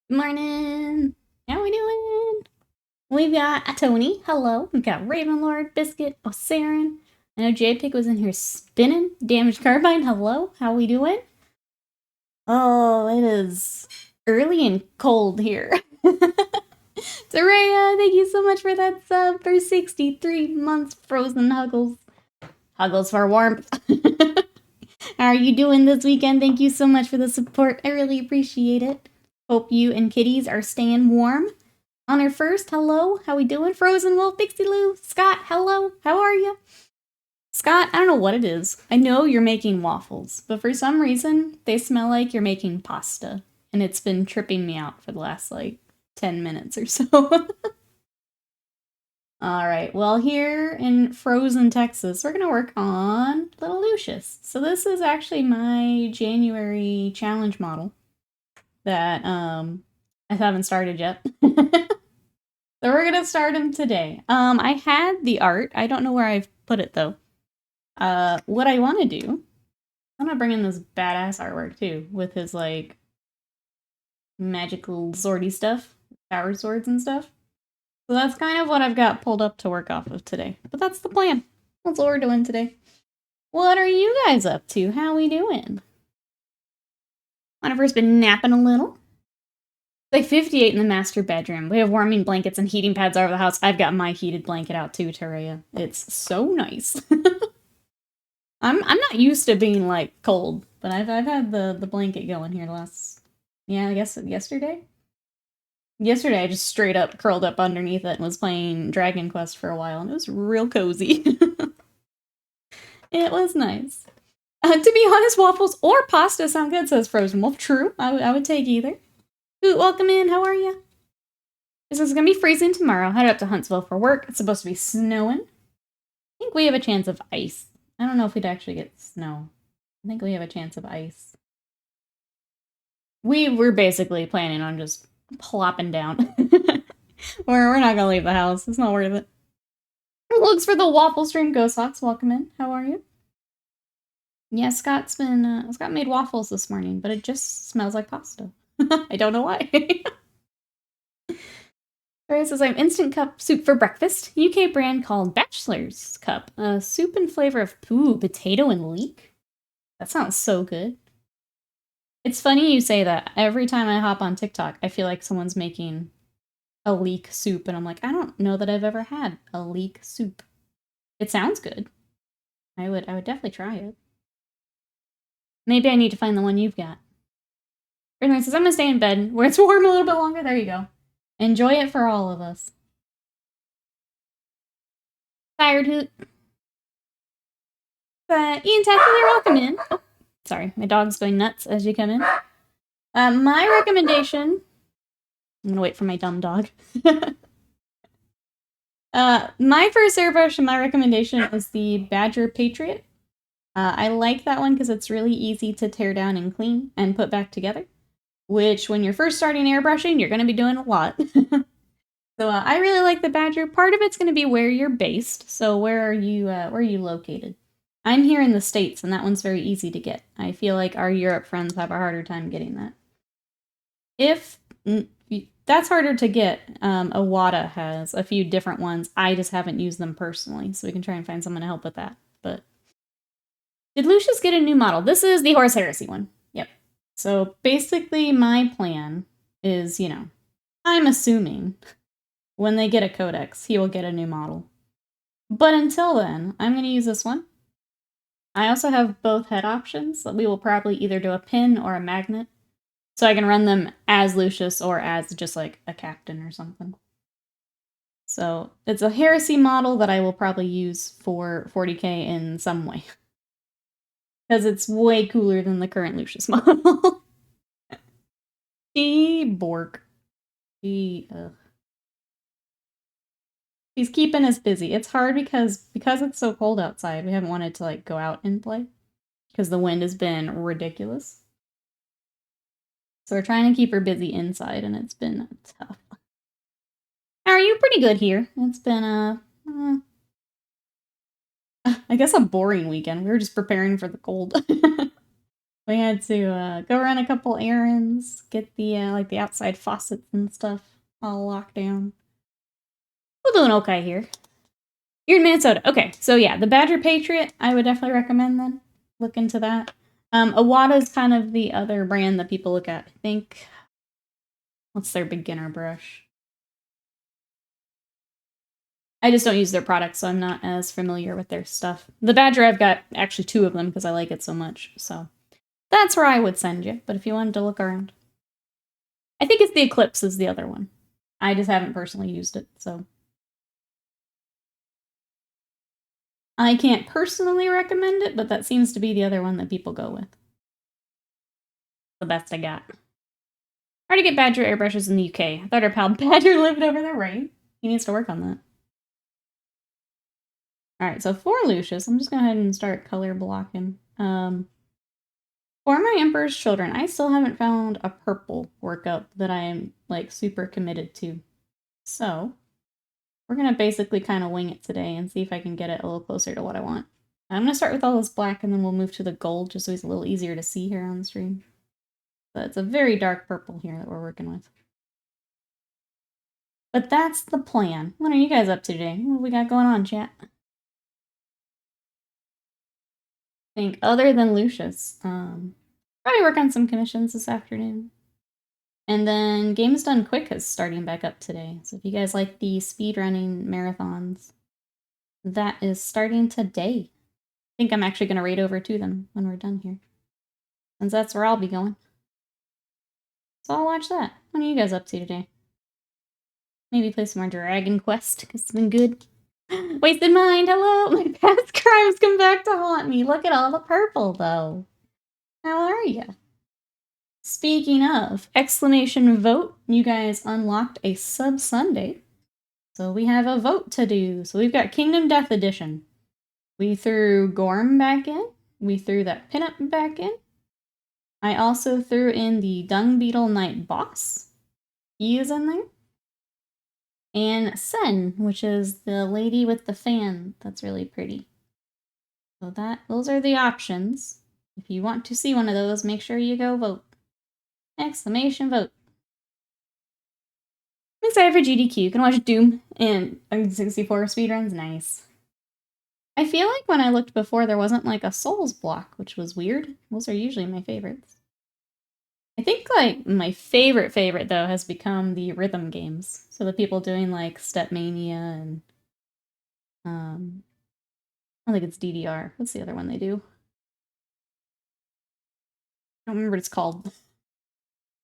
Good morning. How we doing? We've got Tony. Hello. We've got Ravenlord, Biscuit, Osaren. I know JPig was in here spinning. Damaged Carbine. Hello. How we doing? Oh, it is early and cold here. Soraya, thank you so much for that sub for 63 months. Frozen Huggles. Huggles for warmth. How are you doing this weekend? Thank you so much for the support. I really appreciate it. Hope you and kitties are staying warm. Honor first, hello. How we doing? Frozen Wolf, Pixie Lou, Scott, hello. How are you? Scott, I don't know what it is. I know you're making waffles, but for some reason, they smell like you're making pasta. And it's been tripping me out for the last, 10 minutes or so. Alright, well, here in frozen Texas, we're gonna work on Little Lucius. So this is actually my January challenge model that, I haven't started yet. So we're gonna start him today. I had the art. I don't know where I've put it though. What I want to do, I'm gonna bring in this badass artwork too, with his magical swordy stuff, power swords and stuff. So that's kind of what I've got pulled up to work off of today. But that's the plan. That's what we're doing today. What are you guys up to? How we doing? Jennifer's been napping a little. Like 58 in the master bedroom. We have warming blankets and heating pads over the house. I've got my heated blanket out too, Teraya. It's so nice. I'm not used to being cold, but I've had the blanket going here the last, I guess yesterday. Yesterday I just straight up curled up underneath it and was playing Dragon Quest for a while, and it was real cozy. It was nice. To be honest, waffles or pasta sound good, says Frozen Wolf. True, I would take either. Ooh, welcome in. How are you? This is gonna be freezing tomorrow. Headed up to Huntsville for work. It's supposed to be snowing. I think we have a chance of ice. I don't know if we'd actually get snow. I think we have a chance of ice. We were basically planning on just plopping down. we're not gonna leave the house. It's not worth it. Looks for the waffle stream. Ghost Hawks, welcome in. How are you? Yeah, Scott made waffles this morning, but it just smells like pasta. I don't know why. Alright, says I'm Instant Cup soup for breakfast. UK brand called Bachelor's Cup. Soup and flavor of potato and leek. That sounds so good. It's funny you say that. Every time I hop on TikTok, I feel like someone's making a leek soup, and I'm like, I don't know that I've ever had a leek soup. It sounds good. I would definitely try it. Maybe I need to find the one you've got. Anyway, says I'm gonna stay in bed where it's warm a little bit longer. There you go. Enjoy it for all of us. Tired Hoot. Ian Tackle, you're welcome in. Oh, sorry, my dog's going nuts as you come in. My recommendation. I'm gonna wait for my dumb dog. My first airbrush and my recommendation is the Badger Patriot. I like that one because it's really easy to tear down and clean and put back together. Which, when you're first starting airbrushing, you're going to be doing a lot. So I really like the Badger. Part of it's going to be where you're based. So where are you located? I'm here in the States, and that one's very easy to get. I feel like our Europe friends have a harder time getting that. If that's harder to get, Iwata has a few different ones. I just haven't used them personally, so we can try and find someone to help with that. But did Lucius get a new model? This is the Horus Heresy one. Yep. So basically my plan is, I'm assuming when they get a codex, he will get a new model. But until then, I'm going to use this one. I also have both head options. We will probably either do a pin or a magnet. So I can run them as Lucius or as just a captain or something. So it's a Heresy model that I will probably use for 40k in some way. Because it's way cooler than the current Lucius model. Bork. He's keeping us busy. It's hard because it's so cold outside. We haven't wanted to go out and play. Because the wind has been ridiculous. So we're trying to keep her busy inside, and it's been tough. How are you? Pretty good here. It's been I guess a boring weekend. We were just preparing for the cold. We had to go run a couple errands, get the like the outside faucets and stuff all locked down. We're doing okay here. You're in Minnesota. Okay, so yeah, the Badger Patriot, I would definitely recommend then. Look into that. Awada's kind of the other brand that people look at. I think, what's their beginner brush? I just don't use their products, so I'm not as familiar with their stuff. The Badger, I've got actually 2 of them because I like it so much, so that's where I would send you, but if you wanted to look around. I think it's the Eclipse is the other one. I just haven't personally used it, so. I can't personally recommend it, but that seems to be the other one that people go with. The best I got. Hard to get Badger airbrushes in the UK. I thought our pal Badger lived over there, right? He needs to work on that. Alright, so for Lucius, I'm just going to go ahead and start color blocking. For my Emperor's Children, I still haven't found a purple workup that I am, like, super committed to. So, we're going to basically kind of wing it today and see if I can get it a little closer to what I want. I'm going to start with all this black and then we'll move to the gold just so it's a little easier to see here on the stream. But it's a very dark purple here that we're working with. But that's the plan. What are you guys up to today? What we got going on, chat? I think other than Lucius, probably work on some commissions this afternoon. And then Games Done Quick is starting back up today. So if you guys like the speedrunning marathons, that is starting today. I think I'm actually going to raid over to them when we're done here, since that's where I'll be going. So I'll watch that. What are you guys up to today? Maybe play some more Dragon Quest, because it's been good. Wasted Mind, hello! My past crimes come back to haunt me. Look at all the purple, though. How are you? Speaking of, exclamation vote, you guys unlocked a sub Sunday. So we have a vote to do. So we've got Kingdom Death Edition. We threw Gorm back in. We threw that pinup back in. I also threw in the Dung Beetle Knight boss. He is in there. And Sen, which is the lady with the fan that's really pretty. So those are the options. If you want to see one of those, make sure you go vote. Exclamation vote. I'm excited for GDQ. You can watch Doom and 64 speedruns. Nice. I feel like when I looked before, there wasn't like a Souls block, which was weird. Those are usually my favorites. I think like my favorite though has become the rhythm games. So the people doing like Stepmania and I think it's DDR. What's the other one they do? I don't remember what it's called.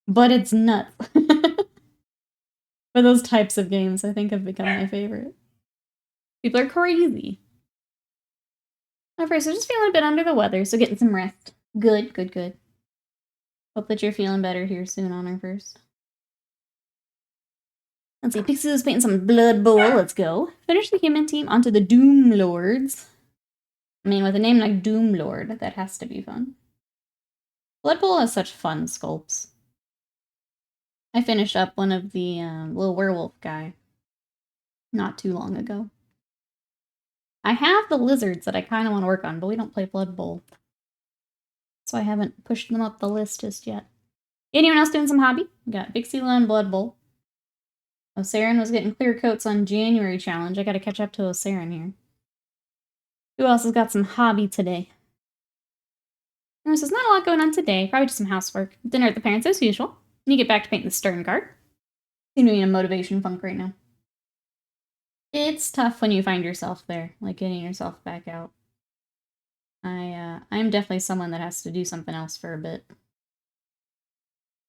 But it's nuts. But those types of games I think have become my favorite. People are crazy. Okay, so just feeling a bit under the weather, so getting some rest. Good, good, good. Hope that you're feeling better here soon, Honor first. Let's see, Pixie is painting some Blood Bowl. Let's go. Finish the human team onto the Doom Lords. I mean, with a name like Doom Lord, that has to be fun. Blood Bowl has such fun sculpts. I finished up one of the little werewolf guy not too long ago. I have the lizards that I kind of want to work on, but we don't play Blood Bowl. So I haven't pushed them up the list just yet. Anyone else doing some hobby? We got Big Sila and Blood Bowl. Osarin was getting clear coats on January challenge. I gotta catch up to Osarin here. Who else has got some hobby today? There's not a lot going on today. Probably just some housework. Dinner at the parents as usual. And you get back to painting the Stern card. Seem to be in a motivation funk right now. It's tough when you find yourself there, like getting yourself back out. I'm definitely someone that has to do something else for a bit.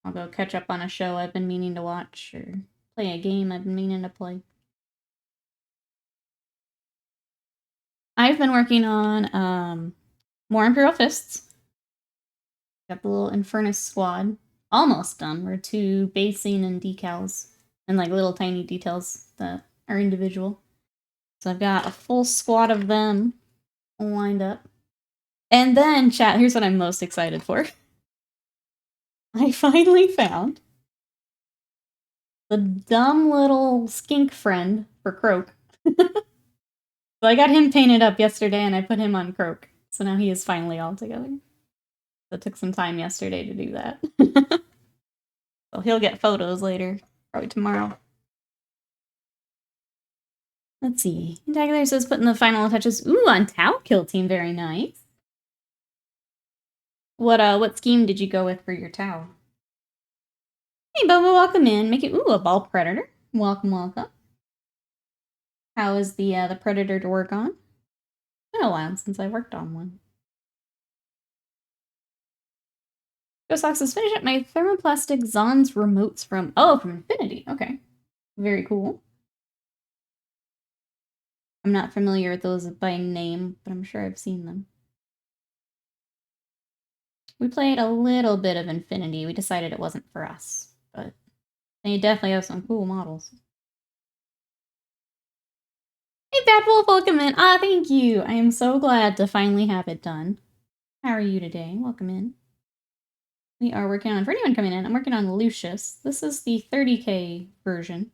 I'll go catch up on a show I've been meaning to watch, or play a game I've been meaning to play. I've been working on more Imperial Fists. Got the little Infernus squad. Almost done. We're 2 basing and decals. And like little tiny details that are individual. So I've got a full squad of them lined up. And then, chat, here's what I'm most excited for. I finally found the dumb little skink friend for Croak. So I got him painted up yesterday and I put him on Croak. So now he is finally all together. So it took some time yesterday to do that. So he'll get photos later, probably tomorrow. Let's see. Dagler says putting the final touches. Ooh, on Tau Kill Team, very nice. What scheme did you go with for your Tau? Hey, Bobo, welcome in. Make it, ooh, a ball predator. Welcome, welcome. How is the predator to work on? It's been a while since I worked on one. Ghost Fox is finished up my thermoplastic Zon's remotes from Infinity. Okay. Very cool. I'm not familiar with those by name, but I'm sure I've seen them. We played a little bit of Infinity. We decided it wasn't for us, but they definitely have some cool models. Hey, Bad Wolf, welcome in. Ah, thank you. I am so glad to finally have it done. How are you today? Welcome in. We are working on, for anyone coming in, I'm working on Lucius. This is the 30K version.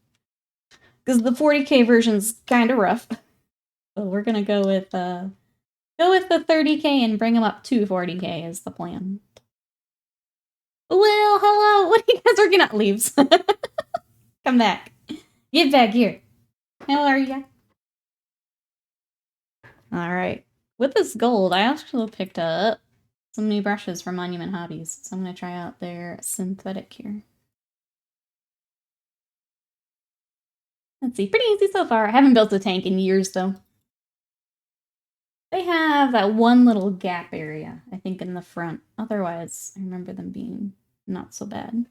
Because the 40K version's kind of rough. So we're gonna go with the 30K and bring him up to 40K is the plan. Well, hello. What are you guys working on? Leaves. Come back. Get back here. How are you? Alright. With this gold, I actually picked up some new brushes from Monument Hobbies. So I'm going to try out their synthetic here. Let's see. Pretty easy so far. I haven't built a tank in years, though. They have that one little gap area, I think, in the front. Otherwise, I remember them being not so bad.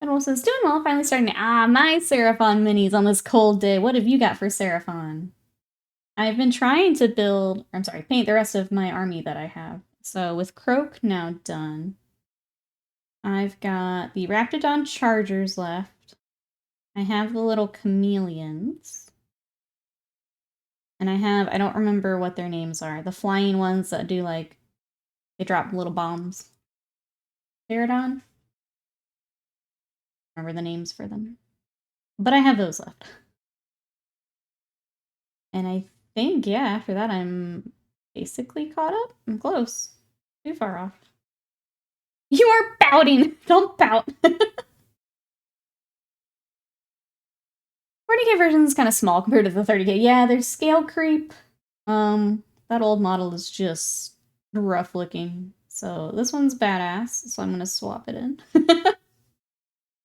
And also, it's doing well. Finally starting to... Ah, my Seraphon minis on this cold day. What have you got for Seraphon? I've been trying to build... I'm sorry, paint the rest of my army that I have. So, with Croak now done, I've got the Raptidon Chargers left. I have the little chameleons. And I don't remember what their names are. The flying ones that do, like, they drop little bombs. Pterodon? Remember the names for them. But I have those left. And I think, yeah, after that I'm basically caught up. I'm close. Too far off. You are pouting! Don't pout! 40K version is kind of small compared to the 30K. Yeah, there's scale creep. That old model is just rough looking. So this one's badass, so I'm gonna swap it in.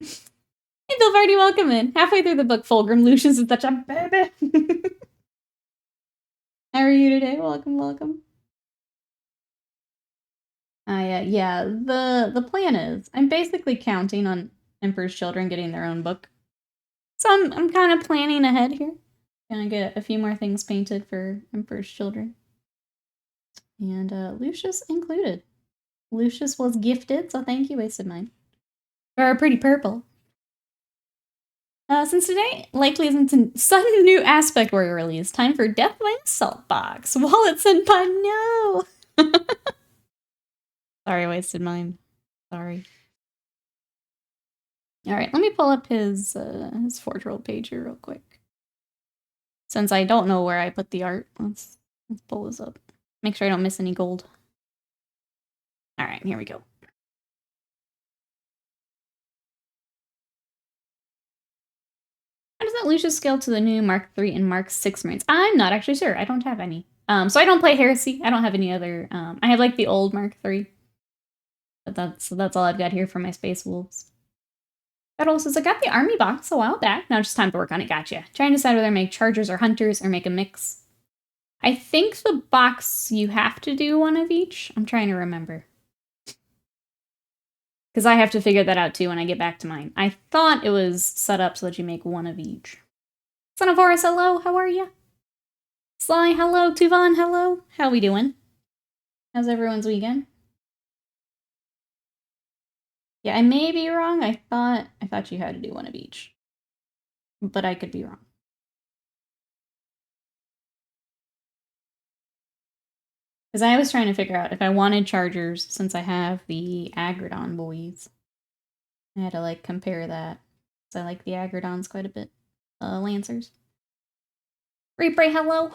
Hey, Bill Vardy, welcome in. Halfway through the book, Fulgrim, Lucius is such a baby. How are you today? Welcome, welcome. Yeah, the plan is, I'm basically counting on Emperor's Children getting their own book. So I'm kind of planning ahead here. Gonna get a few more things painted for Emperor's Children. And Lucius included. Lucius was gifted, so thank you, Wasted Mine. For a pretty purple. Since today likely isn't a sudden new aspect warrior release, time for Death by Assault Box. Wallet Senpai, no! Sorry, Wasted Mine. Sorry. Alright, let me pull up his Forge World page here real quick. Since I don't know where I put the art, let's pull this up. Make sure I don't miss any gold. Alright, here we go. How does that Lucius scale to the new Mark III and Mark VI Marines? I'm not actually sure. I don't have any. So I don't play Heresy. I don't have any other... I have, like, the old Mark III. But that's all I've got here for my Space Wolves. That also says, I got the army box a while back. Now it's just time to work on it. Gotcha. Trying to decide whether to make Chargers or Hunters or make a mix. I think the box, you have to do one of each. I'm trying to remember. Because I have to figure that out too when I get back to mine. I thought it was set up so that you make one of each. Son of Horus, hello. How are you? Sly, hello. Tuvan, hello. How we doing? How's everyone's weekend? Yeah, I may be wrong. I thought you had to do one of each. But I could be wrong. Because I was trying to figure out if I wanted Chargers since I have the Agridon boys. I had to, like, compare that. So I like the Agridons quite a bit. Lancers. Reapray, hello.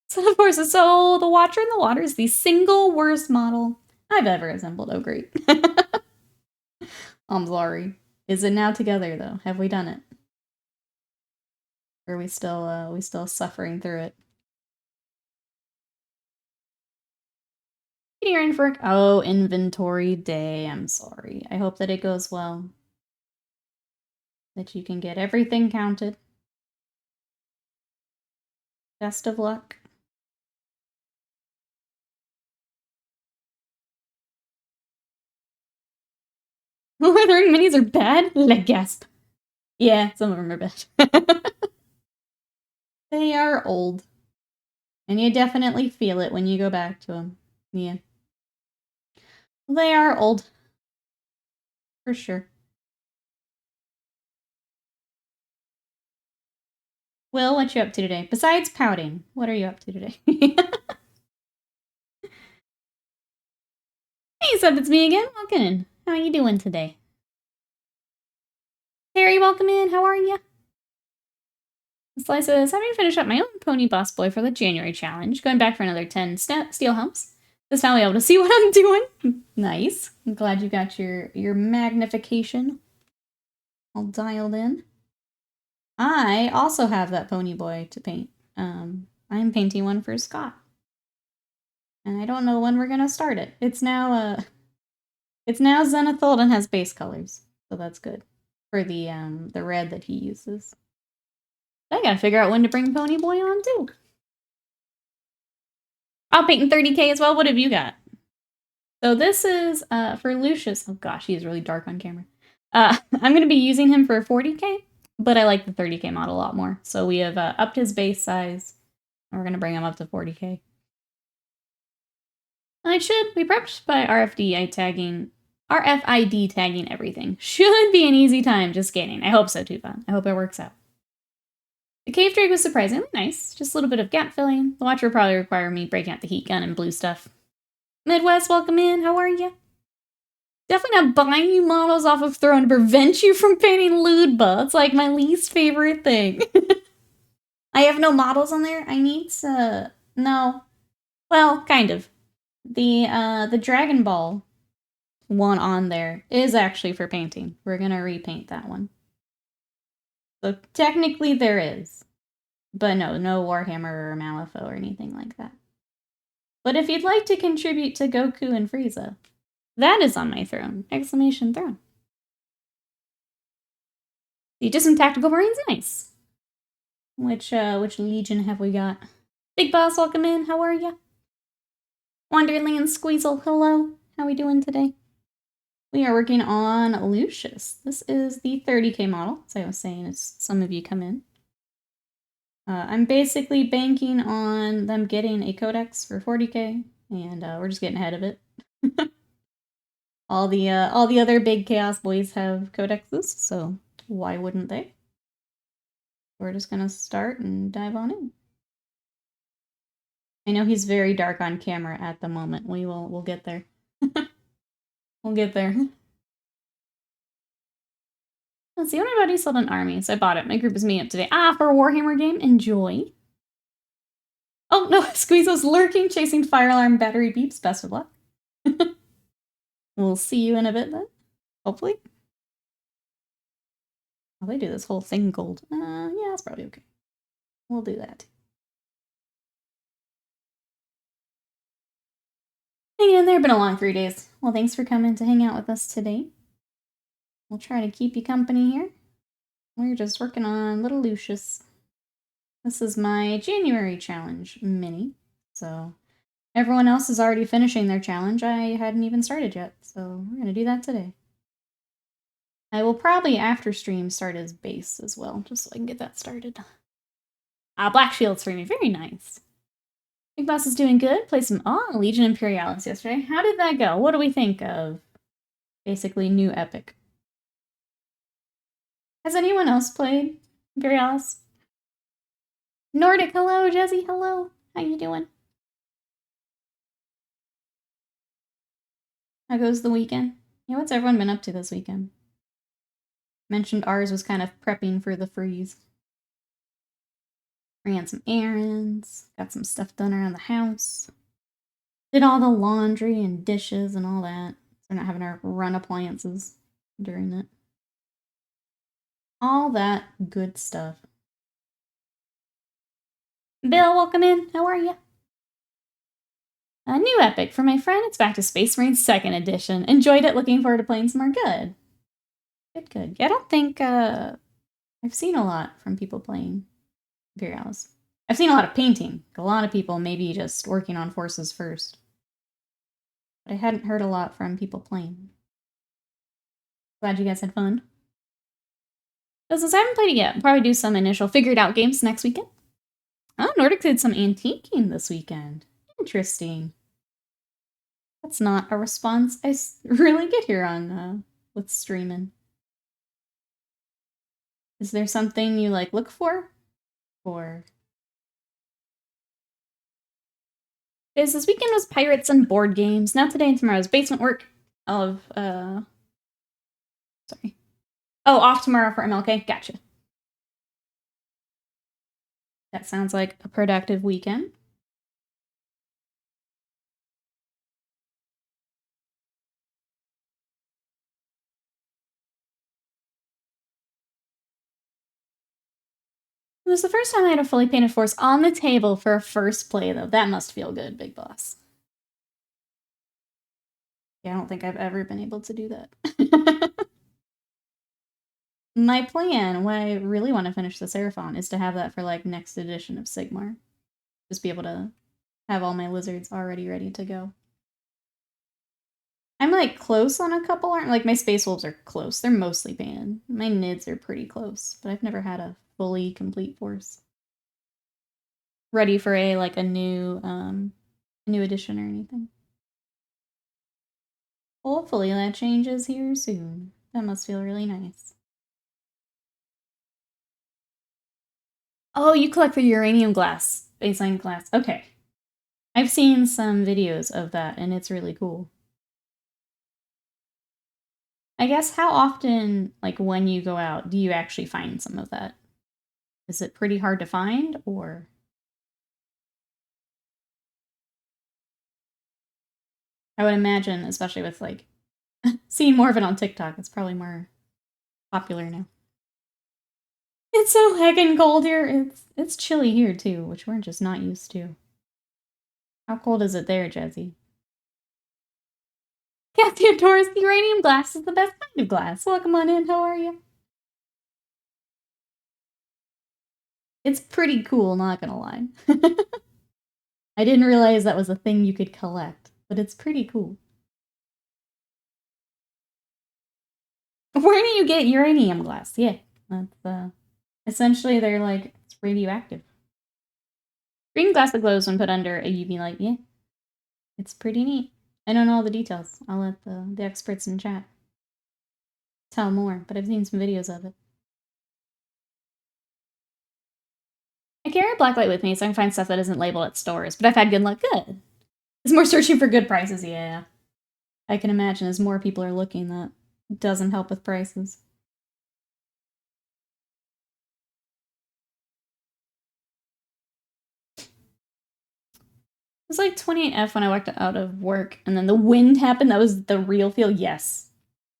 So of course, so the Watcher in the Water is the single worst model I've ever assembled. Oh, great. I'm sorry. Is it now together, though? Have we done it? Or are we still suffering through it? Oh, inventory day. I'm sorry. I hope that it goes well. That you can get everything counted. Best of luck. Learning minis are bad? Like gasp. Yeah, some of them are bad. They are old. And you definitely feel it when you go back to them. Yeah. They are old. For sure. Will, what you up to today? Besides pouting, what are you up to today? Hey, Sub, it's me again. Welcome in. How are you doing today? Terry, welcome in. How are you? Slice says, having finished up my own pony boss boy for the January challenge, going back for another 10 steel humps. This time I'll be able to see what I'm doing. Nice. I'm glad you got your magnification all dialed in. I also have that pony boy to paint. I'm painting one for Scott. And I don't know when we're gonna start it. It's now Zenithal and has base colors, so that's good for the red that he uses. I gotta figure out when to bring Pony Boy on too. I'll paint in 30K as well. What have you got? So this is for Lucius. Oh gosh, he's really dark on camera. I'm gonna be using him for 40K, but I like the 30K model a lot more. So we have upped his base size, and we're gonna bring him up to 40K. I should be prepped by RFID tagging everything. Should be an easy time, just kidding. I hope so too, Fun. I hope it works out. The cave drake was surprisingly nice. Just a little bit of gap filling. The Watcher will probably require me breaking out the heat gun and blue stuff. Midwest, welcome in. How are you? Definitely not buying you models off of Throne to prevent you from painting Ludba. It's like my least favorite thing. I have no models on there. I need to... No. Well, kind of. The Dragon Ball one on there is actually for painting. We're gonna repaint that one. So technically there is. But no Warhammer or Malifaux or anything like that. But if you'd like to contribute to Goku and Frieza, that is on my throne! Exclamation throne. The Distant Tactical Marines, nice. Which legion have we got? Big Boss, welcome in. How are ya? Wonderland Squeezle, hello. How we doing today? We are working on Lucius. This is the 30K model, as I was saying as some of you come in. I'm basically banking on them getting a codex for 40K, and we're just getting ahead of it. All the other big Chaos boys have codexes, so why wouldn't they? We're just gonna start and dive on in. I know he's very dark on camera at the moment. We'll get there. We'll get there. Let's see, what about he sold an army? So I bought it. My group is meeting up today. For a Warhammer game. Enjoy. Oh no, Squeezo's lurking, chasing fire alarm battery beeps. Best of luck. We'll see you in a bit then. Hopefully. Oh, they do this whole thing gold. Yeah, that's probably okay. We'll do that. Hang in there, been a long 3 days. Well, thanks for coming to hang out with us today. We'll try to keep you company here. We're just working on little Lucius. This is my January challenge mini, so everyone else is already finishing their challenge. I hadn't even started yet, so we're gonna do that today. I will probably after stream start his base as well, just so I can get that started. Black Shields for me, very nice. Big Boss is doing good. Played some Legion Imperialis yesterday. How did that go? What do we think of basically new epic? Has anyone else played Imperialis? Nordic, hello. Jesse, hello. How you doing? How goes the weekend? Yeah, what's everyone been up to this weekend? Mentioned ours was kind of prepping for the freeze. ran some errands, got some stuff done around the house. Did all the laundry and dishes and all that. So we're not having to run appliances during it. All that good stuff. Bill, welcome in. How are you? A new epic for my friend. It's back to Space Marine 2nd Edition. Enjoyed it. Looking forward to playing some more. Good. Good. Yeah, I don't think I've seen a lot from people playing Imperialis. I've seen a lot of painting. A lot of people maybe just working on forces first. But I hadn't heard a lot from people playing. Glad you guys had fun. But since I haven't played it yet, I'll probably do some initial figured out games next weekend. Oh, Nordic did some antiquing this weekend. Interesting. That's not a response I really get here on with streaming. Is there something you like look for? Or because this weekend was pirates and board games. Now today and tomorrow's basement work of sorry. Oh, off tomorrow for MLK. Gotcha. That sounds like a productive weekend. It was the first time I had a fully painted force on the table for a first play, though. That must feel good, Big Boss. Yeah, I don't think I've ever been able to do that. My plan, what I really want to finish the Seraphon, is to have that for, like, next edition of Sigmar. Just be able to have all my lizards already ready to go. I'm, like, close on a couple, aren't like, my Space Wolves are close. They're mostly painted. My Nids are pretty close, but I've never had a fully complete force ready for a, like, a new edition or anything. Hopefully that changes here soon. That must feel really nice. Oh, you collect the uranium glass, baseline glass. Okay. I've seen some videos of that, and it's really cool. I guess how often, like, when you go out, do you actually find some of that? Is it pretty hard to find, or? I would imagine, especially with, like, seeing more of it on TikTok, it's probably more popular now. It's so heckin' cold here. It's chilly here, too, which we're just not used to. How cold is it there, Jazzy? Captain Taurus, the uranium glass is the best kind of glass. Welcome on in, how are you? It's pretty cool, not gonna lie. I didn't realize that was a thing you could collect, but it's pretty cool. Where do you get uranium glass? Yeah, that's, essentially they're like, it's radioactive. Green glass that glows when put under a UV light, yeah. It's pretty neat. I don't know all the details. I'll let the experts in chat tell more, but I've seen some videos of it. I carry a black light with me so I can find stuff that isn't labeled at stores, but I've had good luck. Good. It's more searching for good prices, yeah. I can imagine as more people are looking, that doesn't help with prices. It was like 28F when I walked out of work, and then the wind happened. That was the real feel. Yes.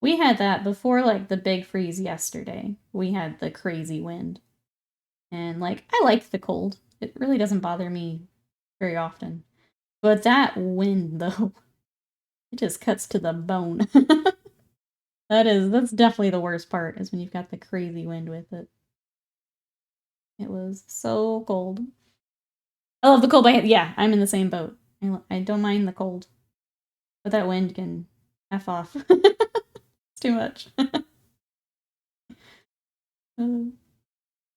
We had that before, like, the big freeze yesterday. We had the crazy wind. And, like, I like the cold. It really doesn't bother me very often. But that wind, though, it just cuts to the bone. That's definitely the worst part, is when you've got the crazy wind with it. It was so cold. I love the cold, but yeah, I'm in the same boat. I don't mind the cold. But that wind can F off. It's too much.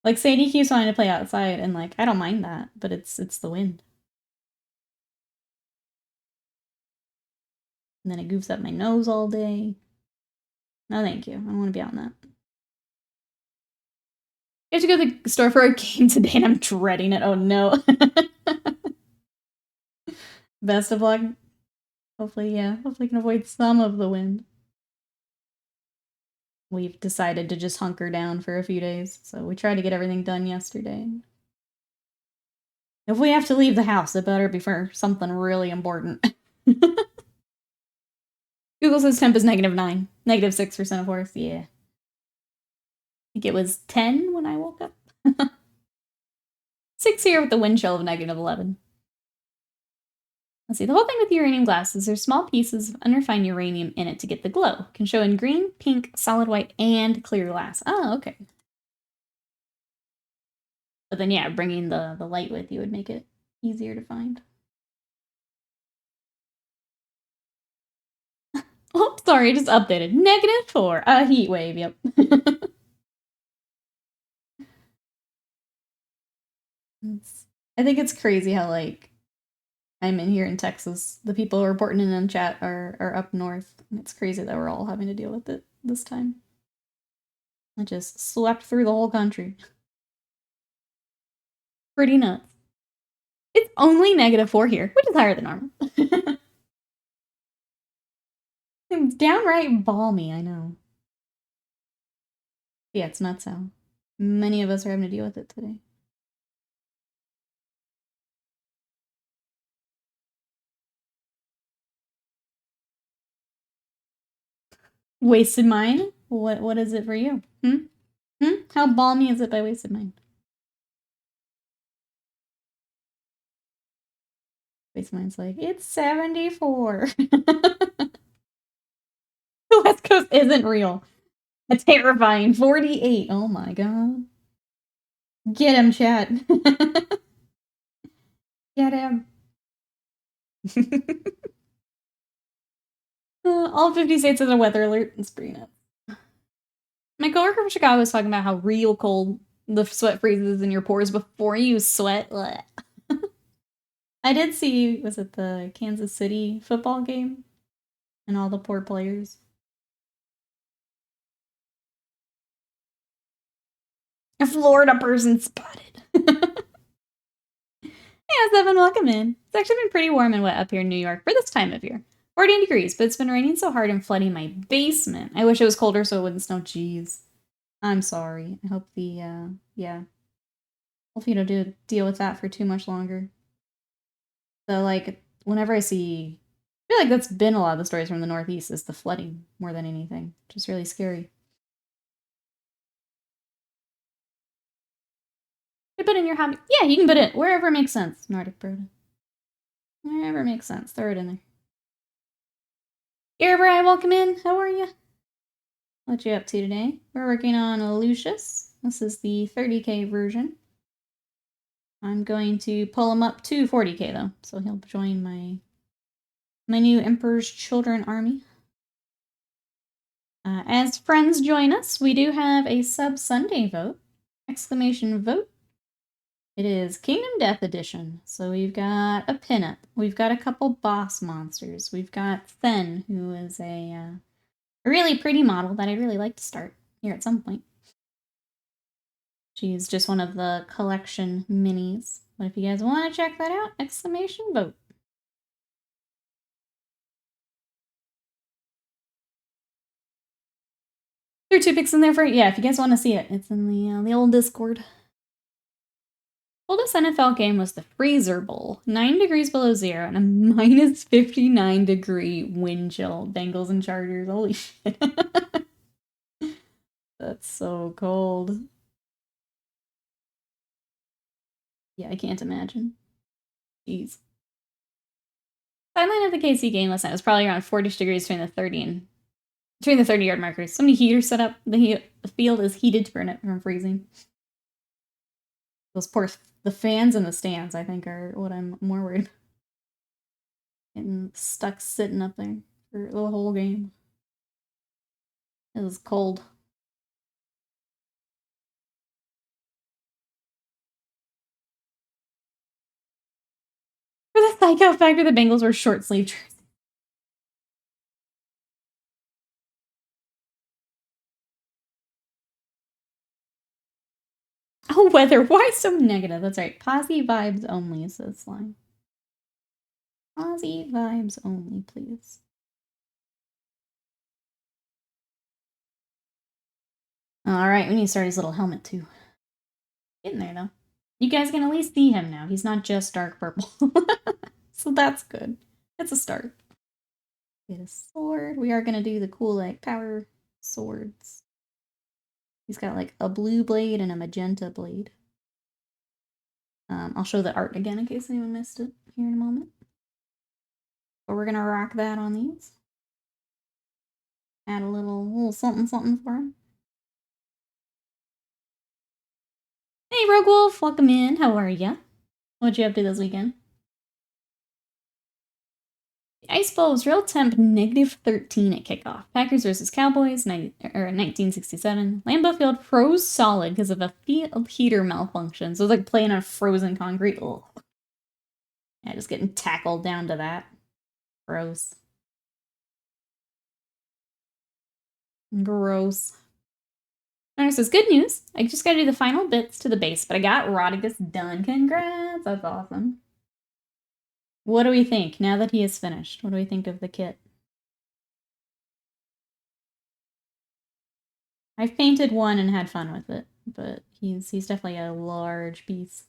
Like, Sadie keeps wanting to play outside, and, like, I don't mind that, but it's the wind. And then it goofs up my nose all day. No, thank you. I don't want to be out in that. I have to go to the store for a game today, and I'm dreading it. Oh, no. Best of luck. Hopefully, yeah. Hopefully I can avoid some of the wind. We've decided to just hunker down for a few days, so we tried to get everything done yesterday. If we have to leave the house, it better be for something really important. Google says temp is -9. -6% of Horus, yeah. I think it was 10 when I woke up. 6 here with the wind chill of -11. Let's see, the whole thing with uranium glass is there's small pieces of unrefined uranium in it to get the glow. Can show in green, pink, solid white, and clear glass. Oh, okay. But then, yeah, bringing the light with you would make it easier to find. Oh, sorry, I just updated. -4. A heat wave, yep. I think it's crazy how, like, I'm in here in Texas. The people reporting in chat are up north. It's crazy that we're all having to deal with it this time. It just swept through the whole country. Pretty nuts. It's only -4 here, which is higher than normal. It's downright balmy, I know. Yeah, it's nuts how many of us are having to deal with it today. Wasted Mine? What is it for you? How balmy is it by Wasted Mine? Wasted Mine's like, it's 74. The West Coast isn't real. It's terrifying. 48. Oh my god. Get him, chat. Get him. All 50 states has a weather alert. It's pretty nuts. My coworker from Chicago was talking about how real cold the sweat freezes in your pores before you sweat. I did see, was it the Kansas City football game? And all the poor players. A Florida person spotted. Yeah, Seven, welcome in. It's actually been pretty warm and wet up here in New York for this time of year. 14 degrees, but it's been raining so hard and flooding my basement. I wish it was colder so it wouldn't snow. Jeez. I'm sorry. I hope the, yeah. Hopefully you don't deal with that for too much longer. So, like, whenever I see... I feel like that's been a lot of the stories from the Northeast, is the flooding more than anything, which is really scary. You put in your hobby. Yeah, you can put it wherever it makes sense, Nordic Broda. Wherever it makes sense, throw it in there. Erebri, welcome in. How are you? What you up to today? We're working on a Lucius. This is the 30k version. I'm going to pull him up to 40k though, so he'll join my new Emperor's Children army. As friends join us, we do have a sub Sunday vote! Exclamation vote. It is Kingdom Death Edition. So we've got a pinup. We've got a couple boss monsters. We've got Fen, who is a really pretty model that I'd really like to start here at some point. She's just one of the collection minis. But if you guys want to check that out, exclamation vote. There are 2 pics in there for it. Yeah, if you guys want to see it, it's in the old Discord. Oldest NFL game was the Freezer Bowl, 9 degrees below zero and a -59-degree wind chill. Bengals and Chargers, holy shit. That's so cold. Yeah, I can't imagine. Jeez. Timeline of the KC game last night was probably around 40 degrees between the 30-yard markers. So many heaters set up. The field is heated to prevent it from freezing. The fans in the stands, I think, are what I'm more worried about. Getting stuck sitting up there for the whole game. It was cold. For the Psycho Factor, the Bengals were short-sleeve jerseys. Oh, weather. Why so negative? That's right. Posy vibes only, says Slime. Posy vibes only, please. Alright, we need to start his little helmet, too. Getting there, though. You guys can at least see him now. He's not just dark purple. So that's good. It's a start. Get a sword. We are gonna do the cool, like, power swords. He's got, like, a blue blade and a magenta blade. I'll show the art again in case anyone missed it here in a moment. But we're gonna rock that on these. Add a little something for him. Hey, Rogue Wolf, welcome in. How are ya? What'd you up to this weekend? The Ice Bowl was real temp -13 at kickoff. Packers versus Cowboys, 1967. Lambeau Field froze solid because of a field heater malfunction. So it was like playing on frozen concrete. Ugh. Yeah, just getting tackled down to that. Gross. Gross. Alright, so it's good news. I just gotta do the final bits to the base, but I got Rodigus done. Congrats! That's awesome. What do we think now that he is finished? What do we think of the kit? I've painted one and had fun with it, but he's definitely a large piece.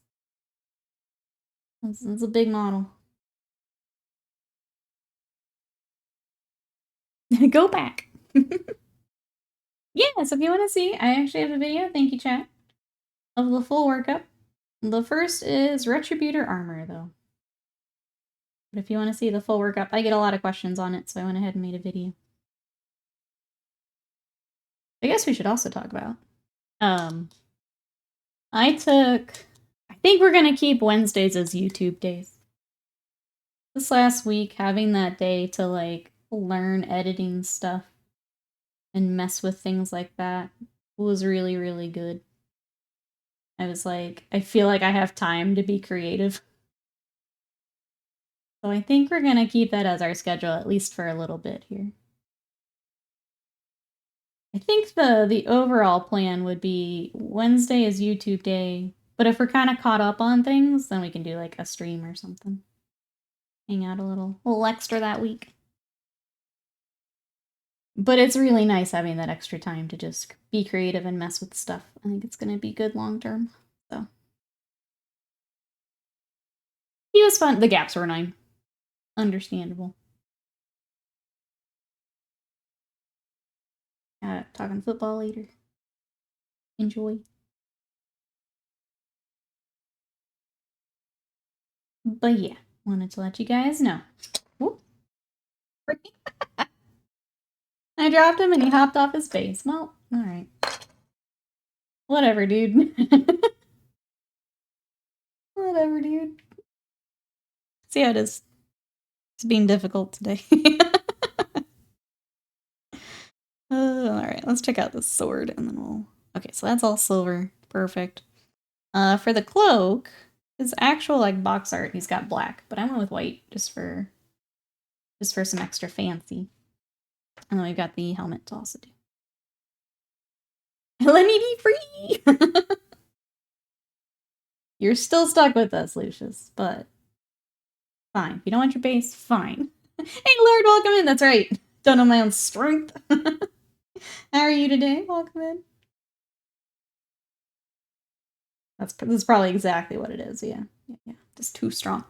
It's a big model. Go back. Yeah, so if you want to see, I actually have a video, thank you chat, of the full workup. The first is Retributor armor, though. But if you want to see the full workup, I get a lot of questions on it, so I went ahead and made a video. I guess we should also talk about. I think we're gonna keep Wednesdays as YouTube days. This last week, having that day to, like, learn editing stuff and mess with things like that was really, really good. I was like, I feel like I have time to be creative. So I think we're gonna keep that as our schedule, at least for a little bit here. I think the overall plan would be Wednesday is YouTube day, but if we're kind of caught up on things, then we can do like a stream or something. Hang out a little extra that week. But it's really nice having that extra time to just be creative and mess with stuff. I think it's going to be good long term. So he was fun. The gaps were 9. Understandable. Talking football later. Enjoy. But yeah, wanted to let you guys know. I dropped him and he hopped off his face. Well, alright. Whatever, dude. Whatever, dude. See how it is. It's being difficult today. Alright, let's check out this sword and then we'll... Okay, so that's all silver. Perfect. For the cloak, his actual, like, box art, he's got black, but I went with white just for some extra fancy. And then we've got the helmet to also do. Let me be free! You're still stuck with us, Lucius, but fine. If you don't want your base, fine. Hey, Lord, welcome in. That's right. Don't know my own strength. How are you today? Welcome in. That's probably exactly what it is. Yeah. Just too strong.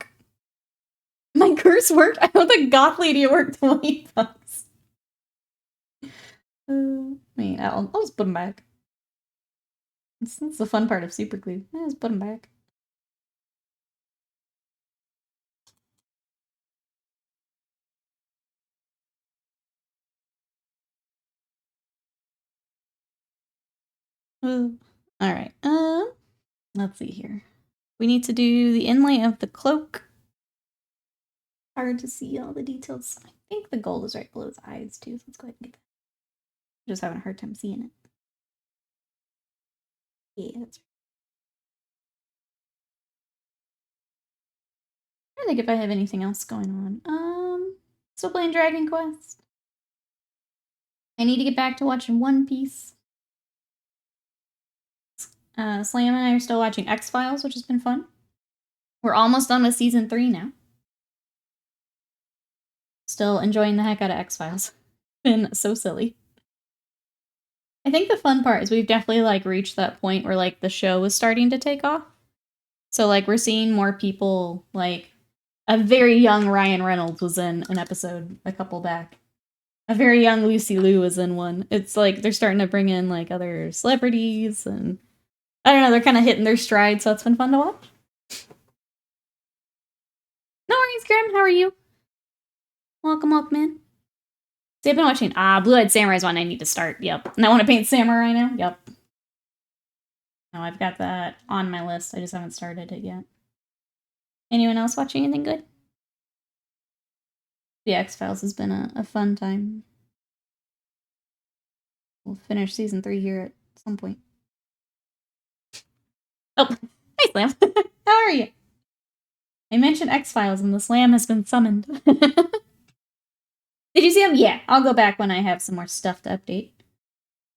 My curse worked. I know the goth lady worked $20. Wait, I'll just put them back. That's the fun part of super glue. Just put them back. Alright, let's see here. We need to do the inlay of the cloak. Hard to see all the details. I think the gold is right below his eyes too, so let's go ahead and get that. I'm just having a hard time seeing it. Yeah, that's right. I don't think if I have anything else going on. Still playing Dragon Quest. I need to get back to watching One Piece. Slam and I are still watching X-Files, which has been fun. We're almost done with season 3 now. Still enjoying the heck out of X-Files. Been so silly. I think the fun part is we've definitely, like, reached that point where, like, the show is starting to take off. So, like, we're seeing more people, like, a very young Ryan Reynolds was in an episode a couple back. A very young Lucy Liu was in one. It's like they're starting to bring in, like, other celebrities, and I don't know, they're kind of hitting their stride, so it's been fun to watch. No worries, Grim. How are you? Welcome, welcome in. See, I've been watching Blue-Eyed Samurai's one I need to start. Yep. And I want to paint samurai now. Yep. No, I've got that on my list. I just haven't started it yet. Anyone else watching anything good? The X-Files has been a fun time. We'll finish season 3 here at some point. Oh, hey, Slam. How are you? I mentioned X-Files and the Slam has been summoned. Did you see them? Yeah, I'll go back when I have some more stuff to update.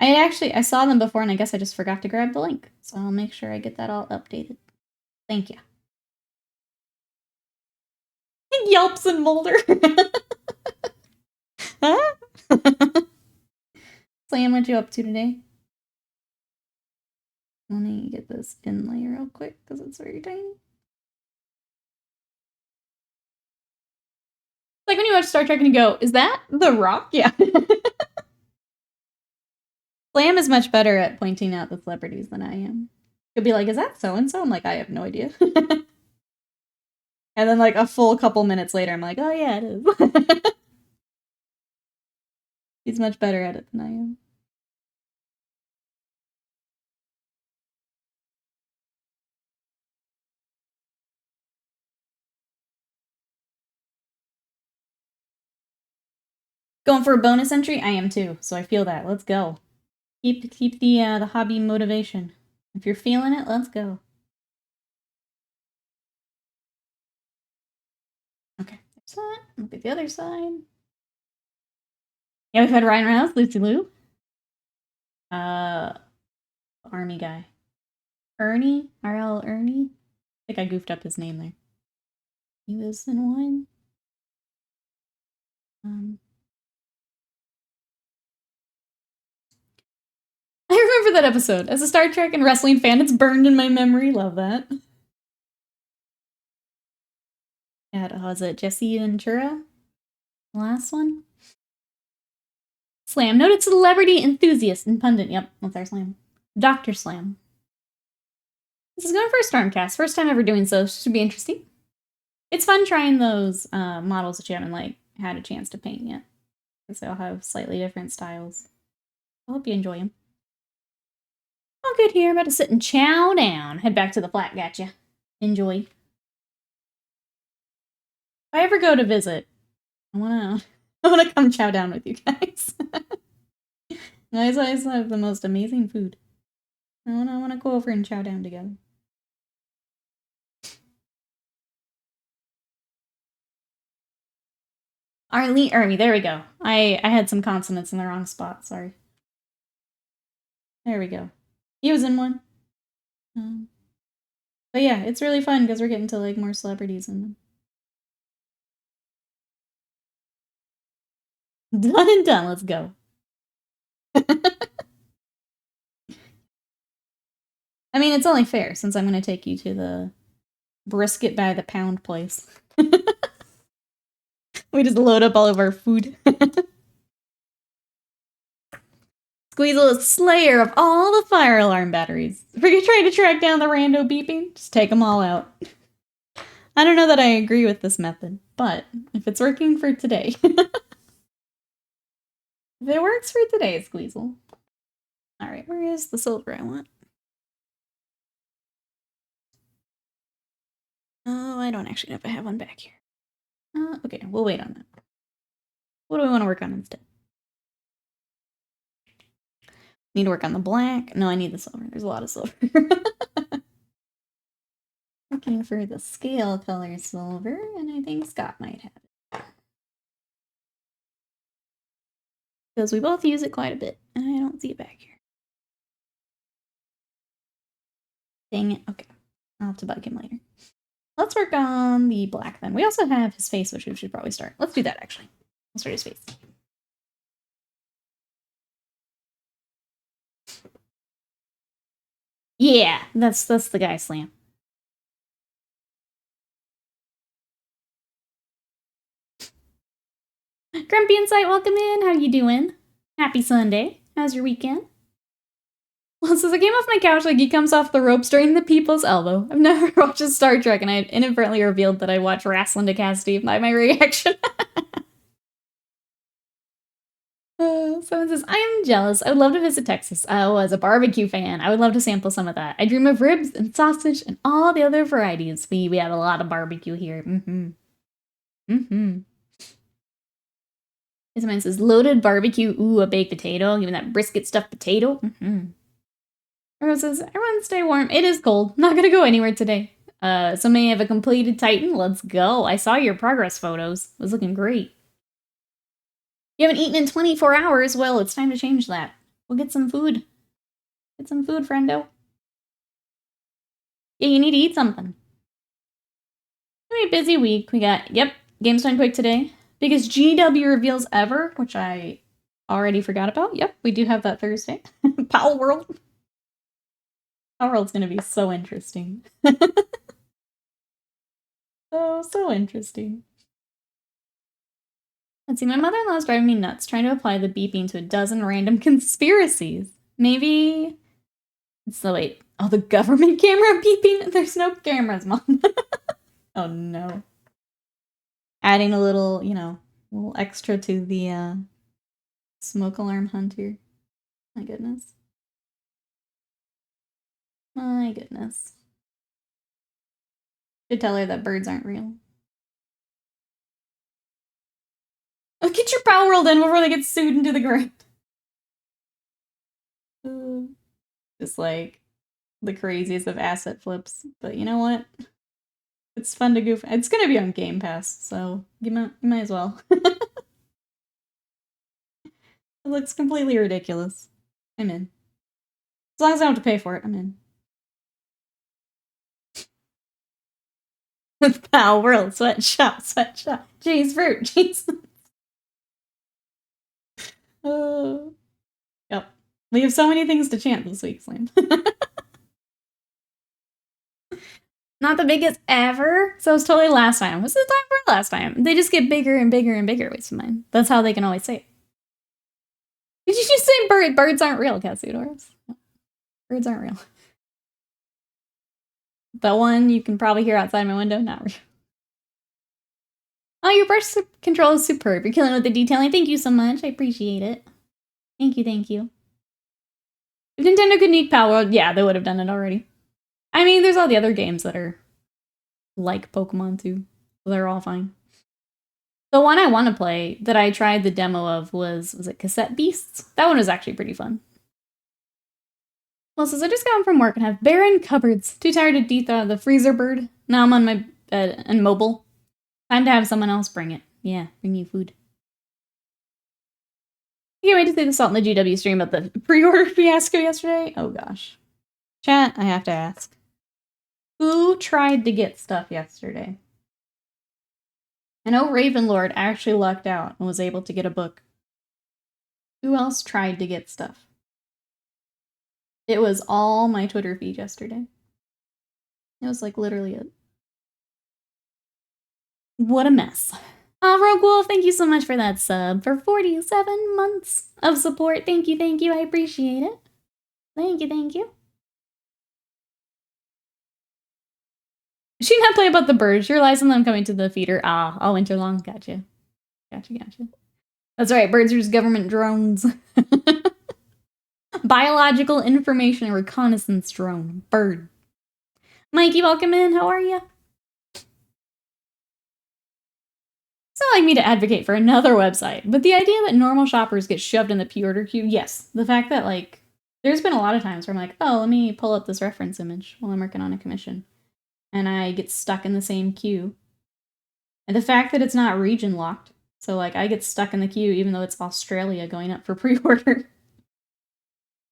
I saw them before and I guess I just forgot to grab the link. So I'll make sure I get that all updated. Thank you. Yelps and Mulder. Huh? Slam, what you up to today? Let me get this inlay real quick because it's very tiny. Like when you watch Star Trek and you go, is that The Rock? Yeah. Slam is much better at pointing out the celebrities than I am. He'll be like, is that so-and-so? I'm like, I have no idea. And then like a full couple minutes later, I'm like, oh yeah, it is. He's much better at it than I am. Going for a bonus entry? I am too, so I feel that. Let's go. Keep the hobby motivation. If you're feeling it, let's go. Okay, there's that. Look at the other side. Yeah, we've had Ryan Reynolds, Lucy Liu. Army guy. Ernie? R.L. Ernie? I think I goofed up his name there. He was in one. I remember that episode. As a Star Trek and wrestling fan, it's burned in my memory. Love that. Yeah, was it Jesse Ventura? The last one? Slam. Noted celebrity enthusiast and pundit. Yep, that's our Slam. Dr. Slam. This is going for a Stormcast. First time ever doing so. Should be interesting. It's fun trying those models that you haven't like had a chance to paint yet. Because they all have slightly different styles. I hope you enjoy them. All good here. About to sit and chow down. Head back to the flat. Gotcha. Enjoy. If I ever go to visit, I wanna come chow down with you guys. You guys always have the most amazing food. I wanna go over and chow down together. Army, there we go. I had some consonants in the wrong spot, sorry. There we go. He was in one. But yeah, it's really fun because we're getting to like more celebrities in them. Done and done, let's go. I mean, it's only fair since I'm going to take you to the brisket by the pound place. We just load up all of our food. Squeezel is slayer of all the fire alarm batteries. If you're trying to track down the rando beeping, just take them all out. I don't know that I agree with this method, but if it's working for today. If it works for today, Squeezel. Alright, where is the silver I want? Oh, I don't actually know if I have one back here. Okay, we'll wait on that. What do we want to work on instead? Need to work on the black. No, I need the silver. There's a lot of silver. Looking for the scale color silver, and I think Scott might have it. Because we both use it quite a bit, and I don't see it back here. Dang it. Okay. I'll have to bug him later. Let's work on the black then. We also have his face, which we should probably start. Let's do that, actually. We'll start his face. Yeah, that's the guy, Slam. Grumpy Insight, welcome in. How you doing? Happy Sunday. How's your weekend? Well, since I came off my couch like he comes off the ropes during the people's elbow. I've never watched a Star Trek, and I inadvertently revealed that I watch Wrestling to Cassidy by my reaction. Someone says, I am jealous. I would love to visit Texas. Oh, as a barbecue fan, I would love to sample some of that. I dream of ribs and sausage and all the other varieties. We have a lot of barbecue here. Someone says, loaded barbecue. Ooh, a baked potato. Give me that brisket stuffed potato. Everyone says, everyone stay warm. It is cold. Not gonna go anywhere today. So many have a completed Titan. Let's go. I saw your progress photos. It was looking great. You haven't eaten in 24 hours? Well, it's time to change that. We'll get some food. Get some food, friendo. Yeah, you need to eat something. It's a busy week. We got, Games Done Quick today. Biggest GW reveals ever, which I already forgot about. Yep, we do have that Thursday. Power World. Power World's gonna be so interesting. So interesting. Let's see, my mother-in-law's driving me nuts, trying to apply the beeping to a dozen random conspiracies. Maybe it's the the government camera beeping? There's no cameras, Mom. Oh no. Adding a little, little extra to the smoke alarm hunt here. My goodness. My goodness. Should tell her that birds aren't real. Oh, get your Power World in before they get sued into the ground. Just like the craziest of asset flips. But you know what? It's fun to goof. It's gonna be on Game Pass, so you might as well. It looks completely ridiculous. I'm in. As long as I don't have to pay for it, I'm in. Power World, sweatshop. Jeez, fruit, jeez. Yep. We have so many things to chant this week, Slam. Not the biggest ever. So it's totally last time. What's the time for last time? They just get bigger and bigger and bigger, waste of mine. That's how they can always say it. Did you just say birds aren't real, Cassidorus? Birds aren't real. The one you can probably hear outside my window, not real. Oh, your brush control is superb. You're killing with the detailing. Thank you so much. I appreciate it. Thank you. If Nintendo could nuke Power World, yeah, they would have done it already. I mean, there's all the other games that are like Pokemon too. So they're all fine. The one I want to play that I tried the demo of was it Cassette Beasts? That one was actually pretty fun. Well, since I just got home from work and have barren cupboards, too tired to dethaw the freezer bird. Now I'm on my bed and mobile. Time to have someone else bring it. Yeah, bring you food. I can't wait to see the Salt in the GW stream about the pre-order fiasco yesterday. Oh gosh. Chat, I have to ask. Who tried to get stuff yesterday? I know Ravenlord actually lucked out and was able to get a book. Who else tried to get stuff? It was all my Twitter feed yesterday. It was like literally it. What a mess. Rogue Wolf, thank you so much for that sub. For 47 months of support. Thank you. I appreciate it. Thank you. She not play about the birds. She relies on them coming to the feeder. All winter long. Gotcha. That's right. Birds are just government drones. Biological information reconnaissance drone. Bird. Mikey, welcome in. How are you? It's not like me to advocate for another website, but the idea that normal shoppers get shoved in the pre-order queue, yes. The fact that, there's been a lot of times where I'm like, oh, let me pull up this reference image while I'm working on a commission. And I get stuck in the same queue. And the fact that it's not region locked, so, I get stuck in the queue even though it's Australia going up for pre-order.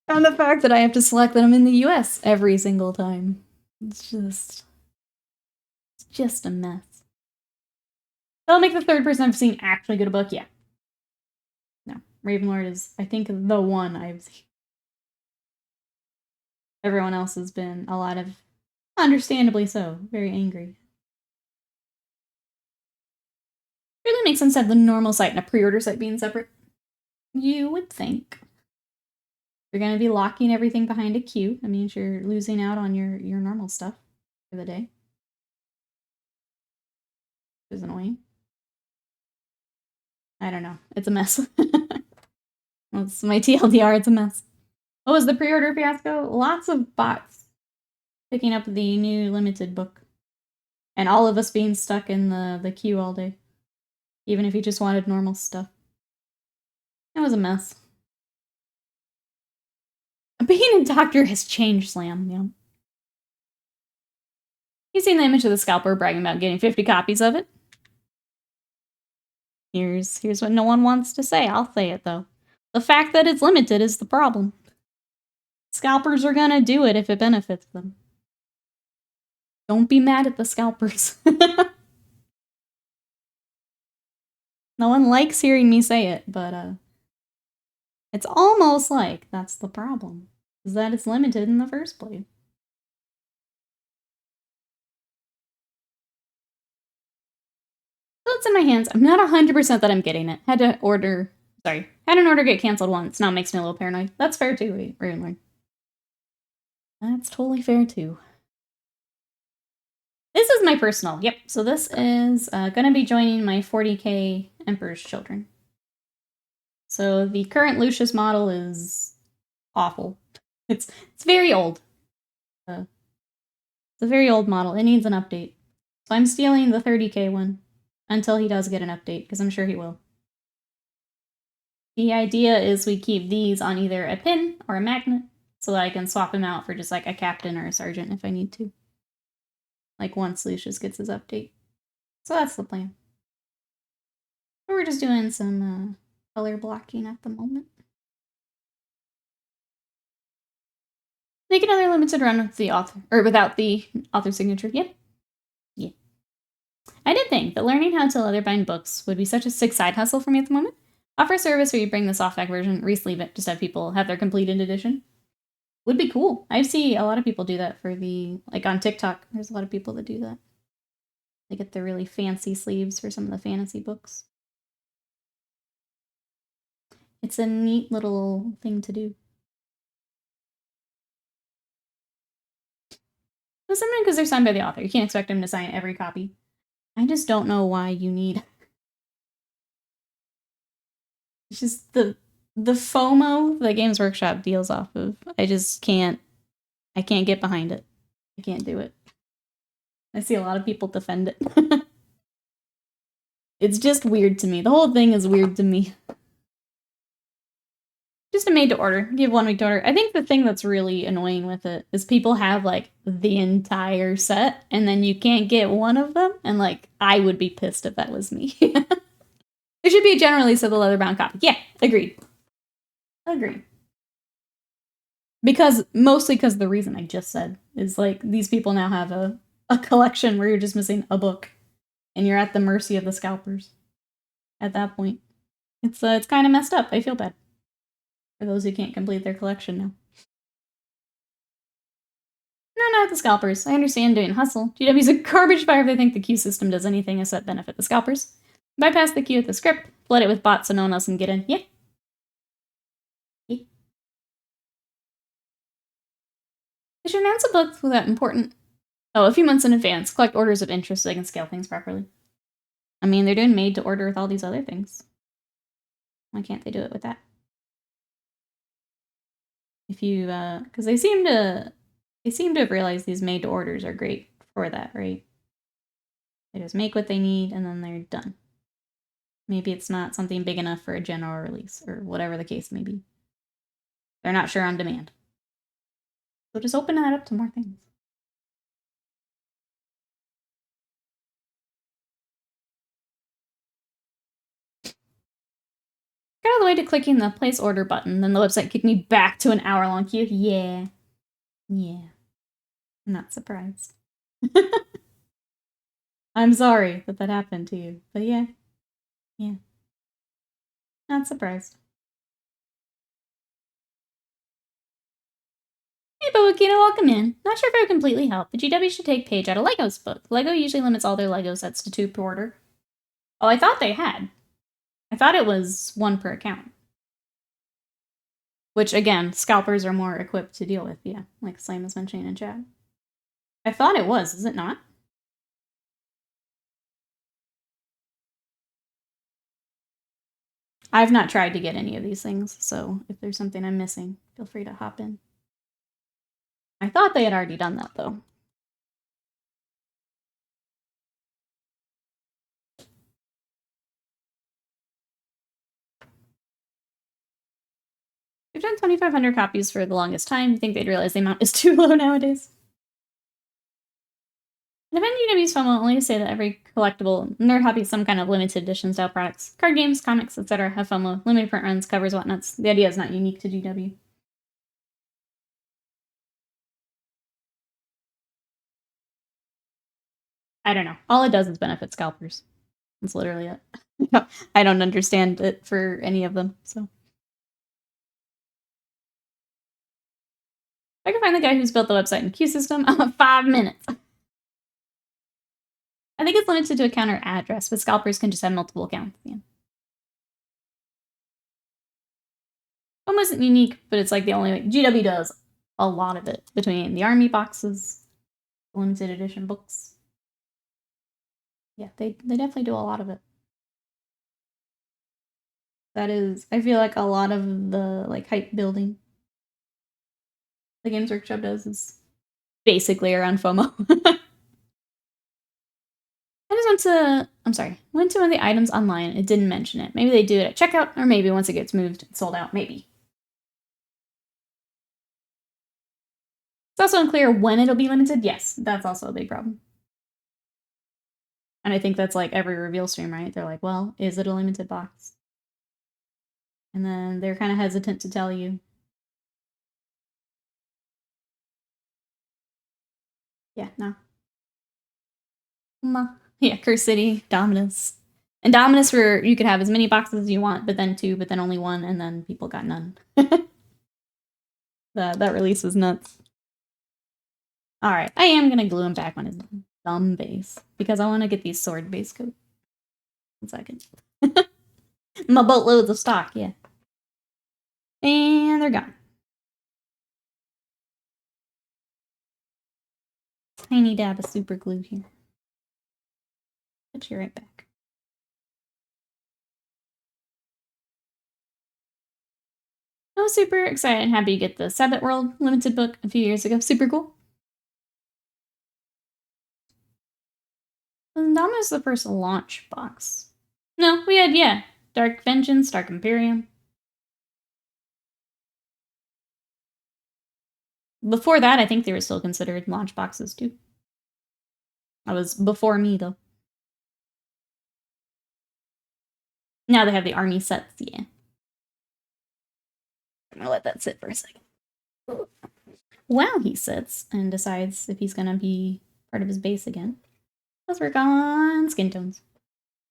And the fact that I have to select that I'm in the US every single time. It's just a mess. That'll make the third person I've seen actually get a book, yeah. No, Ravenlord is, I think, the one I've seen. Everyone else has been a lot of, understandably so, very angry. probably makes sense to have the normal site and a pre-order site being separate. You would think. You're going to be locking everything behind a queue. That means you're losing out on your normal stuff for the day. Which is annoying. I don't know. It's a mess. That's my TLDR. It's a mess. What was the pre-order fiasco? Lots of bots picking up the new limited book. And all of us being stuck in the queue all day. Even if you just wanted normal stuff. It was a mess. Being a doctor has changed Slam, yeah. You've seen the image of the scalper bragging about getting 50 copies of it. Here's what no one wants to say. I'll say it, though. The fact that it's limited is the problem. Scalpers are gonna do it if it benefits them. Don't be mad at the scalpers. No one likes hearing me say it, but it's almost like that's the problem. Is that it's limited in the first place. So it's in my hands. I'm not 100% that I'm getting it. Had an order get canceled once. Now it makes me a little paranoid. That's fair too, right? That's totally fair too. This is my personal. Yep. So this is gonna be joining my 40K Emperor's Children. So the current Lucius model is awful. It's very old. It's a very old model. It needs an update. So I'm stealing the 30K one until he does get an update, because I'm sure he will. The idea is we keep these on either a pin or a magnet so that I can swap him out for just like a captain or a sergeant if I need to. Like once Lucius gets his update. So that's the plan. But we're just doing some color blocking at the moment. Make another limited run with the author, or without the author signature. Yep. Yeah. I did think that learning how to leatherbind books would be such a sick side hustle for me at the moment. Offer a service where you bring the softback version, resleeve it, just have people have their completed edition. Would be cool. I see a lot of people do that for like on TikTok, there's a lot of people that do that. They get the really fancy sleeves for some of the fantasy books. It's a neat little thing to do. But sometimes because they're signed by the author, you can't expect him to sign every copy. I just don't know why you need... It's just the FOMO that Games Workshop deals off of. I can't get behind it. I can't do it. I see a lot of people defend it. It's just weird to me. The whole thing is weird to me. Just a made to order. Give 1 week to order. I think the thing that's really annoying with it is people have like the entire set and then you can't get one of them. And like, I would be pissed if that was me. There should be a general release of the leather-bound copy. Yeah, agreed. Agreed. Mostly because the reason I just said is like these people now have a collection where you're just missing a book and you're at the mercy of the scalpers at that point. It's kind of messed up. I feel bad for those who can't complete their collection now. No, not the scalpers. I understand doing hustle. GW's a garbage fire if they think the queue system does anything except benefit the scalpers. Bypass the queue with the script, flood it with bots so no one else can get in. Yeah. They should announce a book with that important... Oh, a few months in advance. Collect orders of interest so they can scale things properly. I mean, they're doing made to order with all these other things. Why can't they do it with that? If you, because they seem to have realized these made to orders are great for that, right? They just make what they need and then they're done. Maybe it's not something big enough for a general release or whatever the case may be. They're not sure on demand. So just open that up to more things. Got all the way to clicking the place order button, then the website kicked me back to an hour-long queue. Yeah. Yeah. I'm not surprised. I'm sorry that happened to you, but yeah. Yeah. Not surprised. Hey, Bobakino, welcome in. Not sure if I would completely help, but GW should take page out of Lego's book. Lego usually limits all their Lego sets to 2 per order. Oh, I thought they had. I thought it was one per account. Which, again, scalpers are more equipped to deal with, yeah. Like Slam is mentioning in chat. I thought it was, is it not? I've not tried to get any of these things, so if there's something I'm missing, feel free to hop in. I thought they had already done that, though. We've done 2,500 copies for the longest time. You think they'd realize the amount is too low nowadays? Defend UW's FOMO only to say that every collectible nerd hobby some kind of limited edition style products. Card games, comics, etc. have FOMO, limited print runs, covers, whatnots. The idea is not unique to GW. I don't know. All it does is benefit scalpers. That's literally it. I don't understand it for any of them, so. I can find the guy who's built the website and queue system. 5 minutes. I think it's limited to account or address, but scalpers can just have multiple accounts. Yeah. Almost unique, but it's like the only way. GW does a lot of it between the army boxes, limited edition books. Yeah, they definitely do a lot of it. That is, I feel like a lot of the like hype building the Games Workshop does is basically around FOMO. I just went to one of the items online. It didn't mention it. Maybe they do it at checkout, or maybe once it gets moved, it's sold out. Maybe. It's also unclear when it'll be limited. Yes, that's also a big problem. And I think that's like every reveal stream, right? They're like, well, is it a limited box? And then they're kind of hesitant to tell you. Yeah, no. Yeah, Curse City, Dominus. And Dominus, where you could have as many boxes as you want, but then 2, but then only 1, and then people got none. That release was nuts. Alright, I am gonna glue him back on his dumb base, because I want to get these sword base coats. 1 second. My boatloads of stock, yeah. And they're gone. Tiny dab of super glue here. Put you right back. I was super excited and happy to get the Sabbath World limited book a few years ago. Super cool. And that was the first launch box. No, we had, yeah, Dark Vengeance, Dark Imperium. Before that, I think they were still considered launch boxes, too. That was before me, though. Now they have the army sets, yeah. I'm gonna let that sit for a second. While he sits and decides if he's gonna be part of his base again, let's work on skin tones.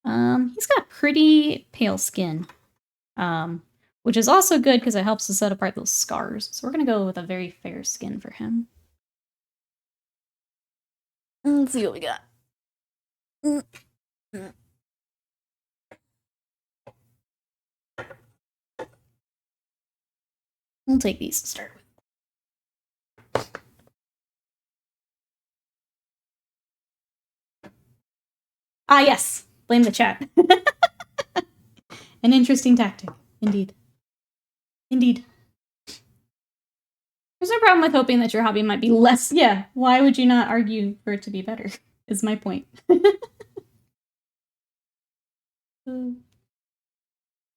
He's got pretty pale skin, which is also good because it helps to set apart those scars. So we're gonna go with a very fair skin for him. Let's see what we got. We'll take these to start with. Ah, yes. Blame the chat. An interesting tactic. Indeed. Indeed. There's no problem with hoping that your hobby might be less. Yeah, why would you not argue for it to be better? Is my point. An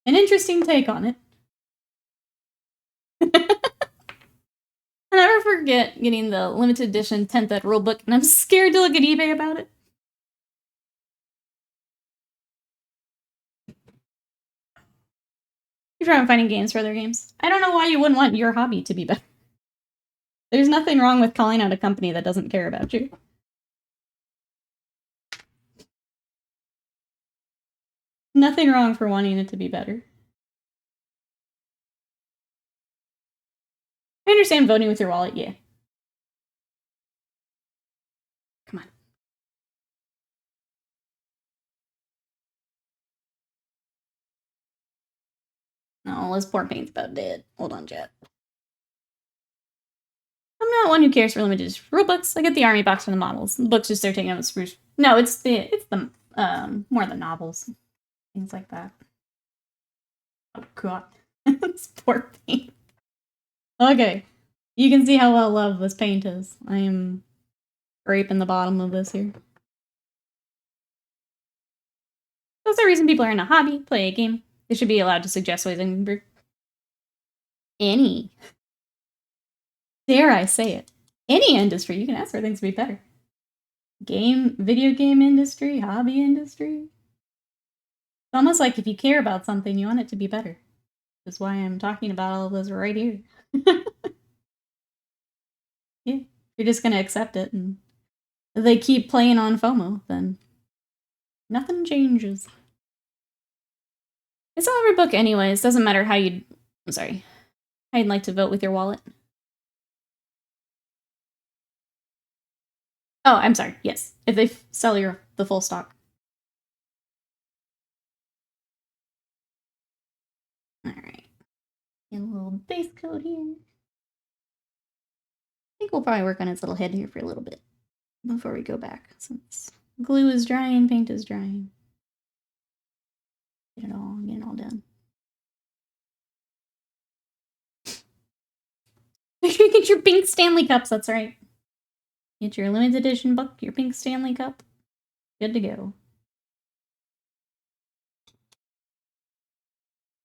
interesting take on it. I never forget getting the limited edition 10th ed rulebook, and I'm scared to look at eBay about it. You're trying finding games for other games. I don't know why you wouldn't want your hobby to be better. There's nothing wrong with calling out a company that doesn't care about you. Nothing wrong for wanting it to be better. I understand voting with your wallet, yeah. Come on. No, this poor paint's about dead. Hold on, chat. I'm not one who cares for limited rule books. I get the army box for the models. The books just they're taking out the spruce. No, it's the more the novels. Things like that. Oh god. This poor paint. Okay. You can see how well loved this paint is. I am scraping the bottom of this here. That's the reason people are in a hobby, play a game. They should be allowed to suggest ways they can improve. Any. Dare I say it. Any industry, you can ask for things to be better. Video game industry, hobby industry. It's almost like if you care about something, you want it to be better. That's why I'm talking about all of this right here. Yeah, you're just gonna accept it, and if they keep playing on FOMO, then nothing changes. It's all every book anyways. Doesn't matter how you'd like to vote with your wallet. Oh, I'm sorry. Yes, if they sell the full stock. All right, get a little base coat here. I think we'll probably work on its little head here for a little bit before we go back, since glue is drying, paint is drying. Get it all done. Make sure you get your pink Stanley cups. That's right. Get your limited edition book, your pink Stanley cup. Good to go.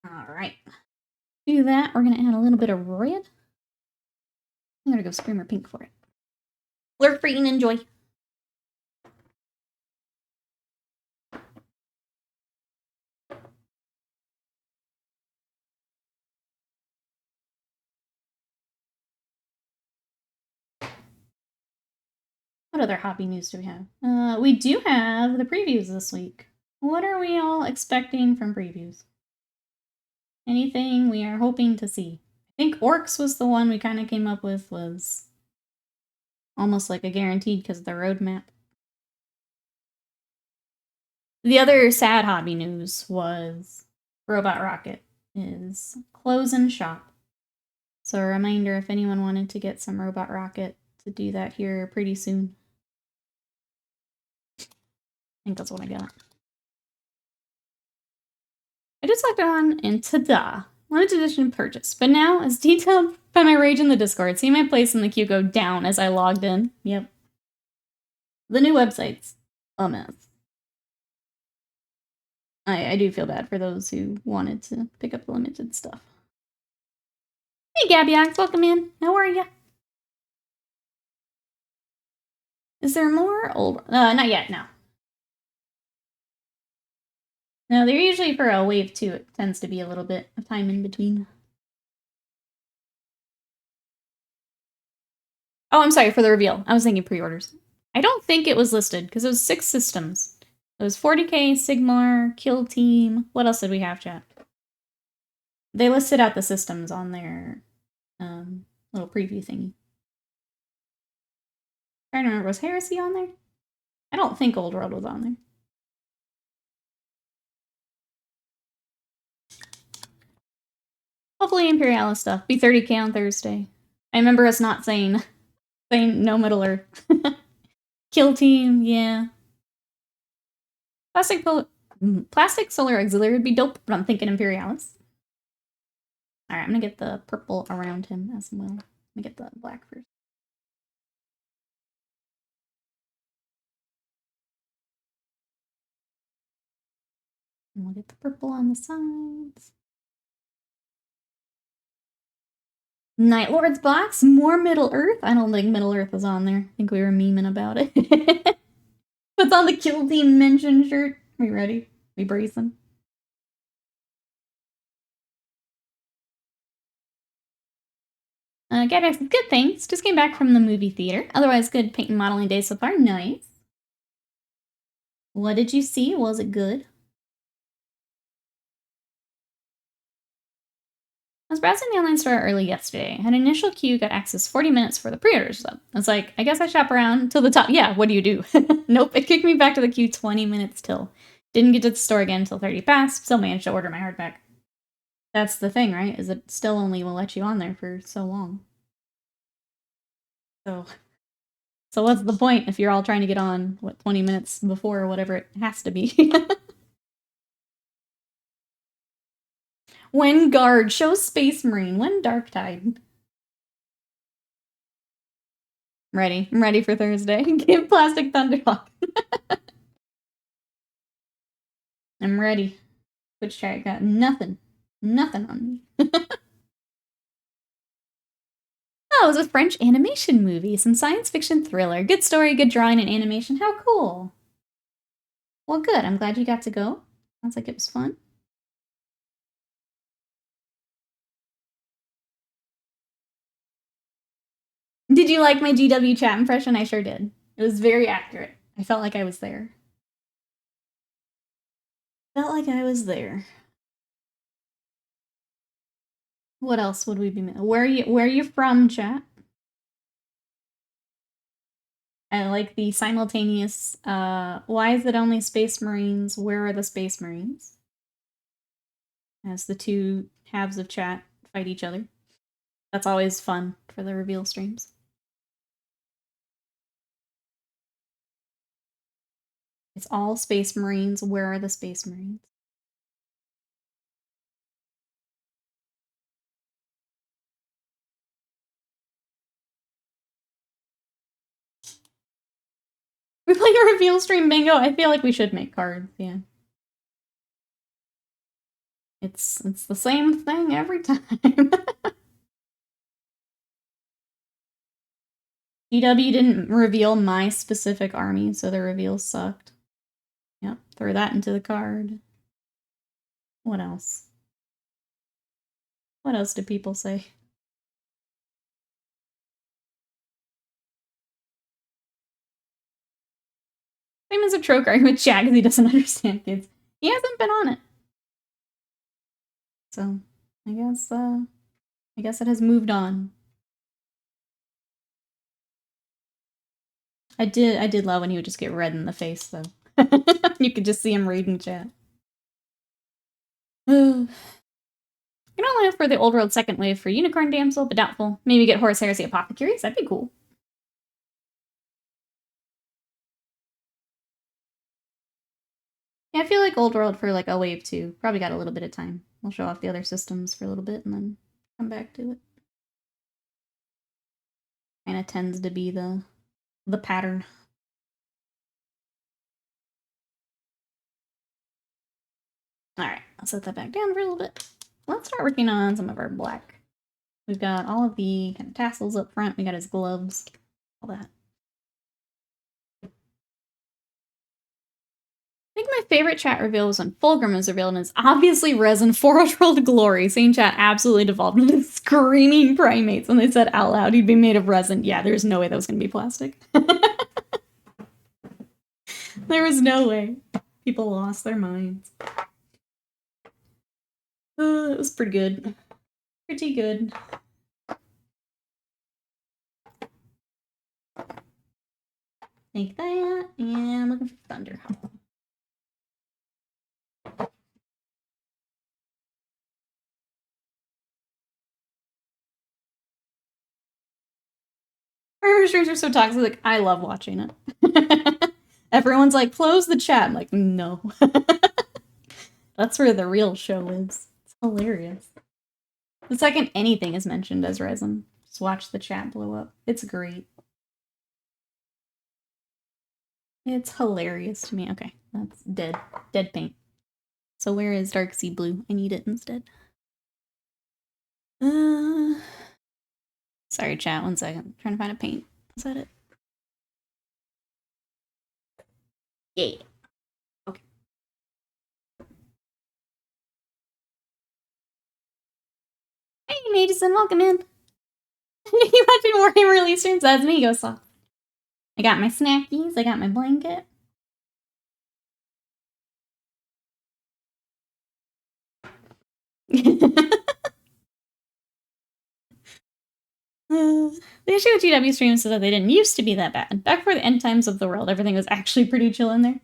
All right. Do that. We're gonna add a little bit of red. I'm gonna go Screamer Pink for it. Lurk, free, and enjoy. What other hobby news do we have? We do have the previews this week. What are we all expecting from previews? Anything we are hoping to see? I think Orcs was the one we kind of came up with, was almost like a guaranteed because of the roadmap. The other sad hobby news was Robot Rocket is closing shop. So a reminder, if anyone wanted to get some Robot Rocket, to do that here pretty soon. I think that's what I got. I just logged on and ta-da! Limited edition purchase. But now, as detailed by my rage in the Discord, see my place in the queue go down as I logged in. Yep. The new website's a mess. I do feel bad for those who wanted to pick up the limited stuff. Hey, Gabbyax, welcome in. How are ya? Is there more old? Not yet, no. No, they're usually for a wave 2. It tends to be a little bit of time in between. Oh, I'm sorry, for the reveal. I was thinking pre-orders. I don't think it was listed, because it was 6 systems. It was 40K, Sigmar, Kill Team. What else did we have, chat? They listed out the systems on their little preview thingy. Trying to remember, was Heresy on there? I don't think Old World was on there. Hopefully Imperialis stuff. Be 30K on Thursday. I remember us not saying no Middle Earth. Kill Team, yeah. Plastic Solar Auxiliary would be dope, but I'm thinking Imperialis. Alright, I'm gonna get the purple around him as well. Let me get the black first. And we'll get the purple on the sides. Night Lord's box, more Middle Earth. I don't think Middle Earth was on there. I think we were memeing about it. What's on the Kill Team mention shirt? We ready? We bracing? Gabex, good thanks. Just came back from the movie theater. Otherwise, good paint and modeling day so far. Nice. What did you see? Was it good? I was browsing the online store early yesterday. I had an initial queue, got access 40 minutes for the pre-orders. So I was like, I guess I shop around till the top. Yeah, what do you do? Nope, it kicked me back to the queue 20 minutes till. Didn't get to the store again until 30 past. Still managed to order my hardback. That's the thing, right? Is it still only will let you on there for so long. So what's the point if you're all trying to get on, 20 minutes before or whatever it has to be? When Guard, show Space Marine, when Darktide. I'm ready. I'm ready for Thursday. Give Plastic Thunderhawk. I'm ready. Twitch chat got nothing. Nothing on me. Oh, it was a French animation movie. Some science fiction thriller. Good story, good drawing, and animation. How cool. Well, good. I'm glad you got to go. Sounds like it was fun. Did you like my GW chat impression? I sure did. It was very accurate. I felt like I was there. Felt like I was there. What else would we be? Where are you from, chat? I like the simultaneous. Why is it only Space Marines? Where are the Space Marines? As the two halves of chat fight each other. That's always fun for the reveal streams. It's all Space Marines. Where are the Space Marines? We're playing a reveal stream bingo. I feel like we should make cards, yeah. It's the same thing every time. GW didn't reveal my specific army, so the reveal sucked. Yep, throw that into the card. What else? What else do people say? Same as a Trokar with chat because he doesn't understand kids. He hasn't been on it. So, I guess it has moved on. I did love when he would just get red in the face, though. You could just see him reading chat. You can only hope for the Old World second wave for Unicorn Damsel, but doubtful. Maybe get Horus Heresy Apothecaries? That'd be cool. Yeah, I feel like Old World for like a wave 2. Probably got a little bit of time. We'll show off the other systems for a little bit and then come back to it. Kinda tends to be the pattern. Alright, I'll set that back down for a little bit. Let's start working on some of our black. We've got all of the kind of tassels up front. We got his gloves, all that. I think my favorite chat reveal was when Fulgrim was revealed, and it's obviously resin 4-year-old glory. Same chat absolutely devolved into screaming primates when they said out loud he'd be made of resin. Yeah, there's no way that was going to be plastic. There was no way. People lost their minds. It was pretty good. Pretty good. Take that, and I'm looking for thunder. Armor streams are so toxic. I love watching it. Everyone's like, close the chat. I'm like, no. That's where the real show is. It's hilarious. The second anything is mentioned as resin, just watch the chat blow up. It's great. It's hilarious to me. Okay, that's dead. Dead paint. So where is Dark Sea Blue? I need it instead. Sorry, chat. 1 second. I'm trying to find a paint. Is that it? Yeah. Okay. Hey, Madison, welcome in. You watching Warhammer release streams? That's me, Ghost Soft. I got my snackies. I got my blanket. The issue with GW streams is that they didn't used to be that bad. Back for the end times of the world, everything was actually pretty chill in there.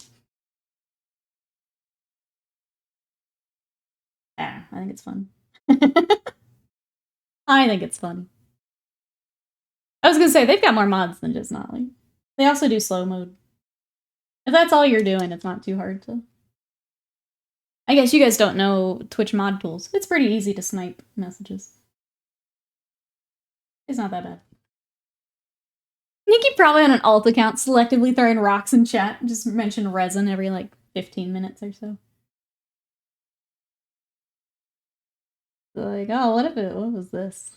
Yeah, I think it's fun. I think it's funny. I was gonna say, they've got more mods than just Nolly. They also do slow mode. If that's all you're doing, it's not too hard to... I guess you guys don't know Twitch mod tools. It's pretty easy to snipe messages. It's not that bad. Nikki probably on an alt account selectively throwing rocks in chat. Just mention resin every like 15 minutes or so. Like, oh, what was this?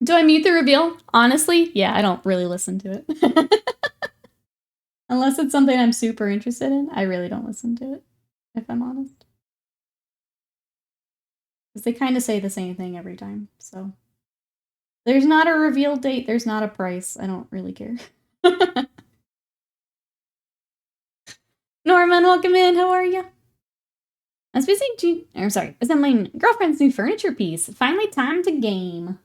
Do I mute the reveal? Honestly, yeah, I don't really listen to it. Unless it's something I'm super interested in, I really don't listen to it, if I'm honest. Because they kind of say the same thing every time, so. There's not a reveal date, there's not a price, I don't really care. Norman, welcome in, how are you? I was assembling girlfriend's new furniture piece. Finally time to game.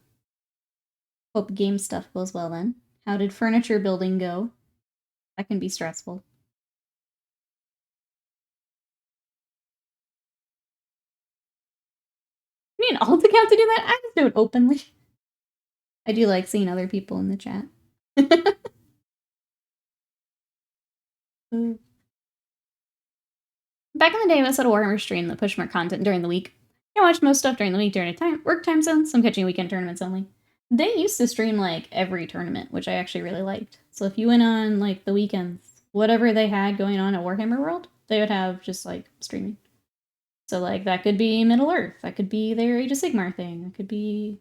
Hope game stuff goes well then. How did furniture building go? That can be stressful. You need an alt account to do that? I just do it openly. I do like seeing other people in the chat. Back in the day, I was at a Warhammer stream that pushed more content during the week. I watched most stuff during the week during a work time zone, so I'm catching weekend tournaments only. They used to stream, like, every tournament, which I actually really liked. So if you went on, like, the weekends, whatever they had going on at Warhammer World, they would have just, like, streaming. So, like, that could be Middle-earth, that could be their Age of Sigmar thing, that could be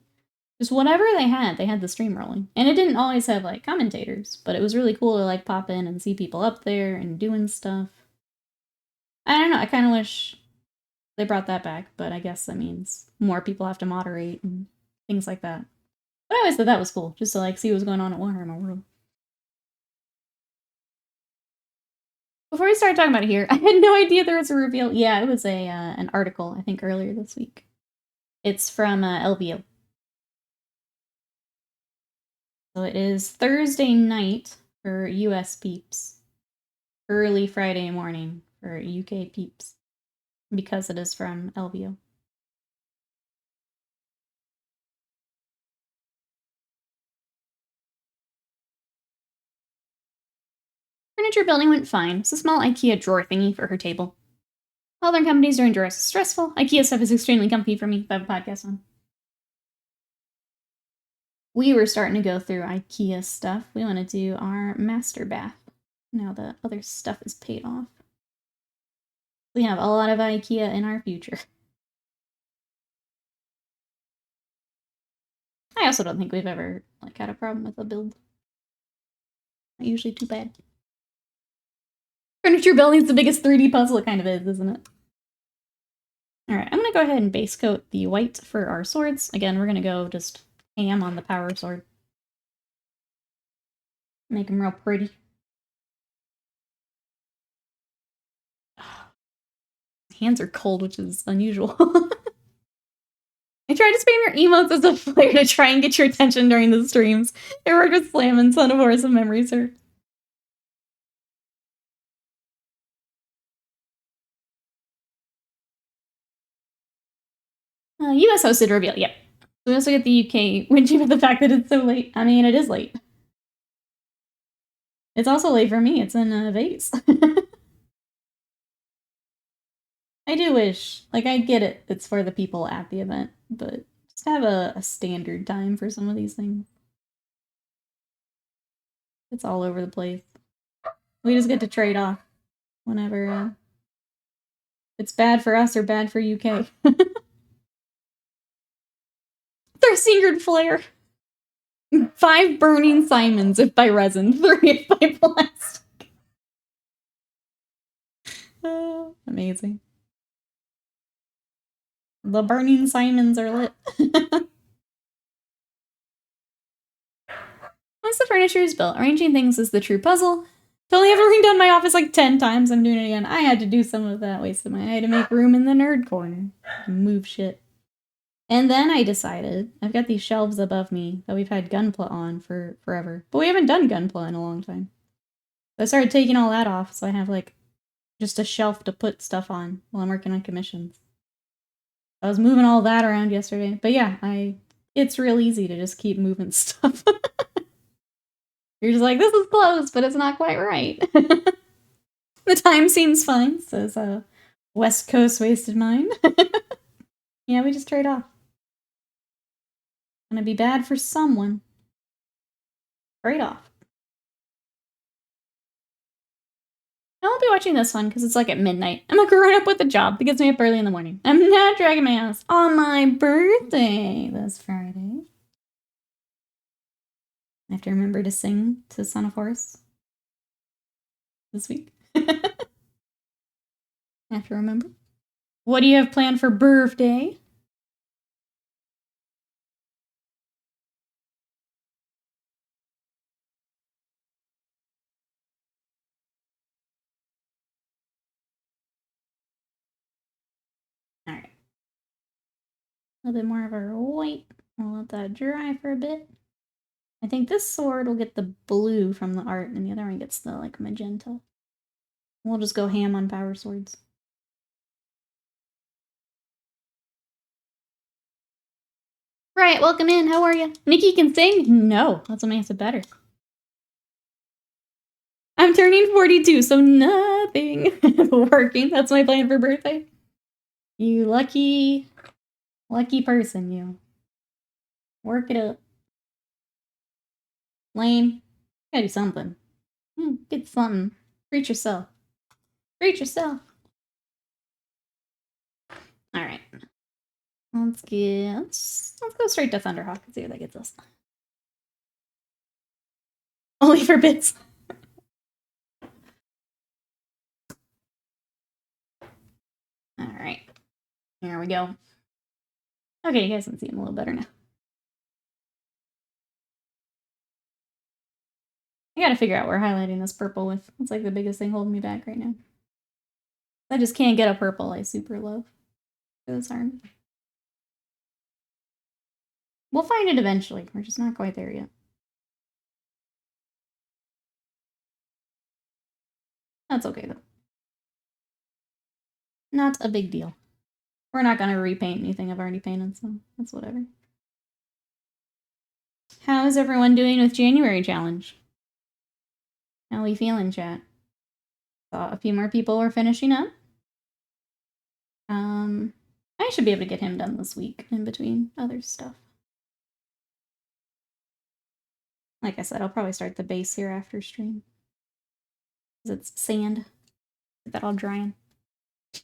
just whatever they had the stream rolling. And it didn't always have, like, commentators, but it was really cool to, like, pop in and see people up there and doing stuff. I don't know, I kind of wish they brought that back, but I guess that means more people have to moderate and things like that. But I always thought that was cool, just to like see what's going on at Warhammer World. Before we start talking about it here, I had no idea there was a reveal. Yeah, it was an article, I think, earlier this week. It's from LVO. So it is Thursday night for US peeps. Early Friday morning for UK peeps. Because it is from LVO. Furniture building went fine. It's a small IKEA drawer thingy for her table. Other companies during drawers is stressful. IKEA stuff is extremely comfy for me. I have a podcast on. We were starting to go through IKEA stuff. We want to do our master bath. Now the other stuff is paid off. We have a lot of IKEA in our future. I also don't think we've ever like had a problem with a build. Not usually too bad. Furniture building's the biggest 3D puzzle it kind of is, isn't it? Alright, I'm gonna go ahead and base coat the white for our swords. Again, we're gonna go just ham on the power sword. Make them real pretty. Hands are cold, which is unusual. I tried to spam your emotes as a player to try and get your attention during the streams. It worked with Slam and Son of Horus and Memory Serve. US hosted reveal, yep. We also get the UK whinging about the fact that it's so late. I mean, it is late. It's also late for me. It's in Vegas. I do wish, like, I get it. It's for the people at the event, but just have a standard time for some of these things. It's all over the place. We just get to trade off whenever it's bad for us or bad for UK. Thirsty Flare. 5 burning Simons if by resin, 3 if by plastic. Amazing. The burning Simons are lit. Once the furniture is built, arranging things is the true puzzle. Totally have redone my office like 10 times. I'm doing it again. I had to do some of that waste of mine. I had to make room in the nerd corner. Move shit. And then I decided, I've got these shelves above me that we've had Gunpla on for forever. But we haven't done Gunpla in a long time. So I started taking all that off, so I have like just a shelf to put stuff on while I'm working on commissions. I was moving all that around yesterday. But yeah, it's real easy to just keep moving stuff. You're just like, this is close, but it's not quite right. The time seems fine, says West Coast Wasted Mind. Yeah, we just trade off. Gonna be bad for someone. Trade off. I won't be watching this one because it's like at midnight. I'm a grown up with a job that gets me up early in the morning. I'm not dragging my ass on my birthday this Friday. I have to remember to sing to Son of Horus this week. I have to remember. What do you have planned for birthday? Alright. A little bit more of our white. I'll let that dry for a bit. I think this sword will get the blue from the art, and the other one gets the, like, magenta. We'll just go ham on power swords. Right, welcome in. How are you? Nikki can sing? No, that's what makes it better. I'm turning 42, so nothing working. That's my plan for birthday. You lucky person, you. Work it up. Lame. Gotta do something. Get something. Treat yourself. Treat yourself. Alright. Let's go straight to Thunderhawk and see where that gets us. Only for bits. Alright. Here we go. Okay, you guys can see him a little better now. I gotta figure out where highlighting this purple with. It's like the biggest thing holding me back right now. I just can't get a purple I super love. It was hard. We'll find it eventually. We're just not quite there yet. That's okay, though. Not a big deal. We're not gonna repaint anything I've already painted, so that's whatever. How is everyone doing with January challenge? How we feeling, chat? Thought a few more people were finishing up. I should be able to get him done this week in between other stuff. Like I said, I'll probably start the base here after stream. Because it's sand. Get that all drying. I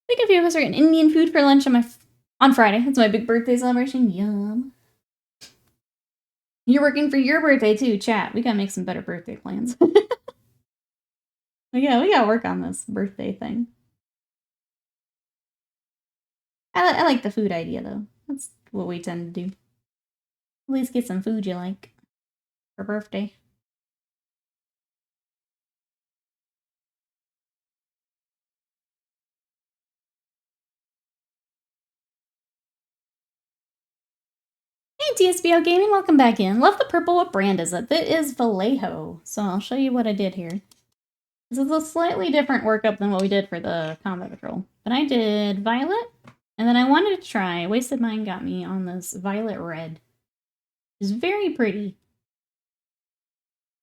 think a few of us are getting Indian food for lunch on Friday. It's my big birthday celebration. Yum. You're working for your birthday too, chat. We gotta make some better birthday plans. Yeah, we gotta work on this birthday thing. I like the food idea, though. That's what we tend to do. At least get some food you like for birthday. Hey, TSBO Gaming, welcome back in. Love the purple. What brand is it? That is Vallejo. So I'll show you what I did here. This is a slightly different workup than what we did for the combat patrol. But I did violet, and then I wanted to try, Wasted Mind got me on this violet red. It's very pretty.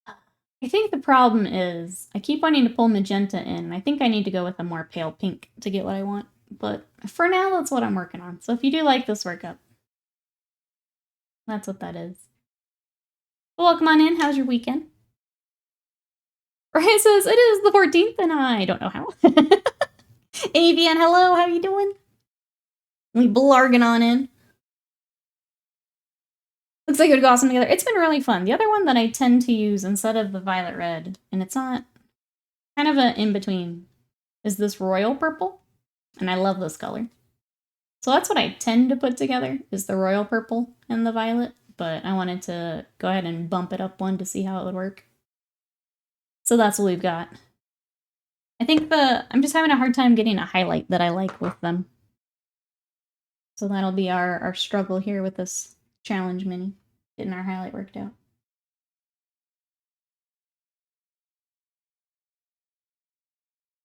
I think the problem is I keep wanting to pull magenta in, and I think I need to go with a more pale pink to get what I want. But for now, that's what I'm working on. So if you do like this workup, that's what that is. Well, welcome on in. How's your weekend? Ryan says, it is the 14th, and I don't know how. Avian, hello, how you doing? We blarging on in. Looks like it would go awesome together. It's been really fun. The other one that I tend to use instead of the violet red, and it's not kind of an in-between, is this royal purple. And I love this color. So that's what I tend to put together, is the royal purple and the violet. But I wanted to go ahead and bump it up one to see how it would work. So that's what we've got. I think I'm just having a hard time getting a highlight that I like with them. So that'll be our struggle here with this challenge mini, getting our highlight worked out.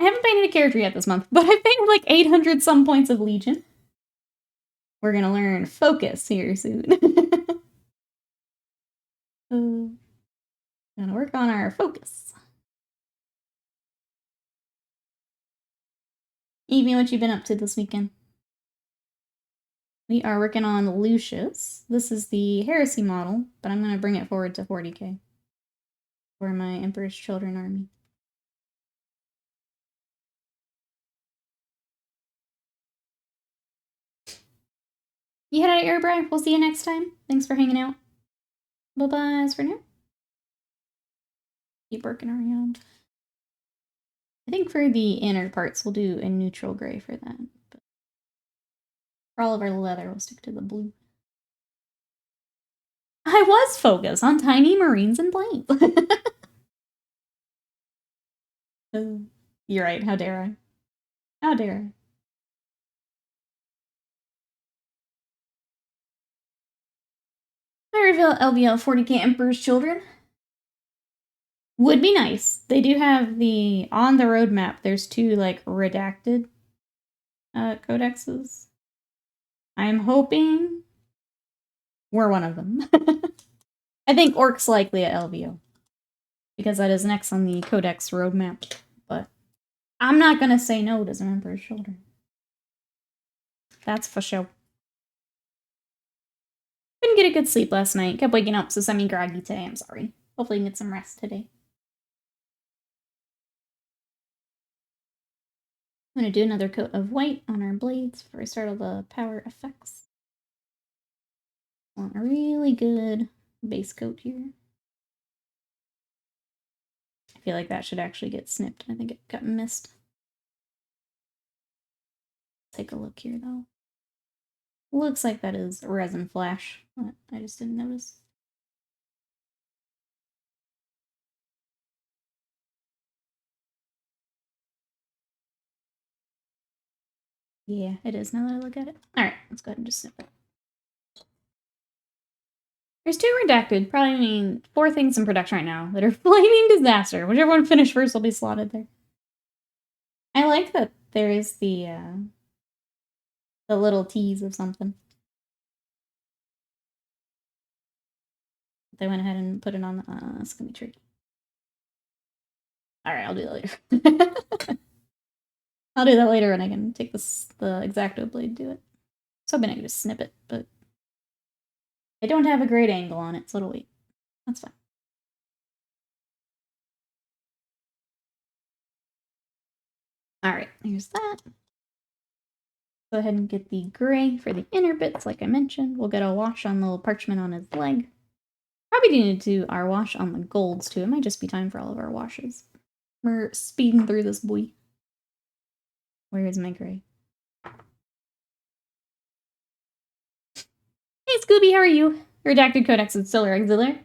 I haven't painted a character yet this month, but I've painted like 800 some points of Legion. We're gonna learn Focus here soon. Gonna work on our Focus. Evie, what you been up to this weekend? We are working on Lucius. This is the Heresy model, but I'm gonna bring it forward to 40k for my Emperor's Children army. You head out, Airbri. We'll see you next time. Thanks for hanging out. Bye-byes for now. Keep working around. I think for the inner parts, we'll do a neutral gray for that. But for all of our leather, we'll stick to the blue. I was focused on tiny marines and planes. You're right. How dare I? How dare I? I reveal LVL 40k Emperor's Children. Would be nice. They do have the, on the roadmap, there's 2, like, redacted codexes. I'm hoping we're one of them. I think Orc's likely at LVO, because that is next on the codex roadmap, but I'm not gonna say no to some Emperor's Children. That's for sure. Couldn't get a good sleep last night. Kept waking up so semi-groggy today. I'm sorry. Hopefully you can get some rest today. I'm going to do another coat of white on our blades before I start all the power effects. I want a really good base coat here. I feel like that should actually get snipped. I think it got missed. Take a look here though. Looks like that is resin flash, but I just didn't notice. Yeah, it is now that I look at it. Alright, let's go ahead and just snip it. There's 2 redacted, probably 4 things in production right now that are flaming disaster. Whichever one finished first will be slotted there. I like that there is the little tease of something. They went ahead and put it on the, it's gonna be tricky. Alright, I'll do that later. I'll do that later when I can take the X-Acto blade to it. So I can just snip it, but I don't have a great angle on it, so it'll wait. That's fine. Alright, here's that. Go ahead and get the gray for the inner bits, like I mentioned. We'll get a wash on the little parchment on his leg. Probably need to do our wash on the golds too. It might just be time for all of our washes. We're speeding through this boy. Where is my gray? Hey Scooby, how are you? Redacted Codex is still auxiliary.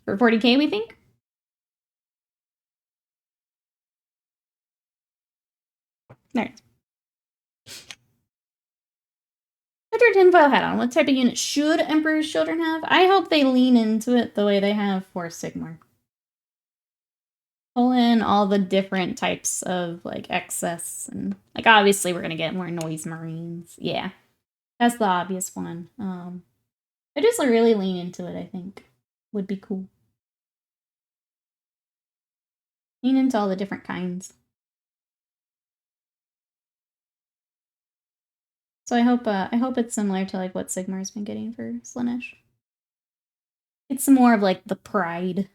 For 40k, we think? There. Put your tinfoil hat on. What type of unit should Emperor's Children have? I hope they lean into it the way they have for Sigmar. Pull in all the different types of, like, excess. And, like, obviously we're gonna get more noise marines. Yeah. That's the obvious one. I just really lean into it, I think. Would be cool. Lean into all the different kinds. So I hope it's similar to like what Sigmar's been getting for Slaanesh. It's more of like the pride.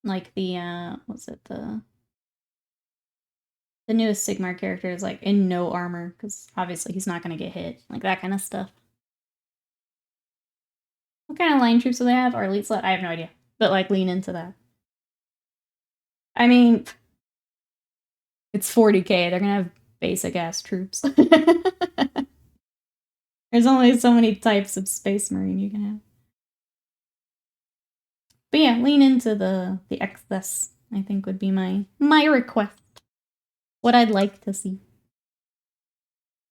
Like the what's it, the newest Sigmar character is like in no armor, because obviously he's not gonna get hit. Like that kind of stuff. What kind of line troops do they have? Or elite slut? I have no idea. But like lean into that. I mean, it's 40k, they're gonna have basic ass troops. There's only so many types of Space Marine you can have. But yeah, lean into the excess, I think would be my request. What I'd like to see.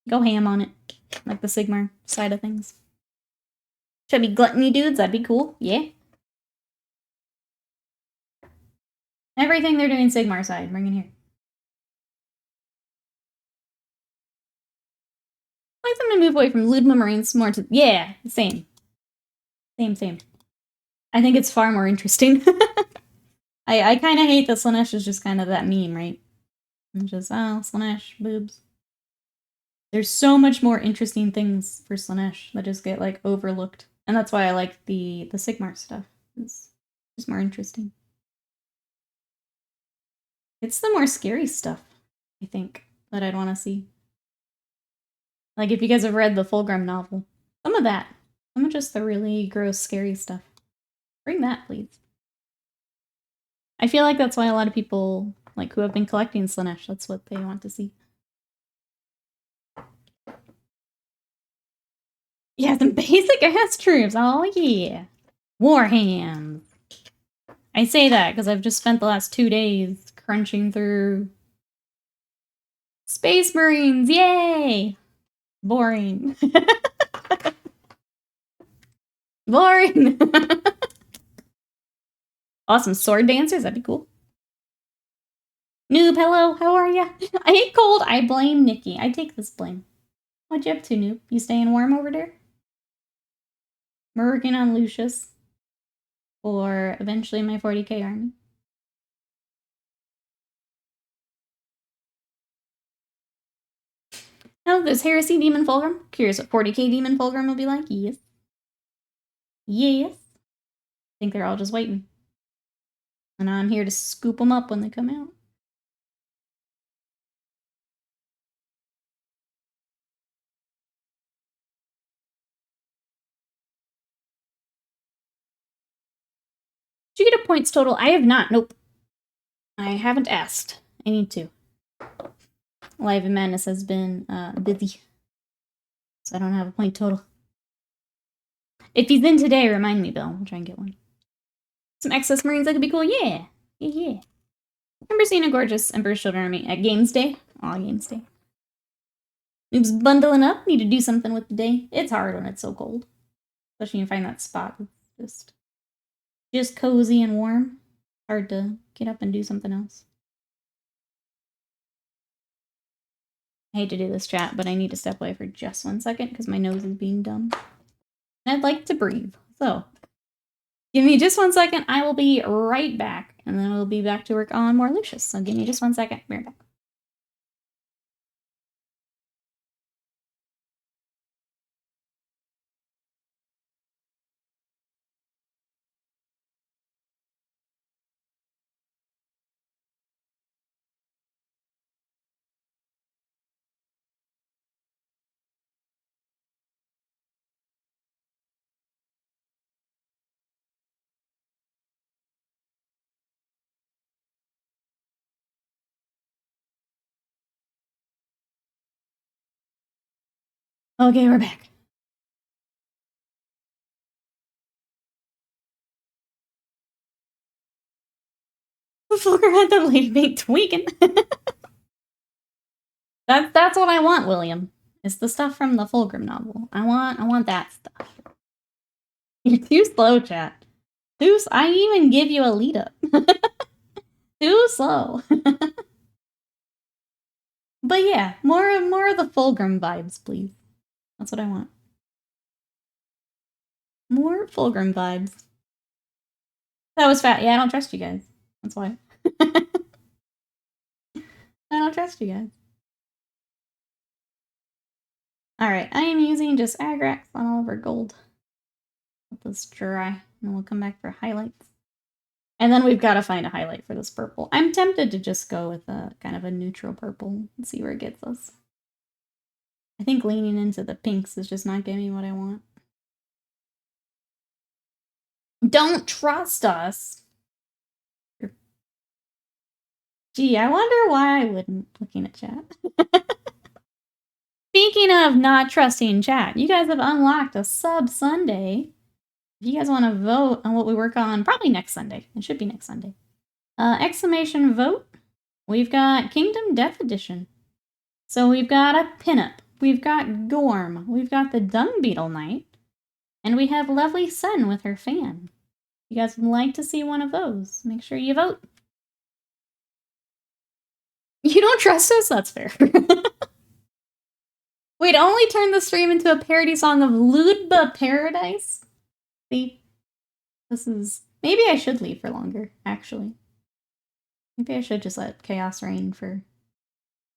Go ham on it. Like the Sigmar side of things. Should be gluttony dudes, that'd be cool. Yeah. Everything they're doing Sigmar side, bring it here. I'd like them to move away from Ludma Marines more to... Yeah, same. Same. I think it's far more interesting. I kind of hate that Slaanesh is just kind of that meme, right? It's just, oh, Slaanesh, boobs. There's so much more interesting things for Slaanesh that just get, like, overlooked. And that's why I like the Sigmar stuff. It's just more interesting. It's the more scary stuff, I think, that I'd want to see. Like, if you guys have read the Fulgrim novel, some of that. Some of just the really gross, scary stuff. Bring that, please. I feel like that's why a lot of people, like, who have been collecting Slaanesh, that's what they want to see. Yeah, some basic ass troops. Oh, yeah. Warhams. I say that because I've just spent the last 2 days crunching through Space Marines. Yay! Boring. Boring. Awesome sword dancers. That'd be cool. Noob, hello. How are ya? I hate cold. I blame Nikki. I take this blame. What you up to, Noob? You staying warm over there? We're working on Lucius. Or eventually my 40k army. Oh, there's Heresy Demon Fulgrim. Curious what 40k Demon Fulgrim will be like. Yes. Yes. I think they're all just waiting. And I'm here to scoop them up when they come out. Did you get a points total? I have not. Nope. I haven't asked. I need to. Live in Madness has been busy. So I don't have a point total. If he's in today, remind me, Bill. I'll try and get one. Some excess Marines, that could be cool. Yeah. Yeah. Remember seeing a gorgeous Emperor's Children army at Games Day? Aw, Games Day. Noob's bundling up. Need to do something with the day. It's hard when it's so cold. Especially when you find that spot that's just cozy and warm. Hard to get up and do something else. I hate to do this, chat, but I need to step away for just 1 second because my nose is being dumb. And I'd like to breathe. So, give me just 1 second. I will be right back. And then we'll be back to work on more Lucius. So give me just 1 second. Be right back. Okay, we're back. Fulker had the lady mate tweaking. That's what I want, William. It's the stuff from the Fulgrim novel. I want that stuff. You're too slow, chat. I even give you a lead up. Too slow. But yeah, more of the Fulgrim vibes, please. That's what I want. More Fulgrim vibes. That was fat. Yeah, I don't trust you guys. That's why. I don't trust you guys. Alright, I am using just Agrax on all of our gold. Let this dry, and then we'll come back for highlights. And then we've got to find a highlight for this purple. I'm tempted to just go with a kind of a neutral purple and see where it gets us. I think leaning into the pinks is just not giving me what I want. Don't trust us! Gee, I wonder why I wouldn't, looking at chat. Speaking of not trusting chat, you guys have unlocked a sub Sunday. If you guys want to vote on what we work on, probably next Sunday. It should be next Sunday. Exclamation vote. We've got Kingdom Death Edition. So we've got a pinup. We've got Gorm. We've got the Dung Beetle Knight. And we have Lovely Sun with her fan. If you guys would like to see one of those, make sure you vote. You don't trust us? That's fair. Wait, only turn the stream into a parody song of Ludba Paradise? See? This is... Maybe I should leave for longer, actually. Maybe I should just let chaos reign for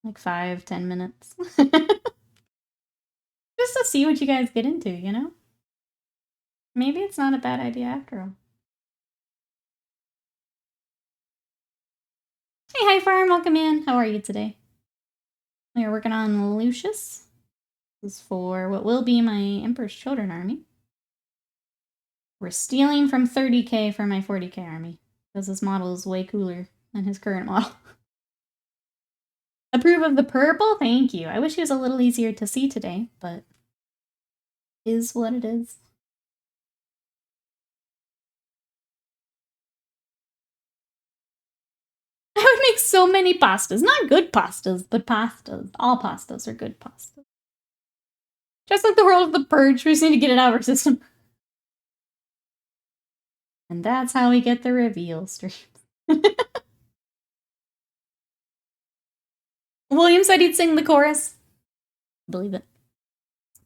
like 5-10 minutes. Just to see what you guys get into, you know? Maybe it's not a bad idea after all. Hey, hi Farm, welcome in. How are you today? We are working on Lucius. This is for what will be my Emperor's Children army. We're stealing from 30k for my 40k army, because this model is way cooler than his current model. Approve of the purple? Thank you. I wish he was a little easier to see today, but is what it is. I would make so many pastas. Not good pastas, but pastas. All pastas are good pastas. Just like the world of the purge, we just need to get it out of our system. And that's how we get the reveal streams. William said he'd sing the chorus. Believe it.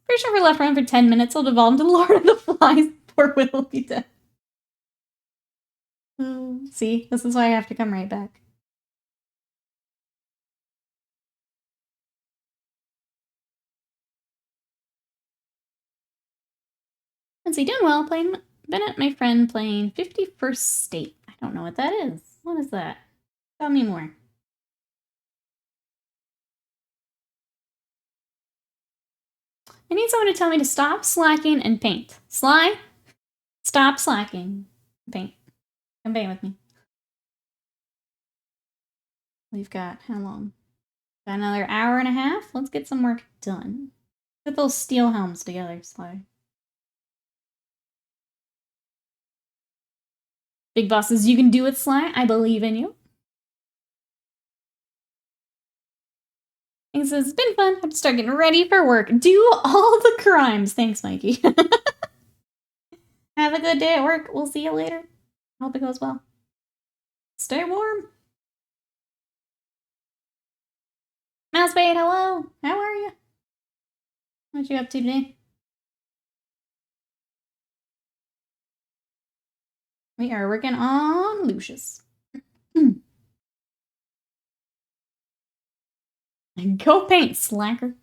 Pretty sure if we're left around for 10 minutes, it'll devolve into Lord of the Flies. Poor Will will be dead. See, this is why I have to come right back. Let's see, doing well. Been at my friend playing 51st State. I don't know what that is. What is that? Tell me more. I need someone to tell me to stop slacking and paint. Sly, stop slacking. Paint. Come paint with me. We've got how long? Got another hour and a half? Let's get some work done. Get those steel helms together, Sly. Big bosses, you can do it, Sly. I believe in you. He says, it's been fun. I have to start getting ready for work. Do all the crimes. Thanks, Mikey. Have a good day at work. We'll see you later. Hope it goes well. Stay warm. Mousebait, hello. How are you? What you up to today? We are working on Lucius. Go paint, slacker.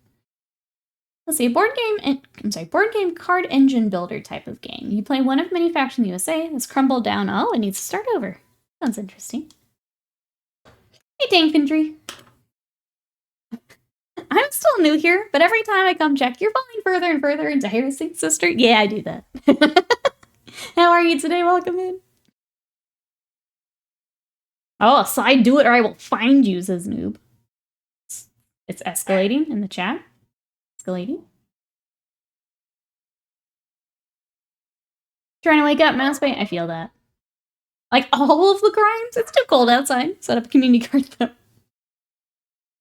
Let's see, board game card engine builder type of game. You play one of many factions USA. It's crumbled down. Oh, it needs to start over. Sounds interesting. Hey, Tankfantry. I'm still new here, but every time I come check, you're falling further and further into heresy, sister. Yeah, I do that. How are you today? Welcome in. Oh, side do it or I will find you, says Noob. It's escalating in the chat. Escalating. Trying to wake up, Mousebait? I feel that. Like, all of the crimes? It's too cold outside. Set up a community card, though.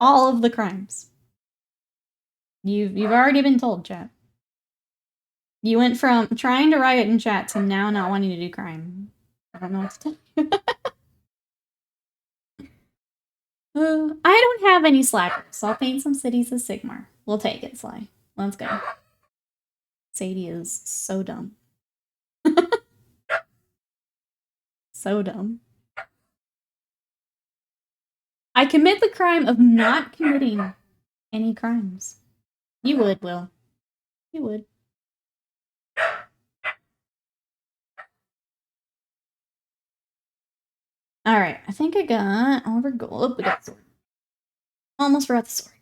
All of the crimes. You've already been told, chat. You went from trying to riot in chat to now not wanting to do crime. I don't know what to tell you. I don't have any slackers, so I'll paint some cities as Sigmar. We'll take it, Sly. Let's go. Sadie is so dumb. So dumb. I commit the crime of not committing any crimes. You would, Will. You would. Alright, I think I got all of our gold. Oh, we got the sword. Almost forgot the sword.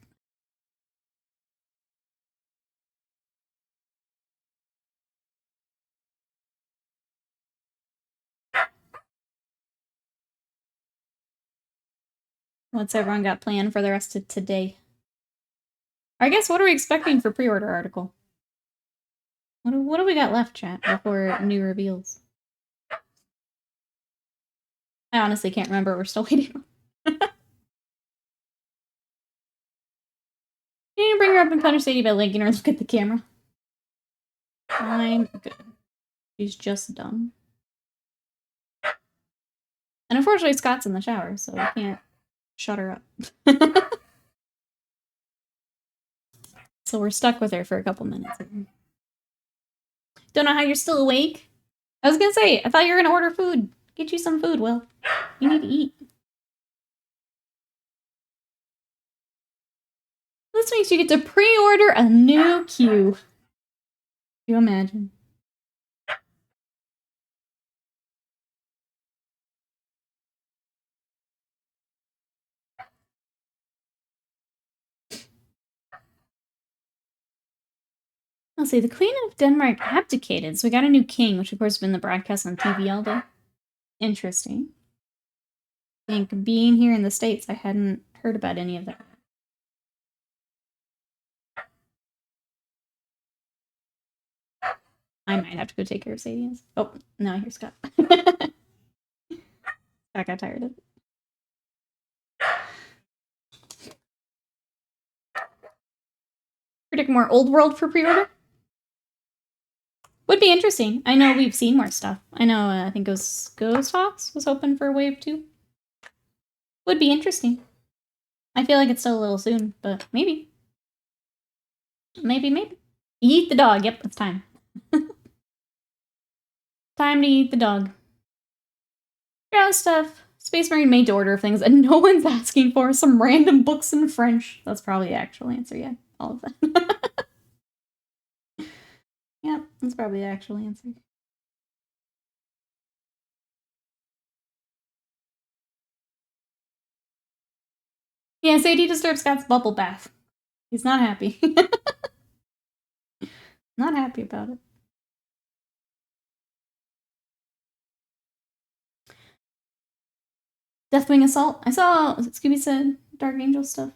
What's everyone got planned for the rest of today? I guess, what are we expecting for pre-order article? What do we got left, chat, before new reveals? I honestly can't remember. We're still waiting. You need to bring her up and punish Sadie by linking her. Look at the camera. I'm good. She's just dumb. And unfortunately, Scott's in the shower, so we can't Shut her up. So we're stuck with her for a couple minutes. Don't know how you're still awake. I was gonna say, I thought you were gonna order food. Get you some food, Will. You need to eat. This means you get to pre-order a new queue. Can you imagine? I'll say the Queen of Denmark abdicated, so we got a new king, which of course has been the broadcast on TV all day. Interesting. I think being here in the States, I hadn't heard about any of that. I might have to go take care of Sadians. Oh, no, I hear Scott. Scott got tired of it. Predict more old world for pre-order? Would be interesting. I know we've seen more stuff. I know, I think it was Ghost Hawks was hoping for Wave 2. Would be interesting. I feel like it's still a little soon, but maybe. Maybe. Eat the dog. Yep, it's time. Time to eat the dog. Yeah, stuff. Space Marine made to order things, and no one's asking for some random books in French. That's probably the actual answer, yeah. All of that. Yeah, that's probably the actual answer. Yeah, Sadie disturbs Scott's bubble bath. He's not happy. Not happy about it. Deathwing Assault. I saw Scooby said Dark Angel stuff.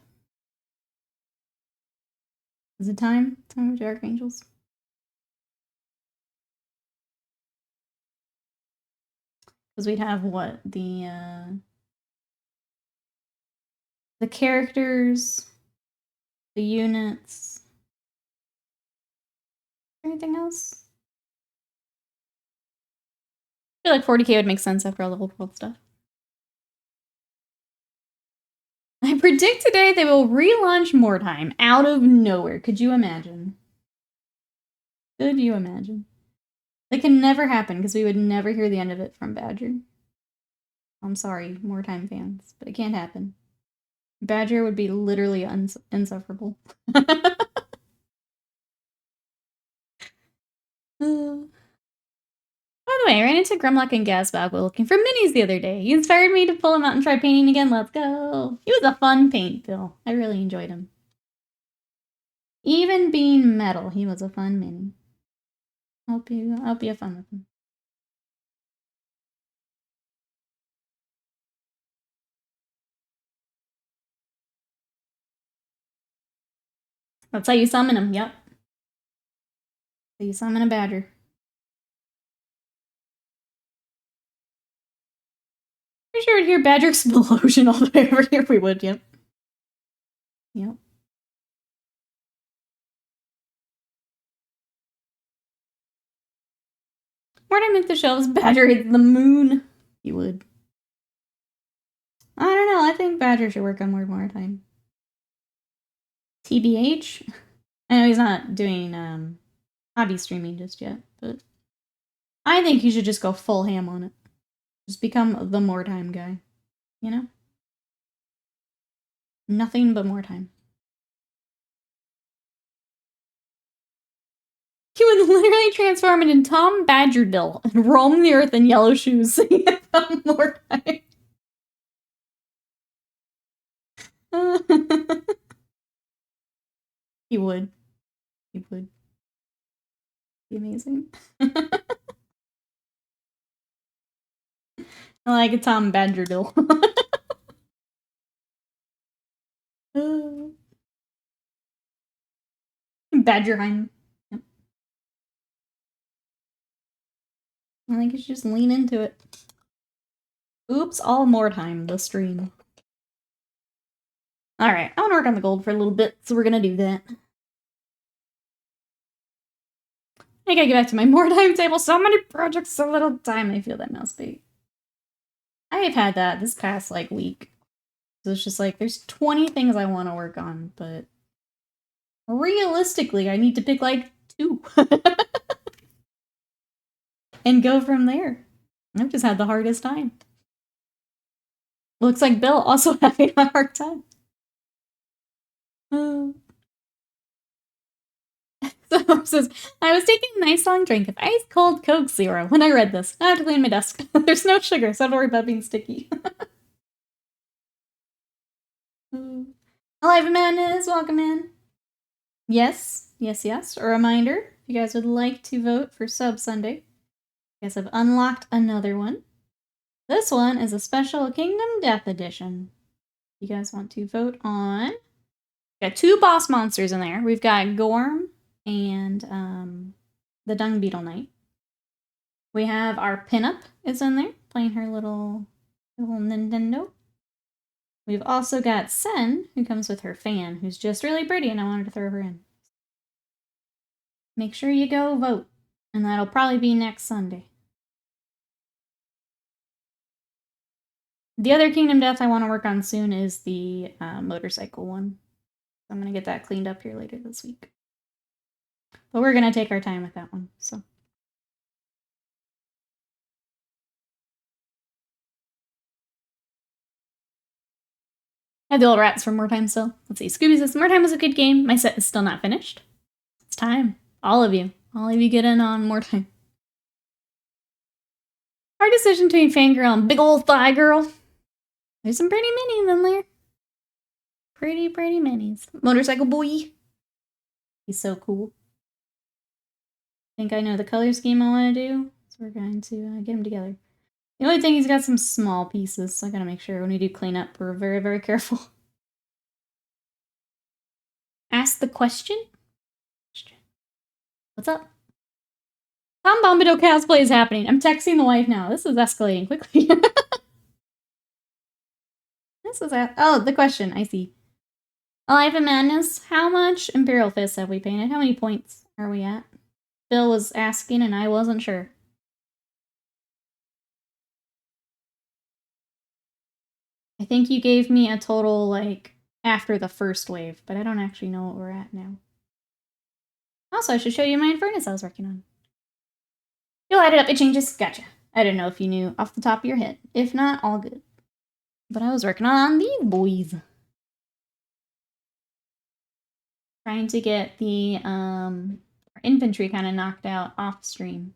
Is it time? Time for Dark Angels. Because we'd have what? The characters, the units. Anything else? I feel like 40K would make sense after all the whole world stuff. I predict today they will relaunch Mordheim out of nowhere. Could you imagine? Could you imagine? That can never happen because we would never hear the end of it from Badger. I'm sorry, Mordheim fans, but it can't happen. Badger would be literally insufferable. By the way, I ran into Grimlock and Gazbog while looking for minis the other day. He inspired me to pull him out and try painting again. Let's go. He was a fun paint, Bill. I really enjoyed him. Even being metal, he was a fun mini. I'll be have fun with him. That's how you summon him, yep. So you summon a badger. Pretty sure we'd hear badger explosion all the way over here if we would, yep. Yep. Where'd I make the shelves? Badger hits the moon. You would. I don't know, I think Badger should work on more time. TBH? I know he's not doing hobby streaming just yet, but I think he should just go full ham on it. Just become the more time guy, you know? Nothing but more time. He would literally transform into Tom Badgerdill and roam the earth in yellow shoes singing about more time. He would. He would. Be amazing. I like a Tom Badgerdill. Badgerheim. Yep. I think you should just lean into it. Oops, all Mordheim, the stream. Alright, I want to work on the gold for a little bit, so we're gonna do that. I gotta get back to my Mordheim table. So many projects, so little time. I feel that mouse bait. I have had that this past, like, week. So it's just like, there's 20 things I want to work on, but realistically, I need to pick like 2. And go from there. I've just had the hardest time. Looks like Bill also having a hard time. So says, I was taking a nice long drink of ice cold Coke Zero when I read this. I have to clean my desk. There's no sugar, so don't worry about being sticky. Alive Madness, welcome in. Yes, yes, yes. A reminder, if you guys would like to vote for Sub Sunday, you guys have unlocked another one. This one is a special Kingdom Death Edition. You guys want to vote on... Got 2 boss monsters in there. We've got Gorm and the Dung Beetle Knight. We have our pinup is in there, playing her little Nintendo. We've also got Sen, who comes with her fan, who's just really pretty, and I wanted to throw her in. Make sure you go vote, and that'll probably be next Sunday. The other Kingdom Death I want to work on soon is the motorcycle one. I'm going to get that cleaned up here later this week. But we're going to take our time with that one, so. I have the old rats for more time still. Let's see. Scooby says, more time was a good game. My set is still not finished. It's time. All of you get in on more time. Hard decision between Fangirl and Big Ol' Thigh Girl. There's some pretty minis in there. Pretty minis. Motorcycle Boy. He's so cool. I think I know the color scheme I want to do, so we're going to get him together. The only thing, he's got some small pieces, so I gotta make sure when we do cleanup, we're very, very careful. Ask the question? What's up? Tom Bombadil cosplay is happening. I'm texting the wife now. This is escalating quickly. Oh, the question. I see. Alive in Madness. How much Imperial Fists have we painted? How many points are we at? Bill was asking and I wasn't sure. I think you gave me a total, like, after the first wave, but I don't actually know what we're at now. Also, I should show you my Infernus I was working on. You'll add it up, it changes. Gotcha. I didn't know if you knew off the top of your head. If not, all good. But I was working on these boys. Trying to get the infantry kind of knocked out off stream.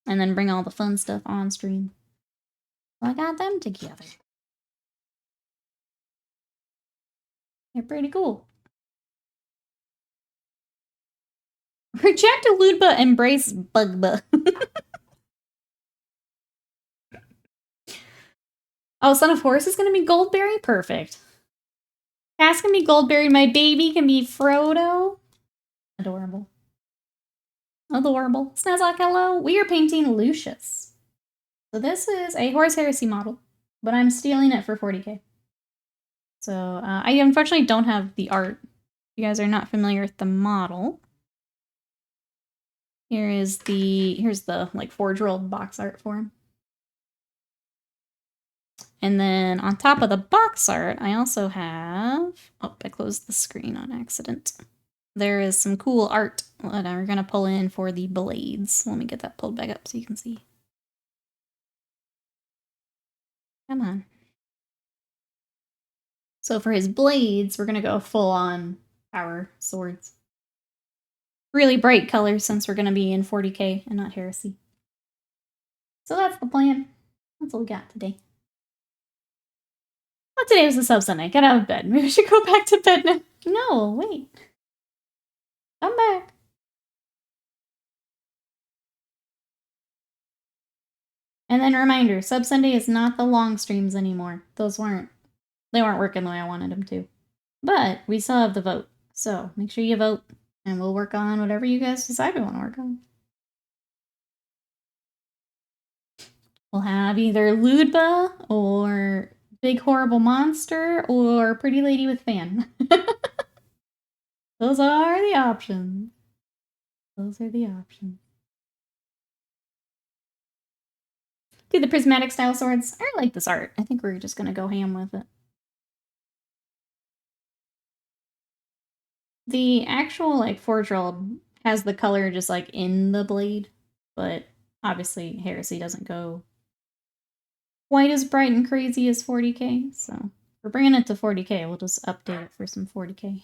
And then bring all the fun stuff on stream. So I got them together. They're pretty cool. Reject Eludeba, embrace Bugba. Oh, Son of Horus is going to be Goldberry? Perfect. Cass can be Goldberry. My baby can be Frodo. Adorable. Adorable. Snazlock, hello. We are painting Lucius. So this is a Horus Heresy model, but I'm stealing it for 40K. So I unfortunately don't have the art. If you guys are not familiar with the model, here's the like Forge World box art for him. And then on top of the box art, I also have... Oh, I closed the screen on accident. There is some cool art that we're going to pull in for the blades. Let me get that pulled back up so you can see. Come on. So for his blades, we're going to go full on power swords. Really bright colors since we're going to be in 40K and not Heresy. So that's the plan. That's what we got today. Oh, today was a sub Sunday. Get out of bed. Maybe we should go back to bed now. No, wait. Come back. And then reminder, Sub Sunday is not the long streams anymore. They weren't working the way I wanted them to. But we still have the vote. So make sure you vote and we'll work on whatever you guys decide we want to work on. We'll have either Ludba or Big Horrible Monster or Pretty Lady with Fan. Those are the options. Those are the options. Do the prismatic style swords. I like this art. I think we're just going to go ham with it. The actual, like, Forge-Rolled has the color just, like, in the blade, but obviously Heresy doesn't go quite as bright and crazy as 40k, so we're bringing it to 40k. We'll just update it for some 40k.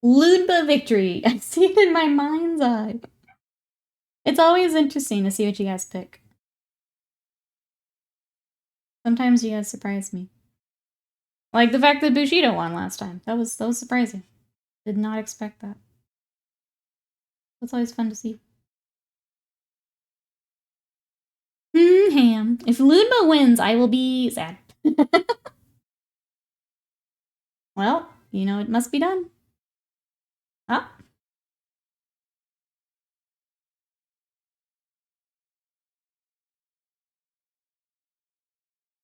Ludba victory! I see it in my mind's eye. It's always interesting to see what you guys pick. Sometimes you guys surprise me. Like the fact that Bushido won last time. That was surprising. Did not expect that. That's always fun to see. Ham. If Ludma wins, I will be sad. Well, you know, it must be done. Ah.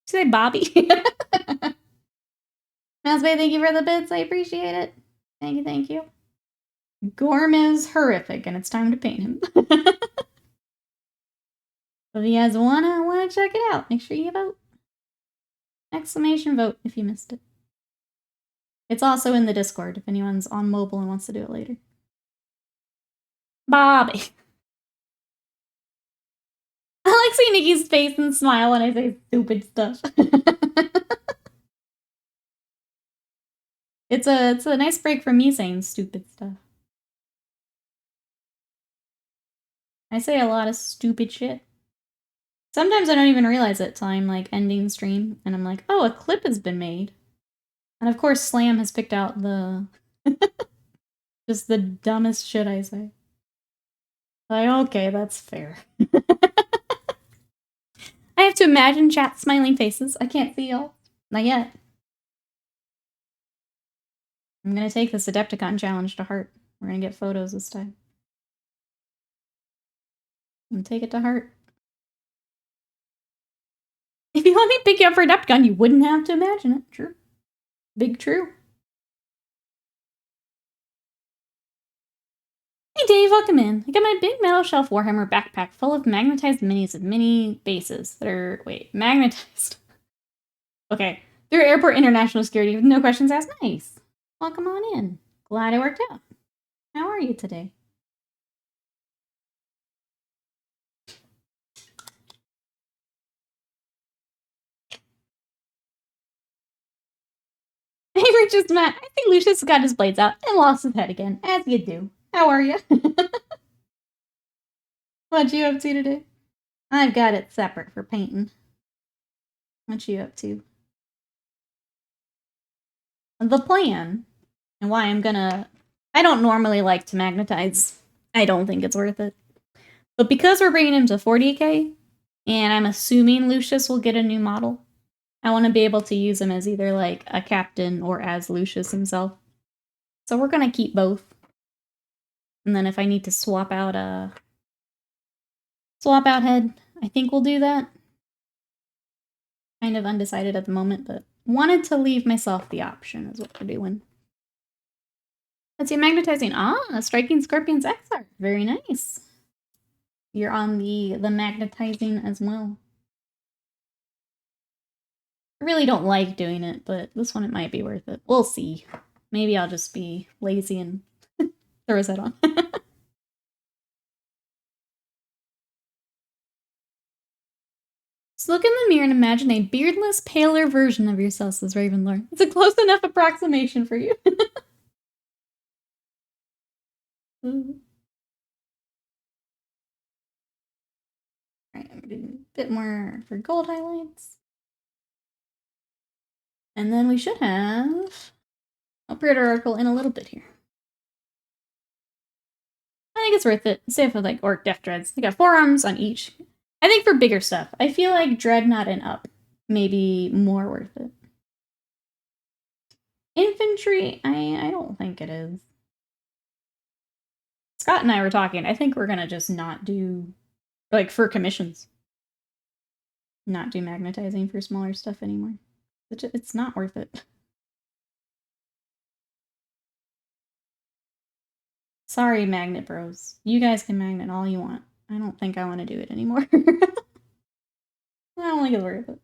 Say Bobby. Mousebay, thank you for the bits. I appreciate it. Thank you. Gorm is horrific, and it's time to paint him. If you guys wanna check it out, make sure you vote. Exclamation vote if you missed it. It's also in the Discord if anyone's on mobile and wants to do it later. Bobby. I like seeing Nikki's face and smile when I say stupid stuff. It's a nice break from me saying stupid stuff. I say a lot of stupid shit. Sometimes I don't even realize it till I'm like ending stream and I'm like, oh, a clip has been made. And of course Slam has picked out the just the dumbest shit I say. Like, okay, that's fair. I have to imagine chat smiling faces. I can't see y'all. Not yet. I'm gonna take this Adepticon challenge to heart. We're gonna get photos this time. And take it to heart. If you let me pick you up for Adepticon, you wouldn't have to imagine it. True. Big true. Hey Dave, welcome in. I got my big metal shelf Warhammer backpack full of magnetized minis of mini bases that are, magnetized. Okay. Through airport international security with no questions asked. Nice. Welcome on in. Glad it worked out. How are you today? Hey, Richard's Matt. I think Lucius got his blades out and lost his head again, as you do. How are you? What you up to today? I've got it separate for painting. What you up to? The plan, and why I'm gonna... I don't normally like to magnetize. I don't think it's worth it. But because we're bringing him to 40k, and I'm assuming Lucius will get a new model, I want to be able to use him as either, like, a captain or as Lucius himself. So we're gonna keep both. And then if I need to swap out head, I think we'll do that. Kind of undecided at the moment, but wanted to leave myself the option is what we're doing. Let's see, magnetizing. Ah, striking Scorpion's XR. Very nice. You're on the magnetizing as well. I really don't like doing it, but this one it might be worth it. We'll see. Maybe I'll just be lazy and throw his head on. Just look in the mirror and imagine a beardless, paler version of yourself, says Ravenlord. It's a close enough approximation for you. Alright, I'm gonna do a bit more for gold highlights. And then we should have a pre-order article in a little bit here. I think it's worth it. Same with like Orc Death Dreads. They got forearms on each. I think for bigger stuff, I feel like Dreadnought and up may be more worth it. Infantry, I don't think it is. Scott and I were talking. I think we're gonna just not do, like, for commissions. Not do magnetizing for smaller stuff anymore. It's not worth it. Sorry, Magnet Bros. You guys can magnet all you want. I don't think I want to do it anymore. I don't think it's worth it.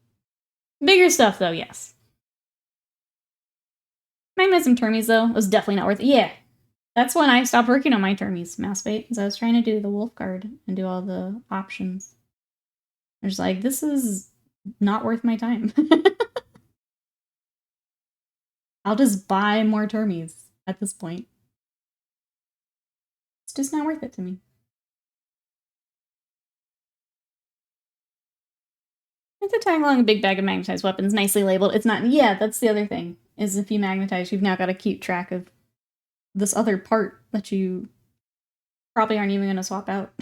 Bigger stuff, though, yes. Magnetizing Termies, though, was definitely not worth it. Yeah. That's when I stopped working on my Termies, Mass Bait, because I was trying to do the Wolf Guard and do all the options. I was like, this is not worth my time. I'll just buy more Termies at this point. It's just not worth it to me. It's a tag along a big bag of magnetized weapons, nicely labeled. It's not, yeah, that's the other thing, is if you magnetize, you've now got to keep track of this other part that you probably aren't even going to swap out.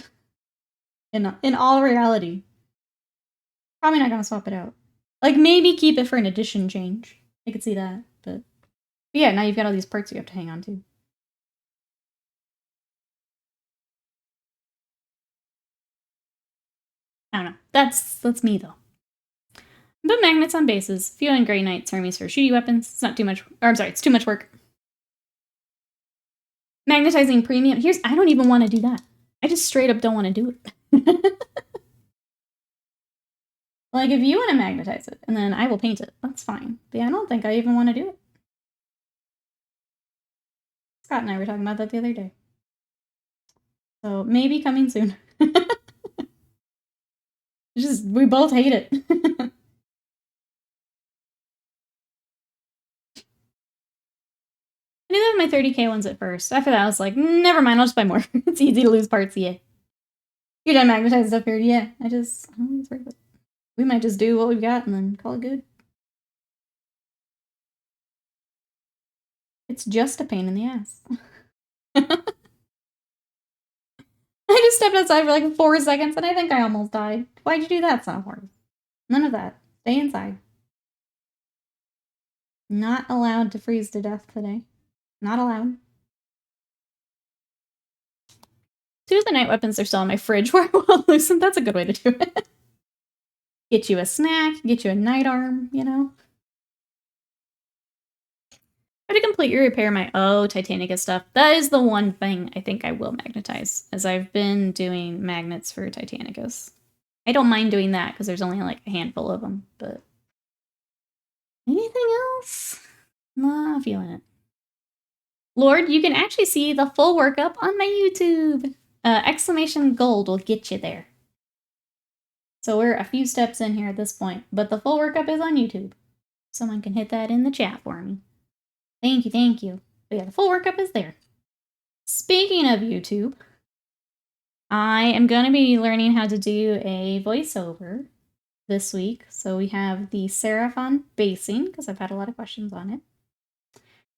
In all reality. Probably not going to swap it out. Like, maybe keep it for an addition change. I could see that, but yeah, now you've got all these parts you have to hang on to. I don't know. That's me, though. But magnets on bases. Few and Grey Knights Hermes for shooty weapons. It's not too much, or I'm sorry, it's too much work. Magnetizing premium. I don't even want to do that. I just straight up don't want to do it. Like, if you want to magnetize it, and then I will paint it, that's fine. But yeah, I don't think I even want to do it. Scott and I were talking about that the other day. So, maybe coming soon. We both hate it. I did my 30k ones at first. After that, I was like, never mind, I'll just buy more. It's easy to lose parts, yeah. You're done magnetizing stuff here, yeah. I don't think it's worth it. We might just do what we've got and then call it good. It's just a pain in the ass. I just stepped outside for like 4 seconds and I think I almost died. Why'd you do that, son of Horus? None of that. Stay inside. Not allowed to freeze to death today. Not allowed. 2 of the night weapons are still in my fridge where I will lose them. That's a good way to do it. Get you a snack, get you a night arm, you know? How to complete your repair my Titanica stuff. That is the one thing I think I will magnetize, as I've been doing magnets for Titanicas. I don't mind doing that because there's only like a handful of them, but anything else? Not feeling it. Lord, you can actually see the full workup on my YouTube. Exclamation gold will get you there. So we're a few steps in here at this point, but the full workup is on YouTube. Someone can hit that in the chat for me. Thank you, thank you. But yeah, the full workup is there. Speaking of YouTube, I am going to be learning how to do a voiceover this week. So we have the Seraphon basing, because I've had a lot of questions on it.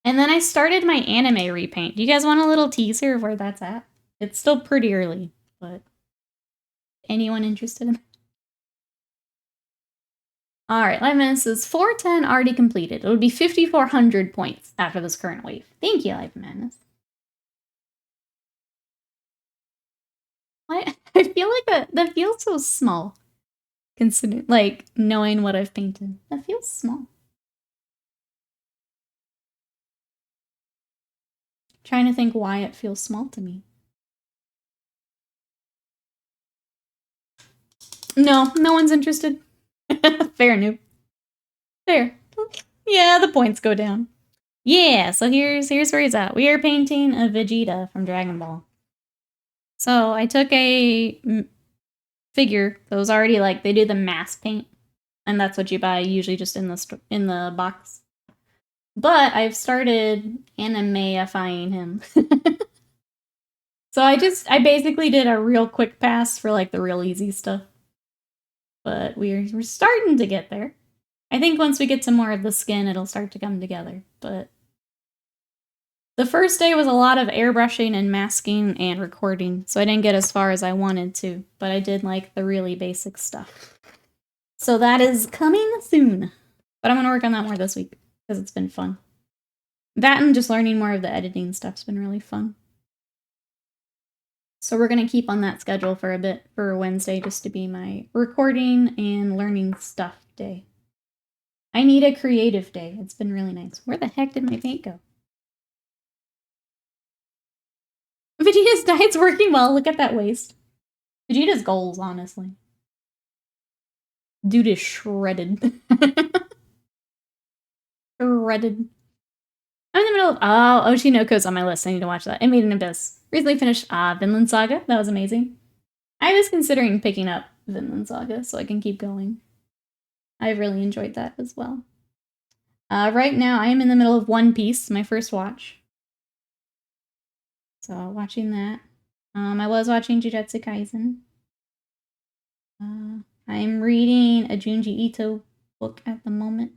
And then I started my anime repaint. Do you guys want a little teaser of where that's at? It's still pretty early, but anyone interested in that? Alright, Live Menace is 410 already completed. It would be 5,400 points after this current wave. Thank you, Live Menace. I feel like that feels so small. Considering, like, knowing what I've painted. That feels small. Trying to think why it feels small to me. No one's interested. Fair, noob. Fair. Yeah, the points go down. Yeah, so here's where he's at. We are painting a Vegeta from Dragon Ball. So I took a figure that was already like, they do the mass paint, and that's what you buy usually just in the box. But I've started anime-ifying him. So I basically did a real quick pass for like the real easy stuff. But we're starting to get there. I think once we get to more of the skin, it'll start to come together. But the first day was a lot of airbrushing and masking and recording, so I didn't get as far as I wanted to, but I did like the really basic stuff. So that is coming soon. But I'm going to work on that more this week, because it's been fun. That and just learning more of the editing stuff's been really fun. So we're going to keep on that schedule for a bit for Wednesday, just to be my recording and learning stuff day. I need a creative day. It's been really nice. Where the heck did my paint go? Vegeta's diet's working well. Look at that waist. Vegeta's goals, honestly. Dude is shredded. Shredded. I'm in the middle of Oshinoko's on my list. I need to watch that. I made an Abyss. Recently finished Vinland Saga. That was amazing. I was considering picking up Vinland Saga so I can keep going. I really enjoyed that as well. Right now, I am in the middle of One Piece, my first watch. So, watching that. I was watching Jujutsu Kaisen. I'm reading a Junji Ito book at the moment.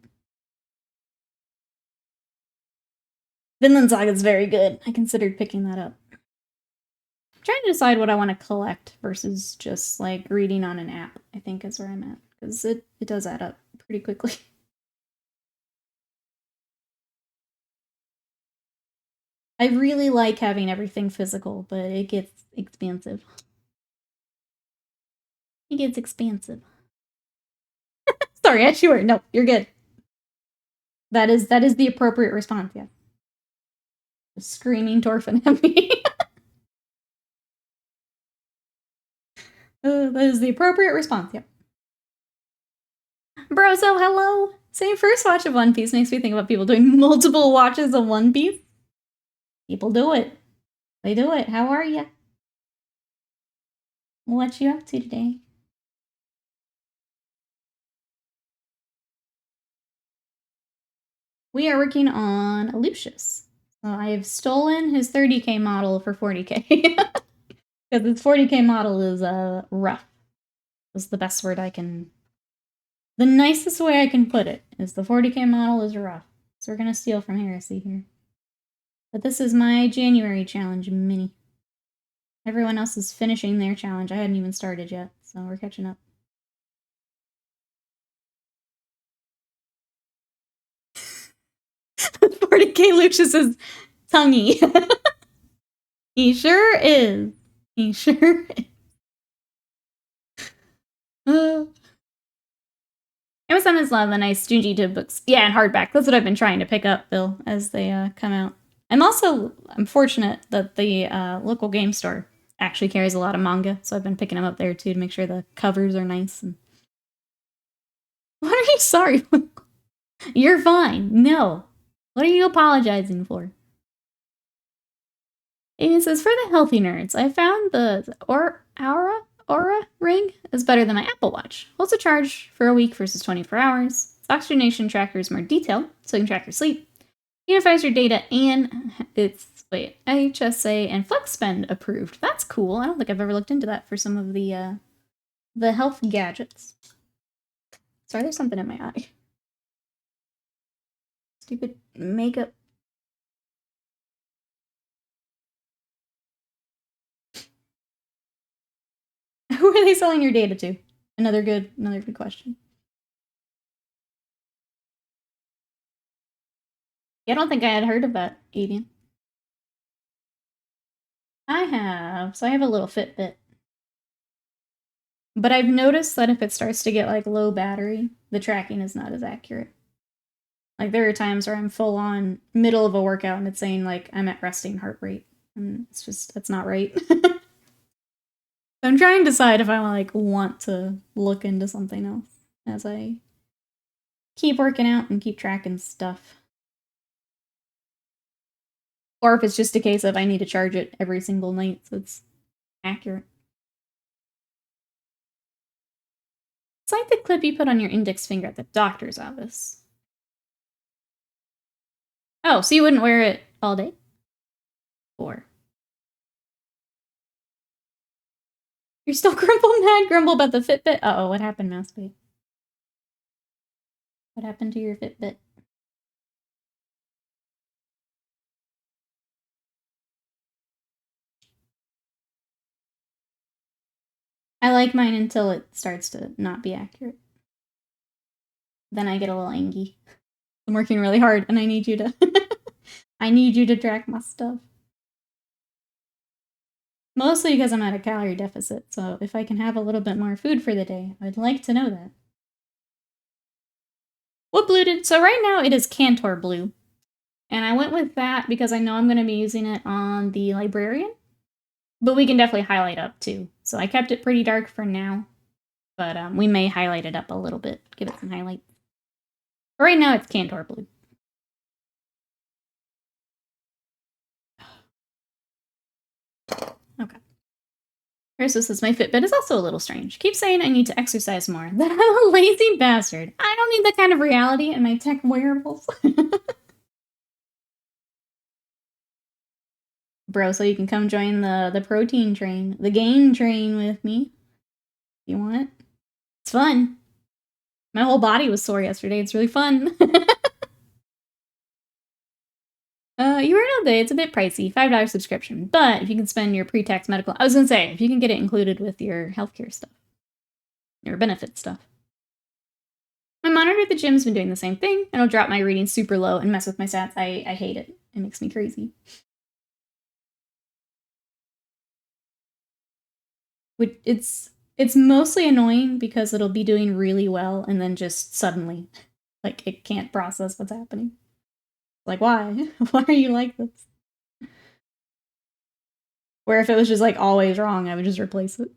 Vinland Saga is very good. I considered picking that up. I'm trying to decide what I want to collect versus just like reading on an app, I think is where I'm at. Because it does add up pretty quickly. I really like having everything physical, but it gets expensive. It gets expensive. Sorry, as you were. No, you're good. That is the appropriate response, yeah. The screaming Torfin at me. That is the appropriate response, yeah. Bro, so hello. Same first watch of One Piece makes me think about people doing multiple watches of One Piece. People do it. They do it. How are ya? What you up to today? We are working on Lucius. So I have stolen his 30k model for 40k. Because his 40k model is rough. Is the best word I can... The nicest way I can put it is the 40k model is rough. So we're going to steal from Heresy here. But this is my January challenge mini. Everyone else is finishing their challenge. I hadn't even started yet, so we're catching up. The 40k Lucius's tonguey. He sure is. He sure is. Amazon has a lot of the nice Junji Ito books. Yeah, and hardback. That's what I've been trying to pick up, Bill, as they come out. I'm fortunate that the local game store actually carries a lot of manga, so I've been picking them up there too to make sure the covers are nice. And... What are you sorry for? You're fine. No. What are you apologizing for? It says, for the healthy nerds, I found the Aura ring is better than my Apple Watch. Holds a charge for a week versus 24 hours. Its oxygenation tracker is more detailed, so you can track your sleep. Unifies your data and it's HSA and FlexSpend approved. That's cool. I don't think I've ever looked into that for some of the health gadgets. Sorry, there's something in my eye. Stupid makeup. Who are they selling your data to? Another good question. Yeah, I don't think I had heard of that, Avian. I have a little Fitbit. But I've noticed that if it starts to get like low battery, the tracking is not as accurate. Like there are times where I'm full on middle of a workout and it's saying like I'm at resting heart rate. And it's just, that's not right. I'm trying to decide if I want to look into something else as I keep working out and keep tracking stuff. Or if it's just a case of I need to charge it every single night so it's accurate. It's like the clip you put on your index finger at the doctor's office. Oh, so you wouldn't wear it all day? Or... You're still grumble about the Fitbit? Uh-oh, what happened, Mousebait? What happened to your Fitbit? I like mine until it starts to not be accurate. Then I get a little angry. I'm working really hard and I need you to I need you to track my stuff. Mostly because I'm at a calorie deficit, so if I can have a little bit more food for the day, I'd like to know that. What blue did... So right now it is Cantor blue. And I went with that because I know I'm going to be using it on the Librarian. But we can definitely highlight up too. So I kept it pretty dark for now. But we may highlight it up a little bit. Give it some highlight. But right now it's Cantor blue. Versus says, my Fitbit is also a little strange. Keep saying I need to exercise more. That I'm a lazy bastard. I don't need that kind of reality in my tech wearables. Bro, so you can come join the protein train, the gain train with me. You want? It's fun. My whole body was sore yesterday. It's really fun. You were all day. It's a bit pricey. $5 subscription. But if you can spend your pre-tax medical... I was going to say, if you can get it included with your healthcare stuff. Your benefit stuff. My monitor at the gym's been doing the same thing. It'll drop my readings super low and mess with my stats. I hate it. It makes me crazy. It's mostly annoying because it'll be doing really well and then just suddenly, like, it can't process what's happening. Like, why? Why are you like this? Where if it was just, like, always wrong, I would just replace it.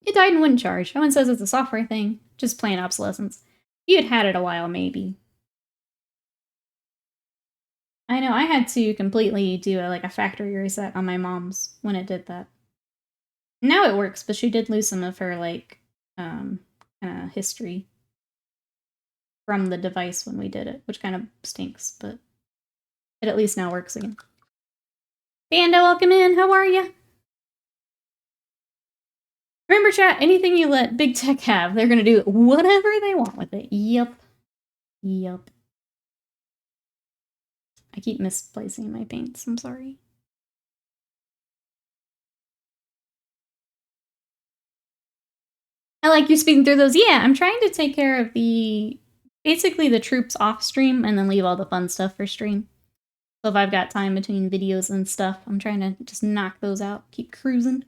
It died and wouldn't charge. No one says it's a software thing. Just plain obsolescence. If you had it a while, maybe. I know, I had to completely do a factory reset on my mom's when it did that. Now it works, but she did lose some of her, history from the device when we did it, which kind of stinks, but it at least now works again. Panda, welcome in. How are you? Remember, chat, anything you let big tech have, they're gonna do whatever they want with it. Yup. Yup. I keep misplacing my paints. I'm sorry. I like you speeding through those. Yeah, I'm trying to take care of basically the troops off stream and then leave all the fun stuff for stream. So if I've got time between videos and stuff, I'm trying to just knock those out. Keep cruising.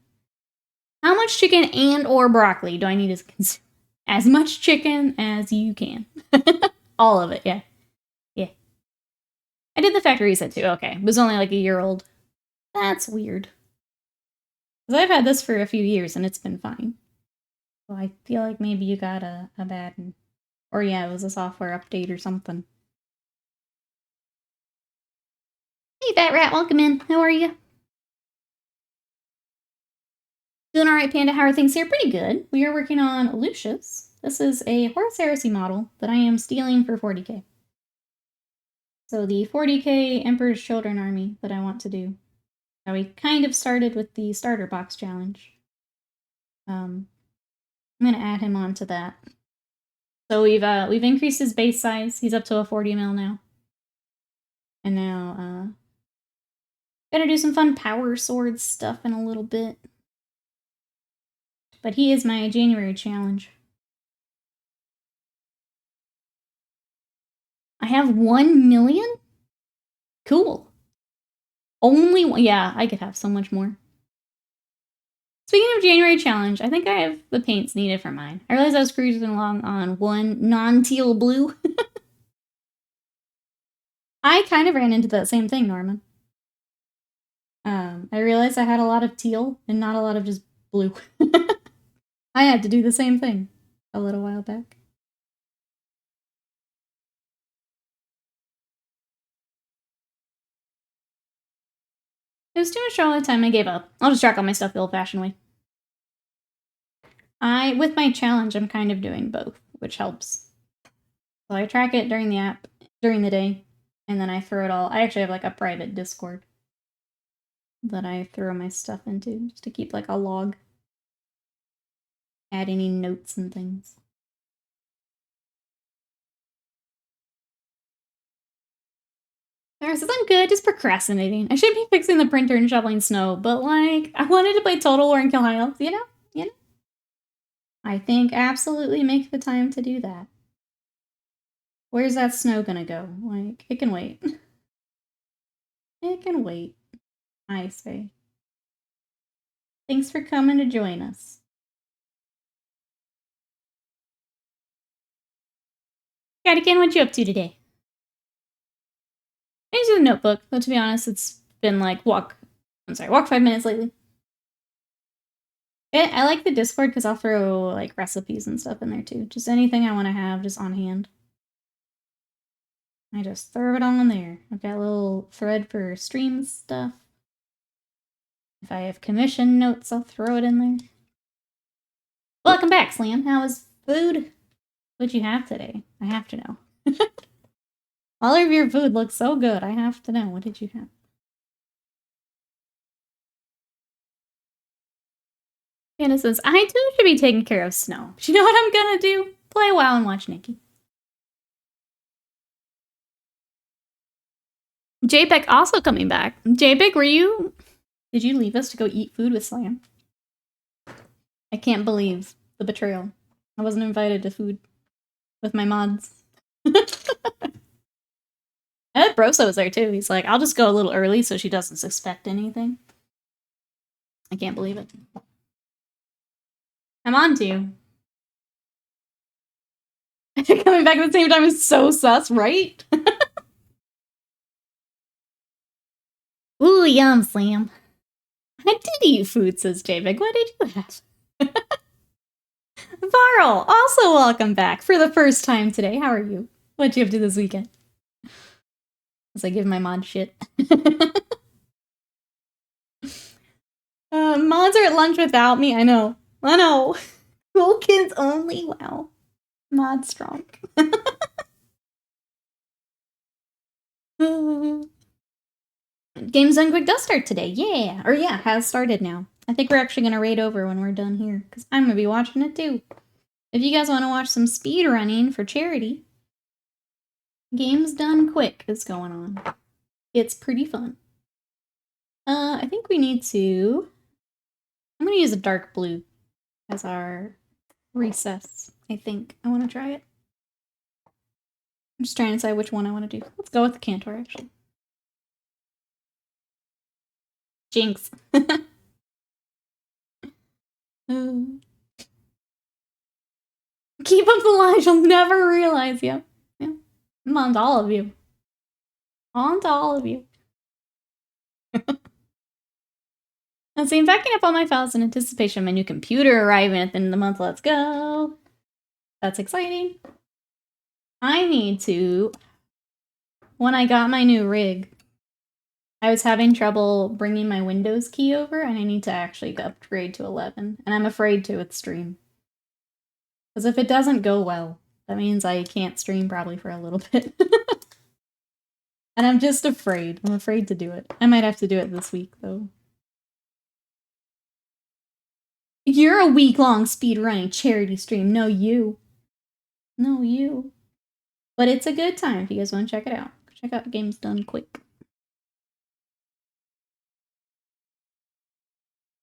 How much chicken and or broccoli do I need to consume? As much chicken as you can. All of it, yeah. Yeah. I did the factory reset too, okay. It was only like a year old. That's weird. Because I've had this for a few years and it's been fine. So I feel like maybe you got a bad... Or yeah, it was a software update or something. Hey, Fat Rat, welcome in. How are you? Doing alright, Panda. How are things here? Pretty good. We are working on Lucius. This is a Horus Heresy model that I am stealing for 40k. So the 40k Emperor's Children army that I want to do. Now we kind of started with the starter box challenge. I'm going to add him on to that. So we've increased his base size. He's up to a 40 mil now. And now, gonna do some fun power sword stuff in a little bit. But he is my January challenge. I have 1 million? Cool. Only one. Yeah, I could have so much more. Speaking of January challenge, I think I have the paints needed for mine. I realized I was cruising along on one non-teal blue. I kind of ran into that same thing, Norman. I realized I had a lot of teal and not a lot of just blue. I had to do the same thing a little while back. It was too much all the time. I gave up. I'll just track all my stuff the old-fashioned way. With my challenge, I'm kind of doing both, which helps. So I track it during the app, during the day, and then I throw it all. I actually have a private Discord that I throw my stuff into, just to keep a log. Add any notes and things. Sarah says, I'm good, just procrastinating. I should be fixing the printer and shoveling snow, but I wanted to play Total War and kill high elves, you know? I think absolutely make the time to do that. Where's that snow gonna go? It can wait. It can wait, I say. Thanks for coming to join us. Cattykin, what you up to today? I used the notebook, but to be honest, it's been walk 5 minutes lately. I like the Discord because I'll throw recipes and stuff in there too. Just anything I want to have just on hand. I just throw it all in there. I've got a little thread for stream stuff. If I have commission notes, I'll throw it in there. Welcome back, Slam. How was food? What'd you have today? I have to know. All of your food looks so good. I have to know. What did you have? Anna says, I too should be taking care of Snow. But you know what I'm gonna do? Play a while and watch Nikki. JPEG also coming back. JPEG, did you leave us to go eat food with Slam? I can't believe the betrayal. I wasn't invited to food with my mods. I had Broso was there too. He's like, I'll just go a little early so she doesn't suspect anything. I can't believe it. I'm on to you. Coming back at the same time is so sus, right? Ooh, yum, Slam. I did eat food, says JPEG. What did you have? Varl, also welcome back for the first time today. How are you? What'd you have to do this weekend? As I give my mod shit. Mods are at lunch without me. I know. Cool kids only. Wow. Mod strong. Games Done Quick does start today. Yeah. Or yeah, has started now. I think we're actually going to raid over when we're done here. Because I'm going to be watching it too. If you guys want to watch some speed running for charity, Games Done Quick is going on. It's pretty fun. I think we need to... I'm going to use a dark blue as our recess, I think. I want to try it. I'm just trying to decide which one I want to do. Let's go with the Cantor, actually. Jinx. Keep up the line, you'll never realize. Yeah. I'm on to all of you. On to all of you. Let's see, I'm backing up all my files in anticipation of my new computer arriving at the end of the month. Let's go. That's exciting. I need to... When I got my new rig, I was having trouble bringing my Windows key over, and I need to actually upgrade to 11. And I'm afraid to with stream. Because if it doesn't go well, that means I can't stream probably for a little bit. And I'm just afraid. I'm afraid to do it. I might have to do it this week, though. You're a week-long speedrunning charity stream. No, you. No, you. But it's a good time if you guys want to check it out. Check out Games Done Quick.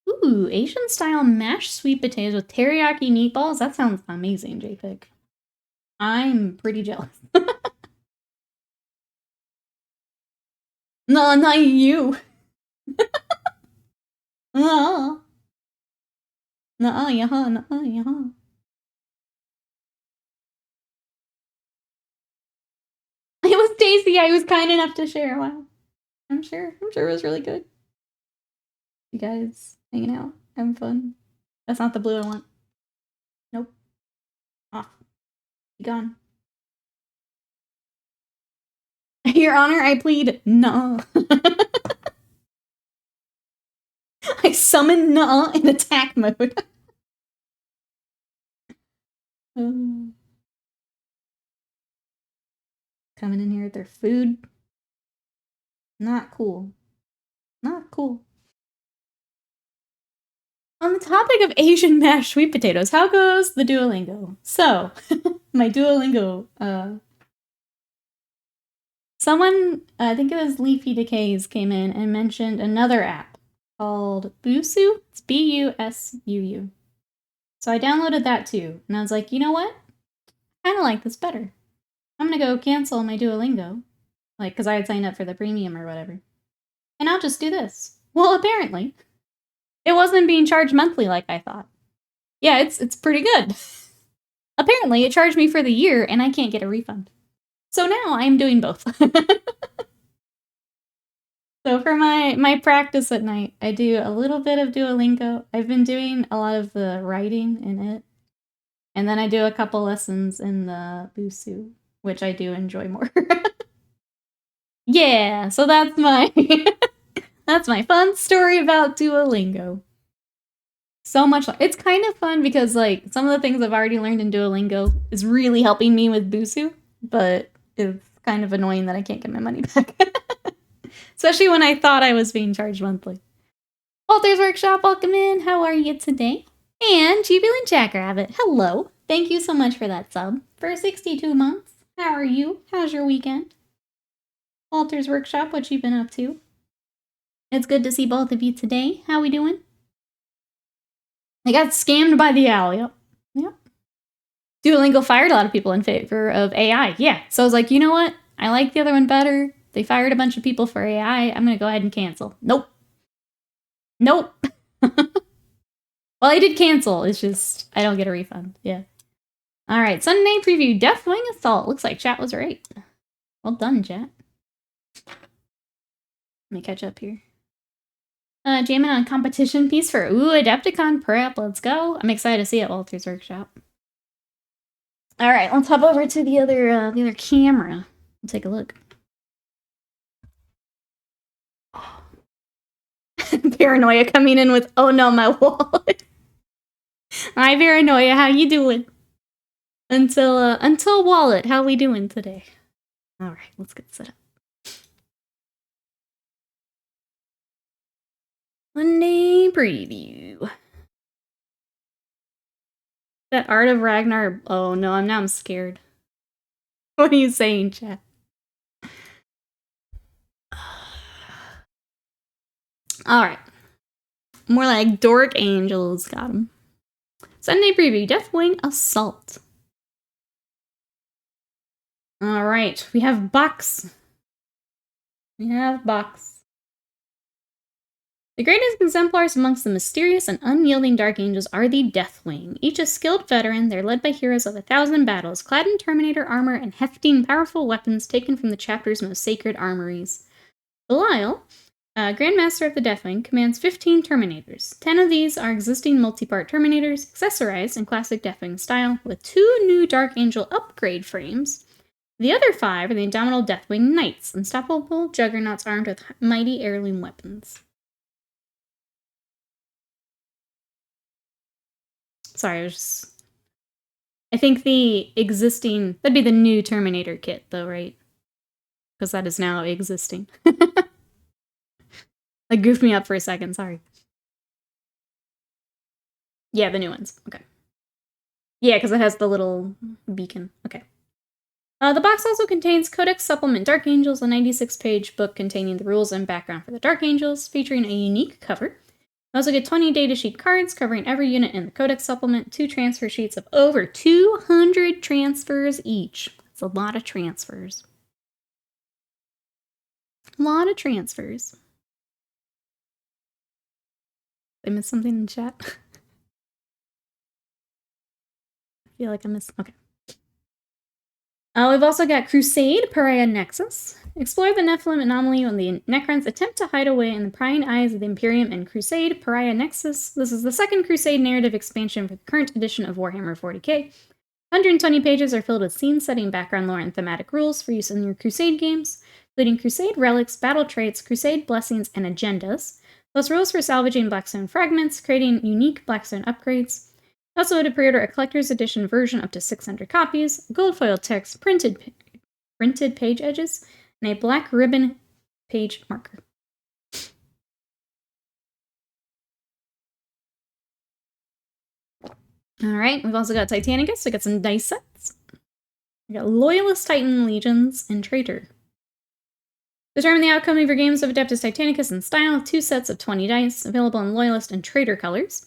Ooh, Asian-style mashed sweet potatoes with teriyaki meatballs? That sounds amazing, JPEG. I'm pretty jealous. No, not you. No. No, yeah, no, yeah. It was tasty. I was kind enough to share. Wow. I'm sure it was really good. You guys hanging out, having fun. That's not the blue I want. Nope. Off. Be gone. Your Honor, I plead no. I summon no in attack mode. Coming in here with their food. Not cool. Not cool. On the topic of Asian mashed sweet potatoes, how goes the Duolingo? So, my Duolingo, someone, I think it was Leafy Decays, came in and mentioned another app called Busu. It's B-U-S-U-U. So I downloaded that too, and I was like, you know what? I kind of like this better. I'm gonna go cancel my Duolingo, like, because I had signed up for the premium or whatever. And I'll just do this. Well, apparently, it wasn't being charged monthly like I thought. Yeah, it's pretty good. Apparently, it charged me for the year, and I can't get a refund. So now I'm doing both. So for my practice at night, I do a little bit of Duolingo. I've been doing a lot of the writing in it. And then I do a couple lessons in the Busu, which I do enjoy more. Yeah, so that's my That's my fun story about Duolingo. So much. It's kind of fun because, like, some of the things I've already learned in Duolingo is really helping me with Busu, but it's kind of annoying that I can't get my money back. Especially when I thought I was being charged monthly. Walter's Workshop, welcome in. How are you today? And Jubilant Jackrabbit, hello. Thank you so much for that sub. For 62 months. How are you? How's your weekend? Walter's Workshop, what you been up to? It's good to see both of you today. How we doing? I got scammed by the owl, yep. Yep. Duolingo fired a lot of people in favor of AI, yeah. So I was like, you know what? I like the other one better. They fired a bunch of people for AI. I'm gonna go ahead and cancel. Nope. Nope. Well, I did cancel. It's just, I don't get a refund. Yeah. All right. Sunday preview. Deathwing Assault. Looks like chat was right. Well done, chat. Let me catch up here. Jamming on competition piece for Adepticon prep. Let's go. I'm excited to see it at Walter's Workshop. All right. Let's hop over to the other camera. We'll take a look. Paranoia coming in with, oh no, my wallet. Hi, Paranoia, how you doing? Until wallet, how we doing today? All right, let's get set up. Monday preview. That Art of Ragnar. Oh no, I'm scared. What are you saying, chat? All right. More like Dork Angels. Got him. Sunday preview. Deathwing Assault. All right. We have Box. The greatest exemplars amongst the mysterious and unyielding Dark Angels are the Deathwing. Each a skilled veteran, they're led by heroes of 1,000 battles, clad in Terminator armor and hefting powerful weapons taken from the chapter's most sacred armories. Belial, Grandmaster of the Deathwing, commands 15 Terminators. 10 of these are existing multi-part Terminators, accessorized in classic Deathwing style, with 2 new Dark Angel upgrade frames. The other 5 are the Indomitable Deathwing Knights, unstoppable juggernauts armed with mighty heirloom weapons. Sorry, I think the existing... That'd be the new Terminator kit, though, right? Because that is now existing. Like, goofed me up for a second, sorry. Yeah, the new ones. Okay. Yeah, because it has the little beacon. Okay. The box also contains Codex Supplement Dark Angels, a 96-page book containing the rules and background for the Dark Angels, featuring a unique cover. You also get 20 data sheet cards covering every unit in the Codex Supplement, 2 transfer sheets of over 200 transfers each. That's a lot of transfers. A lot of transfers. Did I miss something in the chat? I feel like I missed... Okay. We've also got Crusade, Pariah Nexus. Explore the Nephilim anomaly when the Necrons attempt to hide away in the prying eyes of the Imperium and Crusade, Pariah Nexus. This is the second Crusade narrative expansion for the current edition of Warhammer 40K. 120 pages are filled with scene-setting, background lore, and thematic rules for use in your Crusade games, including Crusade relics, battle traits, Crusade blessings, and agendas, plus rules for salvaging Blackstone fragments, creating unique Blackstone upgrades. Also, to pre-order a collector's edition version up to 600 copies, gold foil text, printed page edges, and a black ribbon page marker. Alright, we've also got Titanicus, we got some dice sets. We got Loyalist Titan Legions and Traitor. Determine the outcome of your games of Adeptus Titanicus in style, 2 sets of 20 dice, available in Loyalist and Traitor colors.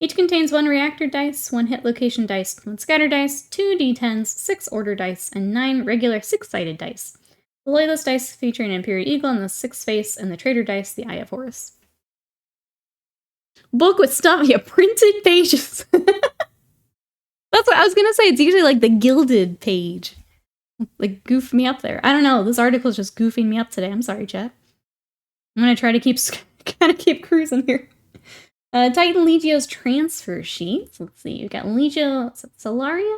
Each contains 1 reactor dice, 1 hit location dice, 1 scatter dice, 2 d10s, 6 order dice, and 9 regular 6-sided dice. The Loyalist dice featuring an Imperial Eagle and the 6th face, and the Traitor dice, the Eye of Horus. Book with stuff, yeah, printed pages. That's what I was gonna say. It's usually like the gilded page. Like, goof me up there. I don't know. This article is just goofing me up today. I'm sorry, chat. I'm gonna try to keep cruising here. Titan Legio's transfer sheets. Let's see. We got Legio Solaria.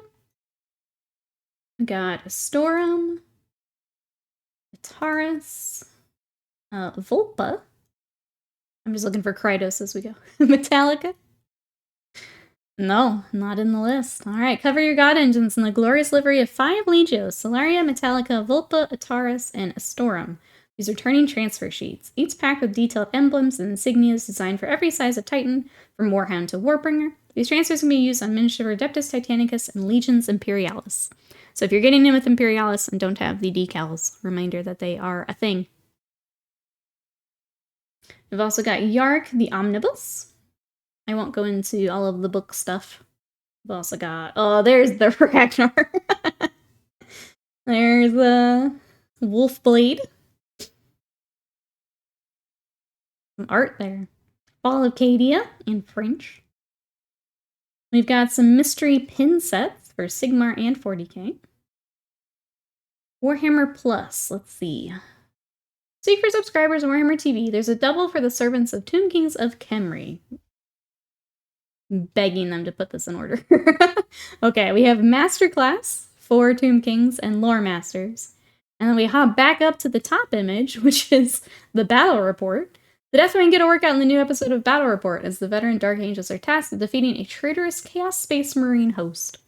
We got Astorum. Taurus. Volpa. I'm just looking for Krytos as we go. Metallica? No, not in the list. Alright, cover your god engines in the glorious livery of 5 Legios, Solaria, Metallica, Vulpa, Ataris, and Astorum. These are turning transfer sheets, each packed with detailed emblems and insignias designed for every size of Titan, from Warhound to Warbringer. These transfers can be used on Miniature Adeptus Titanicus and Legions Imperialis. So if you're getting in with Imperialis and don't have the decals, reminder that they are a thing. We've also got Yark the Omnibus. I won't go into all of the book stuff. We've also got... Oh, there's the Ragnar. There's the Wolf Blade. Some art there. Fall of Cadia in French. We've got some mystery pin sets for Sigmar and 40K. Warhammer Plus, let's see. Seek for subscribers on Warhammer TV. There's a double for the Servants of Tomb Kings of Khemri. Begging them to put this in order. Okay, we have Masterclass for Tomb Kings and Lore Masters. And then we hop back up to the top image, which is the Battle Report. The Deathwing get a workout in the new episode of Battle Report as the veteran Dark Angels are tasked with defeating a traitorous Chaos Space Marine host.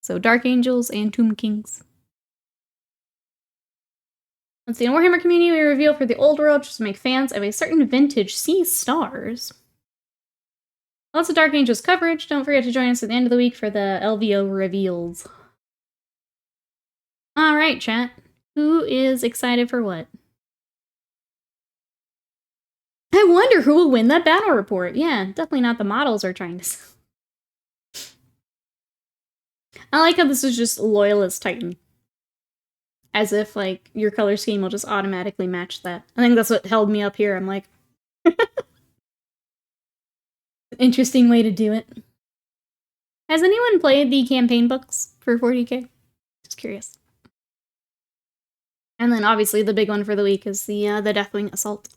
So Dark Angels and Tomb Kings. Let's see, in Warhammer community, we reveal for the old world just to make fans of a certain vintage sea stars. Lots of Dark Angels coverage. Don't forget to join us at the end of the week for the LVO reveals. Alright, chat. Who is excited for what? I wonder who will win that battle report. Yeah, definitely not the models are trying to sell. I like how this is just Loyalist Titan. As if, like, your color scheme will just automatically match that. I think that's what held me up here. I'm like... Interesting way to do it. Has anyone played the campaign books for 40K? Just curious. And then, obviously, the big one for the week is the Deathwing Assault.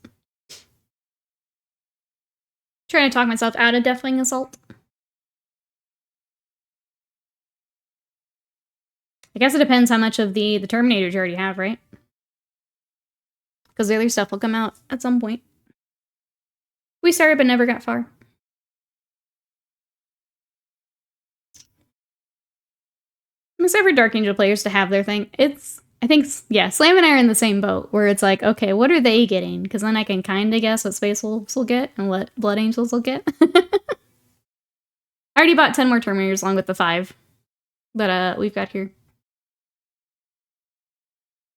Trying to talk myself out of Deathwing Assault. I guess it depends how much of the Terminators you already have, right? Because the other stuff will come out at some point. We started but never got far. Except for Dark Angel players to have their thing. I think, yeah, Slam and I are in the same boat, where it's like, okay, what are they getting? Because then I can kind of guess what Space Wolves will get and what Blood Angels will get. I already bought 10 more Terminators along with the 5 that we've got here.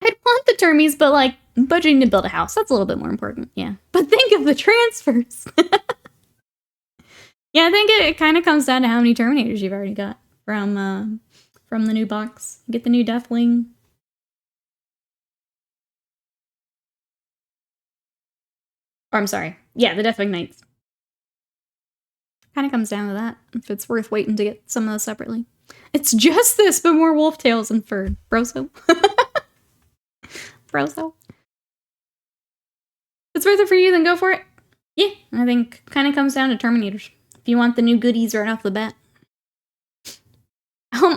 I'd want the Termies, but like, budgeting to build a house, that's a little bit more important, yeah. But think of the transfers! Yeah, I think it kind of comes down to how many Terminators you've already got from the new box. Get the new Deathwing. Or, I'm sorry. Yeah, the Deathwing Knights. Kind of comes down to that, if it's worth waiting to get some of those separately. It's just this, but more wolf tails and fur. Broso. Broso. If it's worth it for you, then go for it. Yeah, I think kind of comes down to Terminators. If you want the new goodies right off the bat.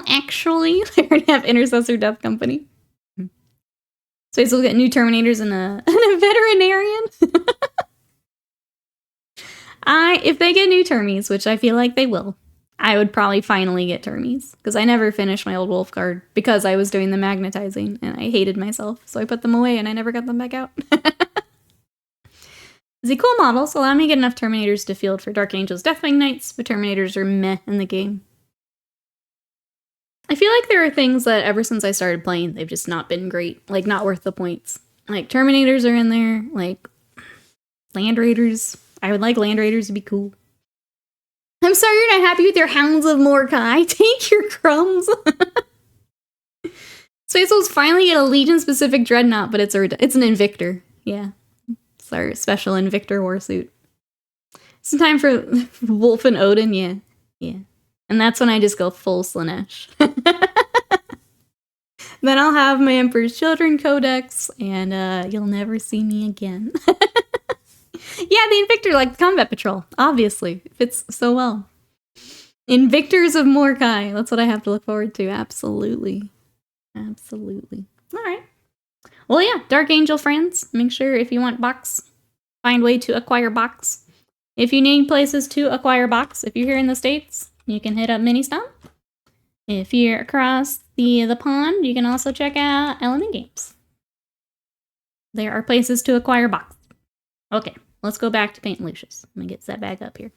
Actually, I already have Intercessor Death Company. So we'll get new Terminators and a veterinarian. If they get new Termies, which I feel like they will, I would probably finally get Termies. Because I never finished my old Wolf card because I was doing the magnetizing and I hated myself. So I put them away and I never got them back out. The cool models allow me to get enough Terminators to field for Dark Angels Deathwing Knights, but Terminators are meh in the game. I feel like there are things that ever since I started playing, they've just not been great. Like, not worth the points. Like, Terminators are in there. Like, Land Raiders. I would like Land Raiders to be cool. I'm sorry you're not happy with your Hounds of Mordecai. Take your crumbs. Space Wolves finally get a Legion-specific Dreadnought, but it's an Invictor. Yeah. It's our special Invictor warsuit. It's time for Wolf and Odin, yeah. Yeah. And that's when I just go full Slanesh. Then I'll have my Emperor's Children Codex, and you'll never see me again. Yeah, the Invictor, like the Combat Patrol, obviously. Fits so well. Invictors of Mordecai. That's what I have to look forward to. Absolutely. Absolutely. All right. Well, yeah, Dark Angel friends, make sure if you want box find way to acquire box. If you need places to acquire box, if you're here in the States, you can hit up Mini Stomp. If you're across the pond, you can also check out Element Games. There are places to acquire box. Okay, let's go back to paint Lucius. Let me get that back up here.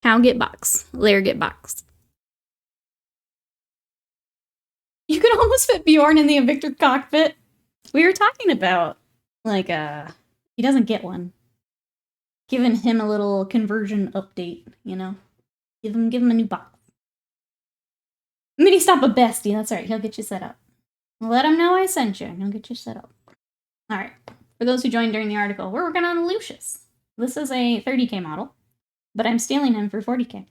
How get box? Layer get box. You can almost fit Bjorn in the Invictor cockpit. We were talking about, like, he doesn't get one. Giving him a little conversion update, you know? Give him a new box. Mini Stop a bestie, that's right, he'll get you set up. Let him know I sent you, and he'll get you set up. Alright, for those who joined during the article, we're working on Lucius. This is a 30k model, but I'm stealing him for 40k.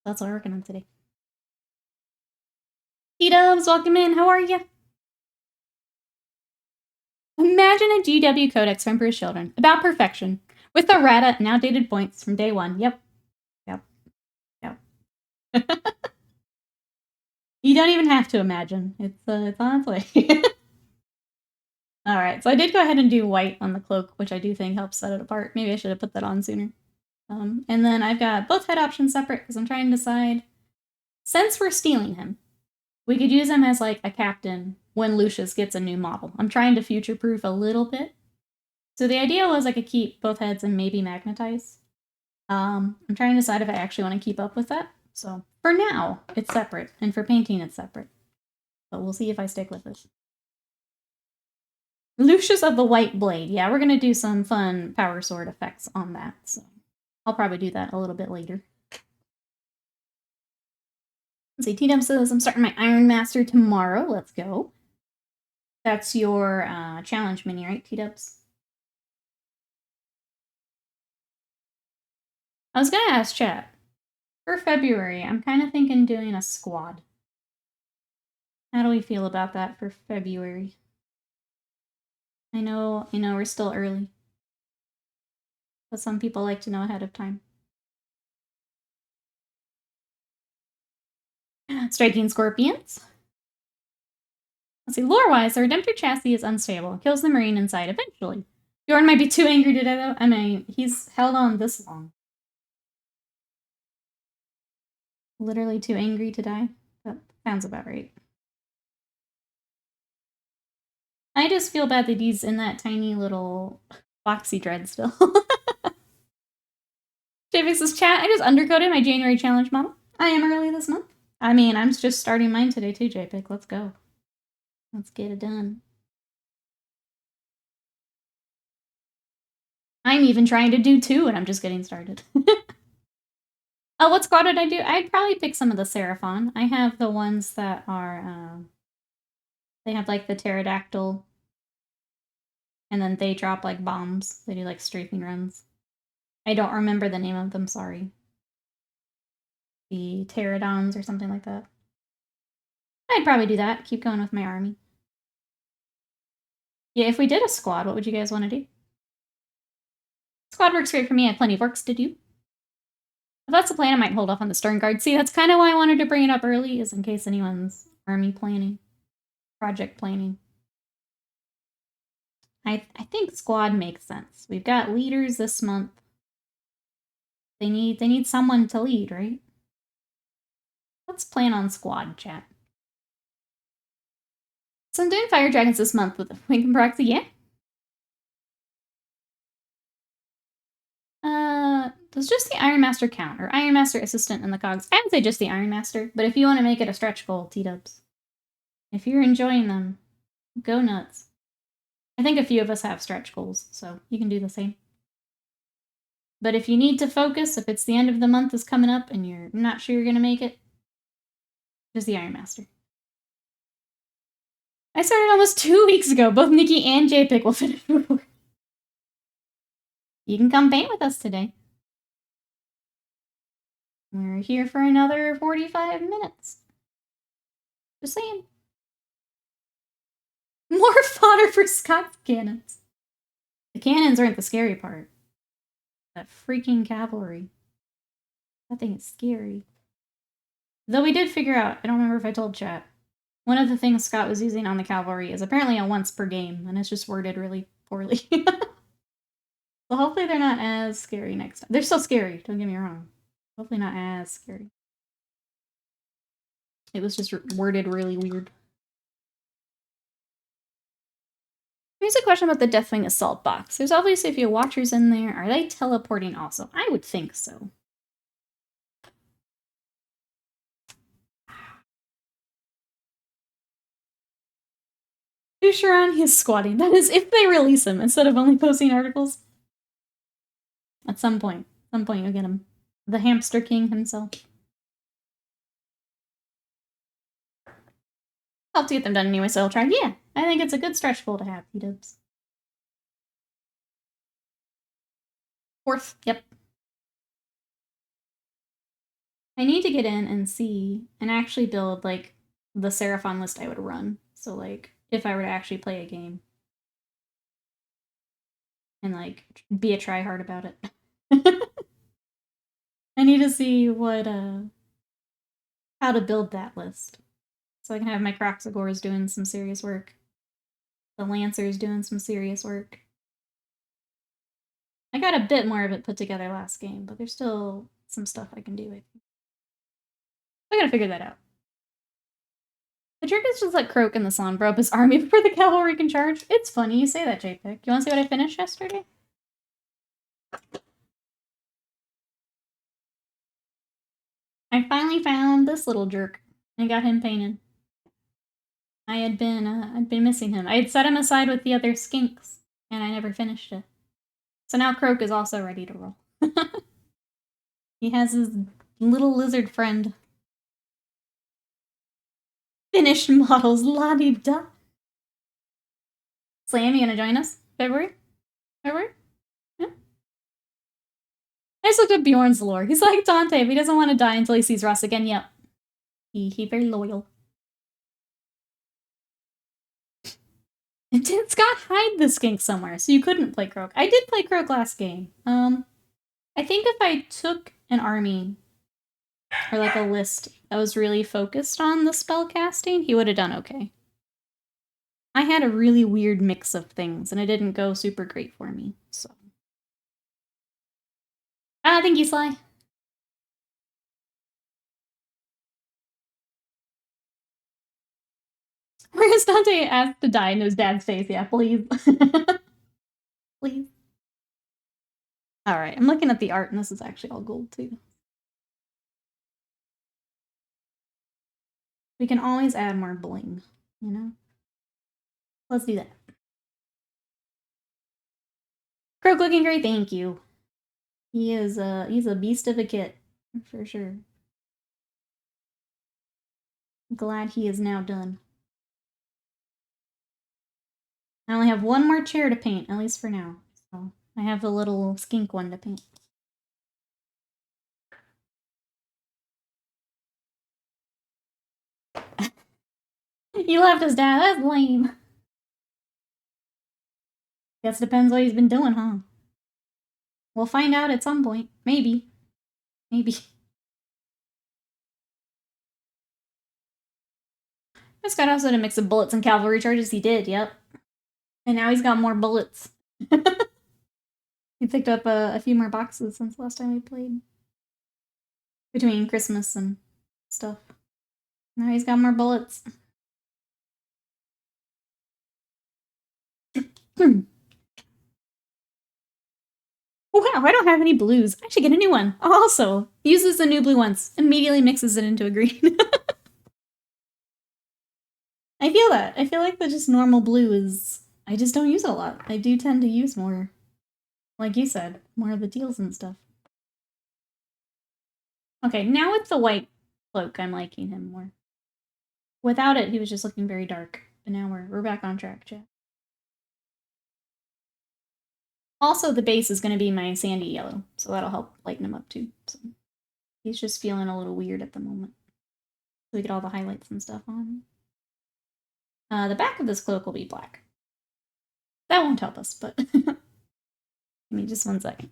That's what we're working on today. T-Dubs, welcome in, how are you? Imagine a GW Codex for Emperor's Children, about perfection, with errata and outdated points from day one. Yep. You don't even have to imagine. It's on its way. Alright, so I did go ahead and do white on the cloak, which I do think helps set it apart. Maybe I should have put that on sooner. And then I've got both head options separate, because I'm trying to decide, since we're stealing him, we could use him as, like, a captain when Lucius gets a new model. I'm trying to future-proof a little bit. So the idea was I could keep both heads and maybe magnetize. I'm trying to decide if I actually want to keep up with that. So for now, it's separate, and for painting, it's separate. But we'll see if I stick with this. Lucius of the White Blade. Yeah, we're going to do some fun power sword effects on that, so I'll probably do that a little bit later. Let's see, T-Dub says, I'm starting my Iron Master tomorrow. Let's go. That's your challenge mini, right, T-Dubs? I was going to ask chat. For February, I'm kind of thinking doing a squad. How do we feel about that for February? I know we're still early. But some people like to know ahead of time. Striking Scorpions. Let's see, lore-wise, the Redemptor chassis is unstable. Kills the Marine inside eventually. Bjorn might be too angry to die, though. I mean, he's held on this long. Literally too angry to die? That sounds about right. I just feel bad that he's in that tiny little boxy dread still. JPix says, chat, I just undercoated my January challenge model. I am early this month. I mean, I'm just starting mine today too, JPix. Let's go. Let's get it done. I'm even trying to do 2 and I'm just getting started. Oh, what squad did I do? I'd probably pick some of the Seraphon. I have the ones that are, they have like the pterodactyl, and then they drop like bombs. They do like strafing runs. I don't remember the name of them, sorry. The pterodons or something like that. I'd probably do that. Keep going with my army. Yeah, if we did a squad, what would you guys want to do? Squad works great for me. I have plenty of works to do. If that's the plan, I might hold off on the Stern Guard. See, that's kind of why I wanted to bring it up early, is in case anyone's army planning, project planning. I think squad makes sense. We've got leaders this month. They need someone to lead, right? Let's plan on squad, chat. So I'm doing Fire Dragons this month with the Wing Proxy, yeah? Does just the Iron Master count? Or Iron Master Assistant in the cogs? I would say just the Iron Master, but if you want to make it a stretch goal, T-Dubs. If you're enjoying them, go nuts. I think a few of us have stretch goals, so you can do the same. But if you need to focus, if it's the end of the month is coming up and you're not sure you're going to make it, just the Iron Master. I started almost 2 weeks ago. Both Nikki and JPIC will finish before. You can come paint with us today. We're here for another 45 minutes. Just saying. More fodder for Scott's cannons. The cannons aren't the scary part. That freaking cavalry. That thing is scary. Though we did figure out, I don't remember if I told chat, one of the things Scott was using on the cavalry is apparently a once per game, and it's just worded really poorly. So hopefully they're not as scary next time. They're still scary, don't get me wrong. Hopefully not as scary. It was just worded really weird. Here's a question about the Deathwing Assault box. There's obviously a few Watchers in there. Are they teleporting also? I would think so. Dusharan, he's squatting. That is if they release him instead of only posting articles. At some point. Some point you'll get him. The Hamster King himself. I'll have to get them done anyway, so I'll try. Yeah, I think it's a good stretch goal to have, P-dubs. 4th, yep. I need to get in and see and actually build, like, the Seraphon list I would run. So, like, if I were to actually play a game. And, like, be a tryhard about it. I need to see what, how to build that list. So I can have my Croxagores doing some serious work. The Lancers doing some serious work. I got a bit more of it put together last game, but there's still some stuff I can do, I think. I gotta figure that out. The trick is just let Croak and the Salon blow up his army before the cavalry can charge. It's funny you say that, JPEG. You wanna see what I finished yesterday? I finally found this little jerk and got him painted. I'd been missing him. I had set him aside with the other skinks, and I never finished it. So now Croak is also ready to roll. He has his little lizard friend. Finished models, la-di-da. Slam, you gonna join us? February? February? Yeah. I just looked up Bjorn's lore. He's like Dante, if he doesn't want to die until he sees Ross again, yep. He very loyal. And did Scott hide the skink somewhere, so you couldn't play Croak? I did play Croak last game. I think if I took an army, or like a list that was really focused on the spell casting, he would have done okay. I had a really weird mix of things, and it didn't go super great for me, so. Thank you, Sly. Whereas Dante asked to die into his dad's face, yeah, please. Please. Alright, I'm looking at the art, and this is actually all gold, too. We can always add more bling, you know? Let's do that. Croak looking great, thank you. He is he's a beast of a kit, for sure. Glad he is now done. I only have one more chair to paint, at least for now. So I have the little skink one to paint. He left his dad, that's lame. Guess depends what he's been doing, huh? We'll find out at some point. Maybe. Maybe. This guy also had a mix of bullets and cavalry charges. He did, yep. And now he's got more bullets. He picked up a few more boxes since the last time we played. Between Christmas and stuff. Now he's got more bullets. Wow, I don't have any blues. I should get a new one. Also, uses the new blue once, immediately mixes it into a green. I feel that. I feel like the just normal blue is... I just don't use it a lot. I do tend to use more, like you said, more of the teals and stuff. Okay, now with the white cloak, I'm liking him more. Without it, he was just looking very dark. But now we're back on track, chat. Also, the base is going to be my sandy yellow, so that'll help lighten him up too. So he's just feeling a little weird at the moment. So we get all the highlights and stuff on. The back of this cloak will be black. That won't help us, but give me just 1 second.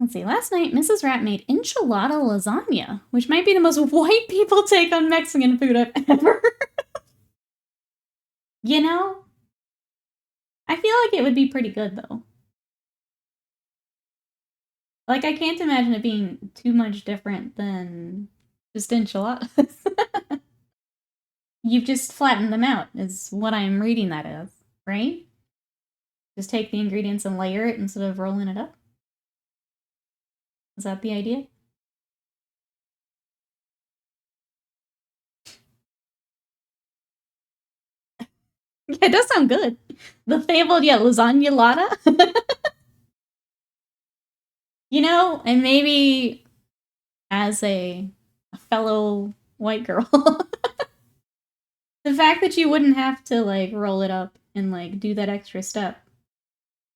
Let's see, last night Mrs. Rat made enchilada lasagna, which might be the most white people take on Mexican food I've ever heard. You know, I feel like it would be pretty good, though. Like, I can't imagine it being too much different than just enchiladas. You've just flattened them out, is what I'm reading that as, right? Just take the ingredients and layer it instead of rolling it up? Is that the idea? Yeah, it does sound good. The fabled, lasagna lada. You know, and maybe as a fellow white girl, the fact that you wouldn't have to, like, roll it up and, like, do that extra step,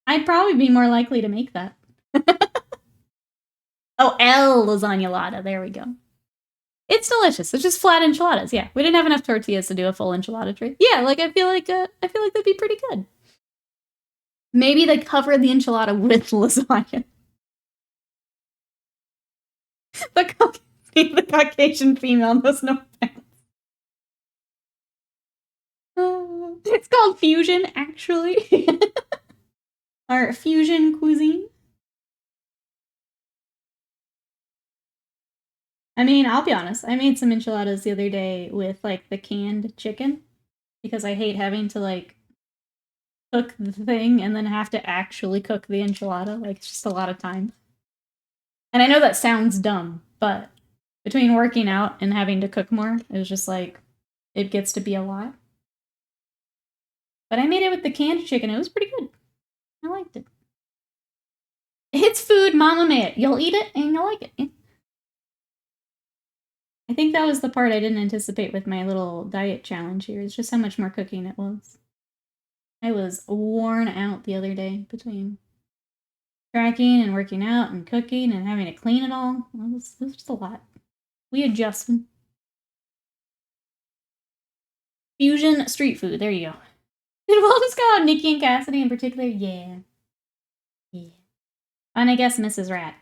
I'd probably be more likely to make that. Oh, L lasagna lada. There we go. It's delicious. It's just flat enchiladas. Yeah, we didn't have enough tortillas to do a full enchilada tray. Yeah, like I feel like that'd be pretty good. Maybe they cover the enchilada with lasagna. The Caucasian female knows no pants. It's called fusion, actually. Our fusion cuisine. I mean, I'll be honest. I made some enchiladas the other day with, like, the canned chicken because I hate having to, like, cook the thing and then have to actually cook the enchilada. Like, it's just a lot of time. And I know that sounds dumb, but between working out and having to cook more, it was just like, it gets to be a lot. But I made it with the canned chicken. It was pretty good. I liked it. It's food, mama made it. You'll eat it and you'll like it. I think that was the part I didn't anticipate with my little diet challenge here. It's just how much more cooking it was. I was worn out the other day between tracking and working out and cooking and having to clean it all. It was just a lot. We adjusted. Fusion street food. There you go. Did Will just call out Nikki and Cassidy in particular? Yeah. Yeah. And I guess Mrs. Rat.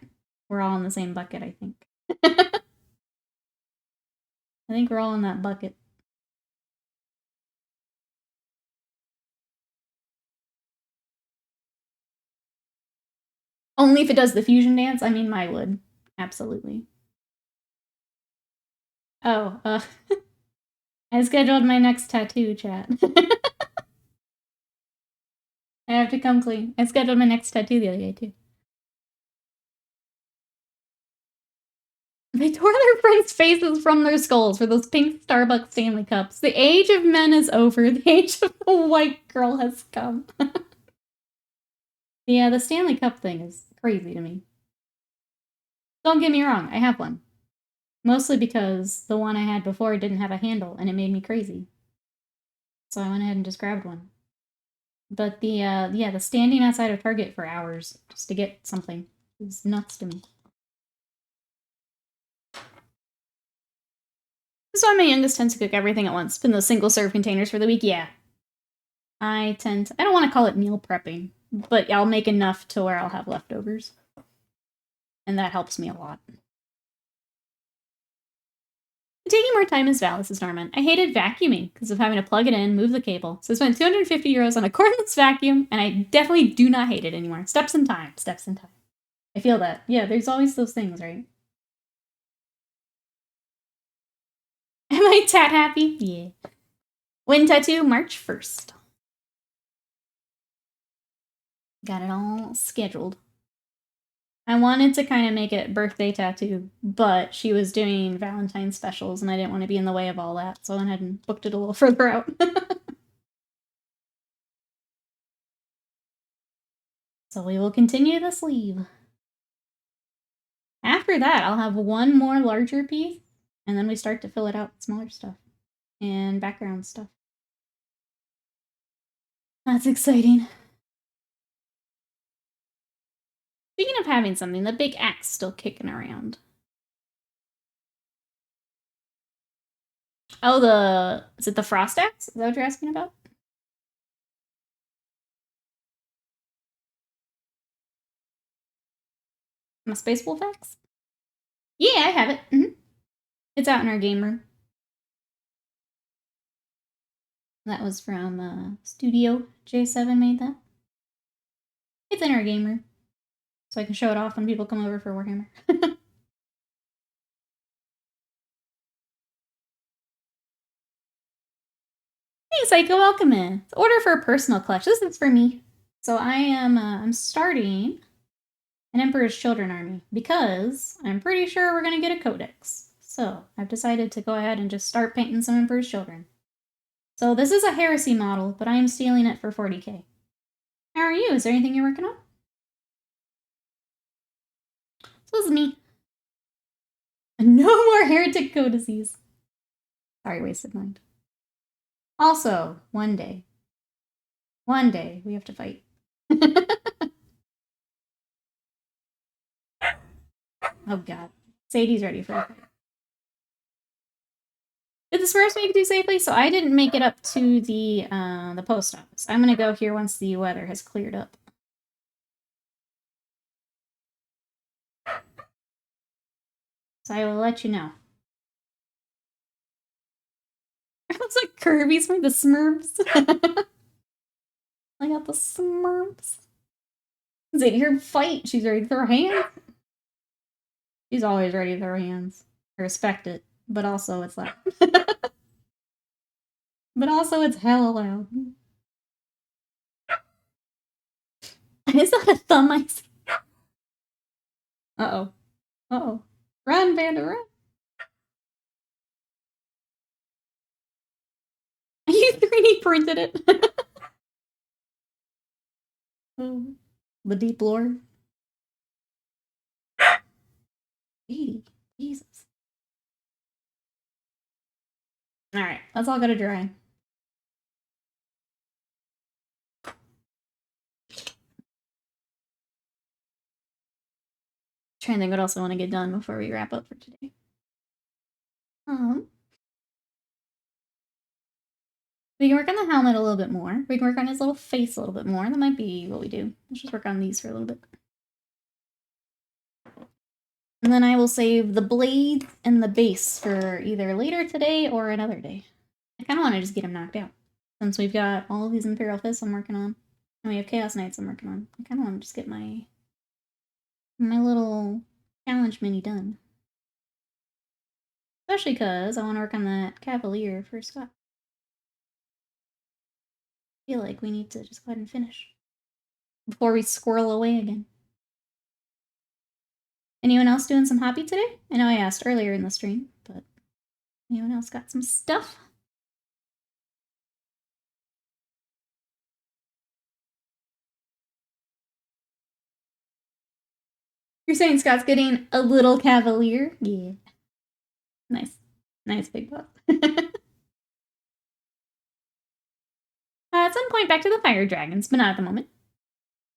We're all in the same bucket, I think. I think we're all in that bucket. Only if it does the fusion dance? I mean, my would. Absolutely. Oh, I scheduled my next tattoo, chat. I have to come clean. I scheduled my next tattoo the other day, too. They tore their friends' faces from their skulls for those pink Starbucks Stanley Cups. The age of men is over. The age of the white girl has come. Yeah, the Stanley Cup thing is crazy to me. Don't get me wrong, I have one. Mostly because the one I had before didn't have a handle, and it made me crazy. So I went ahead and just grabbed one. But the standing outside of Target for hours just to get something is nuts to me. This is why my youngest tends to cook everything at once. In those single-serve containers for the week, yeah. I don't want to call it meal prepping, but I'll make enough to where I'll have leftovers. And that helps me a lot. Taking more time is valid, says Norman. I hated vacuuming because of having to plug it in, move the cable. So I spent 250 euros on a cordless vacuum, and I definitely do not hate it anymore. Steps in time. Steps in time. I feel that. Yeah, there's always those things, right? Am I tat happy? Yeah. When tattoo? March 1st. Got it all scheduled. I wanted to kind of make it birthday tattoo, but she was doing Valentine's specials, and I didn't want to be in the way of all that, so I went ahead and booked it a little further out. So we will continue the sleeve. After that, I'll have one more larger piece, and then we start to fill it out with smaller stuff and background stuff. That's exciting. Speaking of having something, the big axe still kicking around. Oh, is it the frost axe? Is that what you're asking about? My Space Wolf axe? Yeah, I have it. Mm-hmm. It's out in our game room. That was from Studio J7 made that. it's Inner Gamer. So I can show it off when people come over for Warhammer. Hey, Psycho, welcome in. It's order for a personal collection. This is for me. So I am, I'm starting an Emperor's Children army because I'm pretty sure we're going to get a codex. So I've decided to go ahead and just start painting some Emperor's Children. So this is a Heresy model, but I am stealing it for 40k. How are you? Is there anything you're working on? So this is me. No more heretic codices. Sorry, wasted mind. Also, one day we have to fight. Oh god. Sadie's ready for a fight. Did the Smurfs make it too safely? So I didn't make it up to the post office. I'm gonna go here once the weather has cleared up. So I will let you know. It looks like Kirby's from the Smurfs. I got the Smurfs. Sadie, her fight. She's ready to throw hands. She's always ready to throw hands. I respect it, but also it's loud. But also it's hella loud. Is that a thumb I see? Uh-oh. Uh-oh. Run, Panda, run! You 3D printed it! Oh, the deep lore. 80. Jesus. Alright, let's all go to dry. Trying to think what else I want to get done before we wrap up for today. We can work on the helmet a little bit more. We can work on his little face a little bit more. That might be what we do. Let's just work on these for a little bit. And then I will save the blade and the base for either later today or another day. I kind of want to just get him knocked out. Since we've got all of these Imperial Fists I'm working on. And we have Chaos Knights I'm working on. I kind of want to just get my little challenge mini done. Especially because I want to work on that Cavalier for Scott. I feel like we need to just go ahead and finish. Before we squirrel away again. Anyone else doing some hobby today? I know I asked earlier in the stream, but anyone else got some stuff? You're saying Scott's getting a little Cavalier? Yeah. Nice. Nice, big boss. At some point, back to the Fire Dragons, but not at the moment.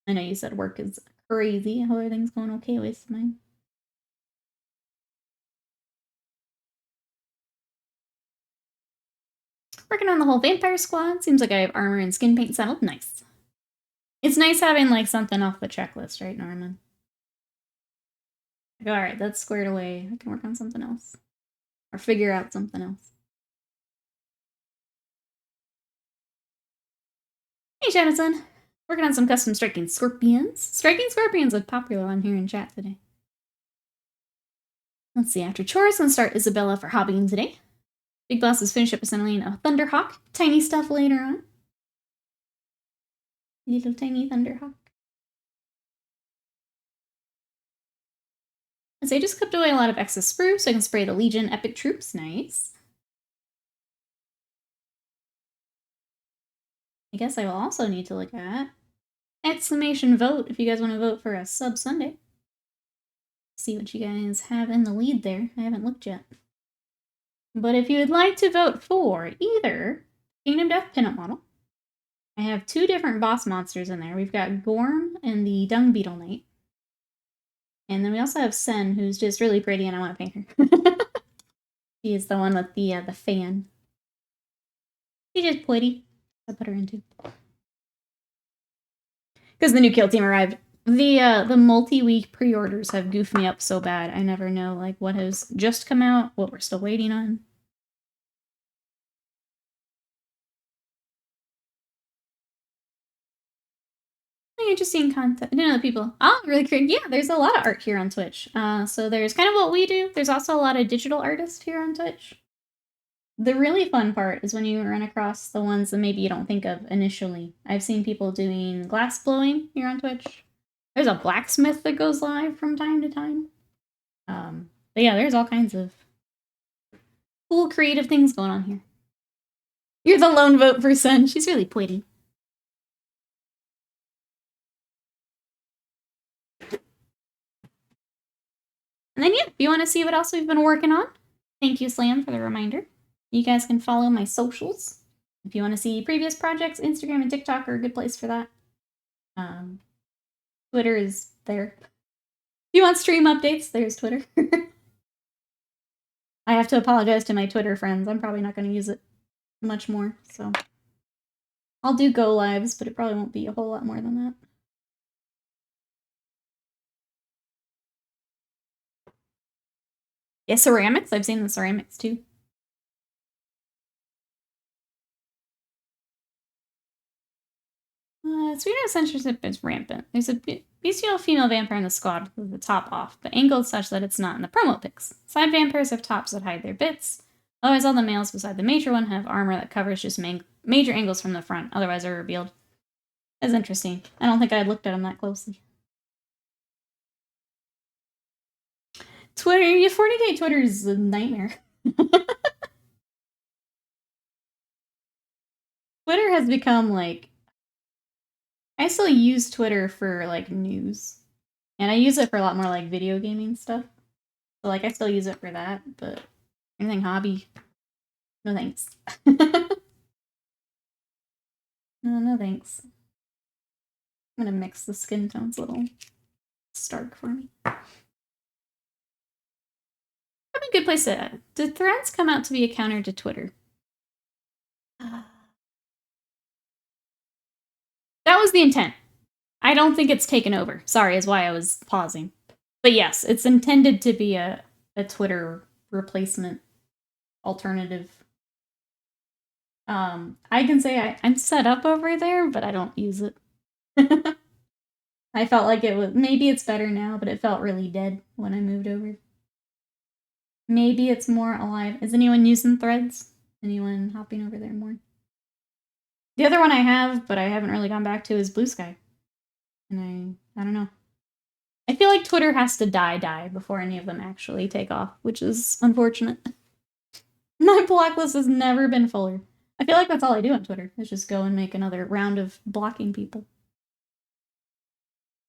I know you said work is crazy. I hope everything's going okay with mine. Working on the whole vampire squad. Seems like I have armor and skin paint settled. Nice. It's nice having, like, something off the checklist, right, Norman? Like, alright, that's squared away. I can work on something else. Or figure out something else. Hey, Shadowson. Working on some custom striking scorpions. Striking scorpions is popular on here in chat today. Let's see, after chores, I'm gonna start Isabella for hobbying today. Big Boss is finished up assembling a Thunderhawk. Tiny stuff later on. Little tiny Thunderhawk. As I just clipped away a lot of excess sprue so I can spray the Legion Epic Troops. Nice. I guess I will also need to look at exclamation vote if you guys want to vote for a sub Sunday. See what you guys have in the lead there. I haven't looked yet. But if you would like to vote for either Kingdom Death pinup model, I have two different boss monsters in there. We've got Gorm and the Dung Beetle Knight. And then we also have Sen, who's just really pretty and I want to paint her. She is the one with the fan. She's just pretty. I put her into. Because the new kill team arrived. The multi-week pre-orders have goofed me up so bad. I never know like what has just come out, what we're still waiting on. Hey interesting content. I didn't know that people. Oh, really great. Yeah, there's a lot of art here on Twitch. So there's kind of what we do. There's also a lot of digital artists here on Twitch. The really fun part is when you run across the ones that maybe you don't think of initially. I've seen people doing glass blowing here on Twitch. There's a blacksmith that goes live from time to time. But yeah, there's all kinds of cool creative things going on here. You're the lone vote for Sun. She's really pretty. And then, yeah, if you want to see what else we've been working on, thank you, Slam, for the reminder. You guys can follow my socials. If you want to see previous projects, Instagram and TikTok are a good place for that. Twitter is there. If you want stream updates, there's Twitter. I have to apologize to my Twitter friends. I'm probably not going to use it much more, so I'll do go lives, but it probably won't be a whole lot more than that. Yeah, ceramics. I've seen the ceramics too. Swedish censorship is rampant. There's a bestial female vampire in the squad with the top off, but angled such that it's not in the promo pics. Side vampires have tops that hide their bits. Otherwise, all the males beside the major one have armor that covers just major angles from the front. Otherwise, they're revealed. That's interesting. I don't think I looked at them that closely. Twitter, 40K Twitter is a nightmare. Twitter has become like... I still use Twitter for like news. And I use it for a lot more like video gaming stuff. So like I still use it for that, but anything hobby, no thanks. No thanks. I'm gonna mix the skin tones a little stark for me. Probably a good place to... Did Threads come out to be a counter to Twitter? That was the intent. I don't think it's taken over. Sorry, is why I was pausing. But yes, it's intended to be a Twitter replacement alternative. I can say I'm set up over there, but I don't use it. I felt like it was... Maybe it's better now, but it felt really dead when I moved over. Maybe it's more alive. Is anyone using Threads? Anyone hopping over there more? The other one I have, but I haven't really gone back to, is Blue Sky. And I don't know. I feel like Twitter has to die before any of them actually take off, which is unfortunate. My block list has never been fuller. I feel like that's all I do on Twitter, is just go and make another round of blocking people.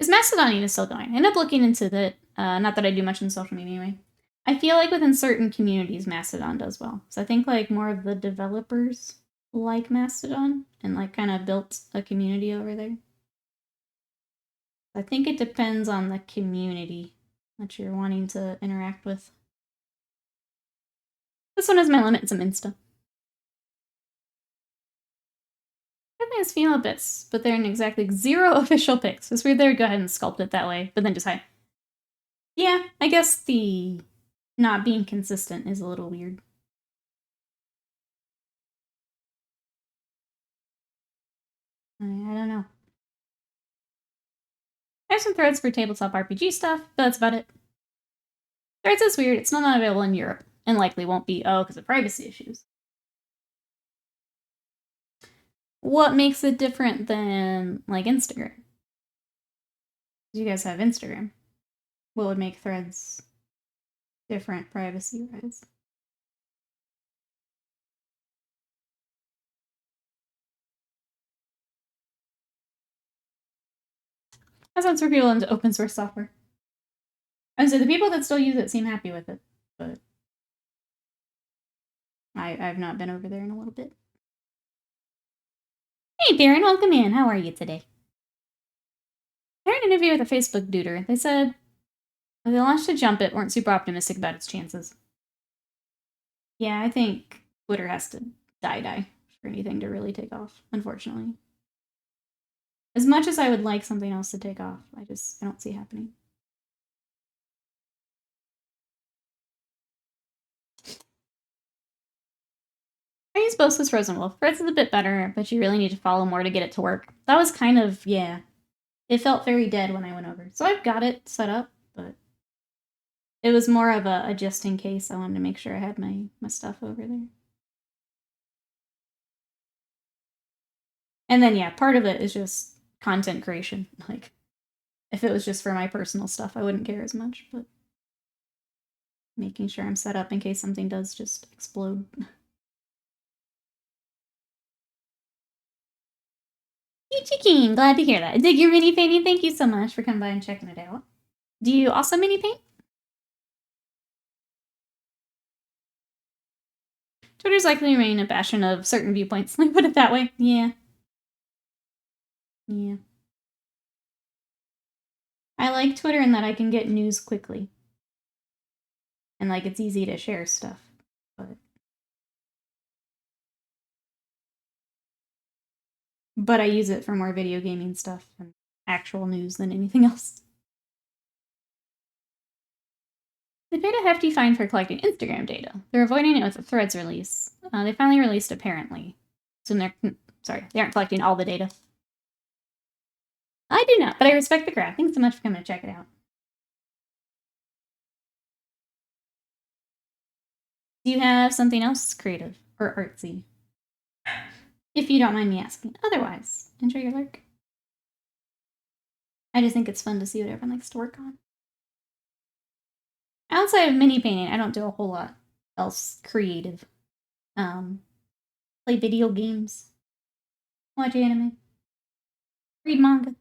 Is Mastodon even still going? I end up looking into that. Not that I do much in social media anyway. I feel like within certain communities, Mastodon does well. So I think like more of the developers like Mastodon and like kind of built a community over there. I think it depends on the community that you're wanting to interact with. This one has my limit and some Insta. Everything has female bits, but they're in exactly 0 official pics. It's weird they would go ahead and sculpt it that way, but then just hide. Yeah, I guess the not being consistent is a little weird. I don't know. I have some Threads for tabletop RPG stuff, but that's about it. Threads is weird. It's still not available in Europe, and likely won't be, because of privacy issues. What makes it different than, like, Instagram? You guys have Instagram. What would make Threads different privacy-wise? That sounds for people into open source software. And so the people that still use it seem happy with it, but I've not been over there in a little bit. Hey, Darren, welcome in. How are you today? I heard an interview with a Facebook duder. They said they launched to Jump It weren't super optimistic about its chances. Yeah, I think Twitter has to die for anything to really take off, unfortunately. As much as I would like something else to take off, I don't see it happening. I use Bosa's Frozen Wolf. Threads is a bit better, but you really need to follow more to get it to work. That was kind of, yeah. It felt very dead when I went over. So I've got it set up, but it was more of a just in case. I wanted to make sure I had my stuff over there. And then, yeah, part of it is just content creation. Like, if it was just for my personal stuff, I wouldn't care as much, but making sure I'm set up in case something does just explode. Peachy King, glad to hear that. Dig your mini painting. Thank you so much for coming by and checking it out. Do you also mini paint? Twitter's likely to remain a bastion of certain viewpoints. Let me put it that way. Yeah. Yeah. I like Twitter in that I can get news quickly. And, like, it's easy to share stuff. But I use it for more video gaming stuff and actual news than anything else. They paid a hefty fine for collecting Instagram data. They're avoiding it with the Threads release. They finally released apparently. So they aren't collecting all the data. I do not, but I respect the craft. Thanks so much for coming to check it out. Do you have something else creative or artsy? If you don't mind me asking. Otherwise, enjoy your lurk. I just think it's fun to see what everyone likes to work on. Outside of mini painting, I don't do a whole lot else creative. Play video games. Watch anime. Read manga.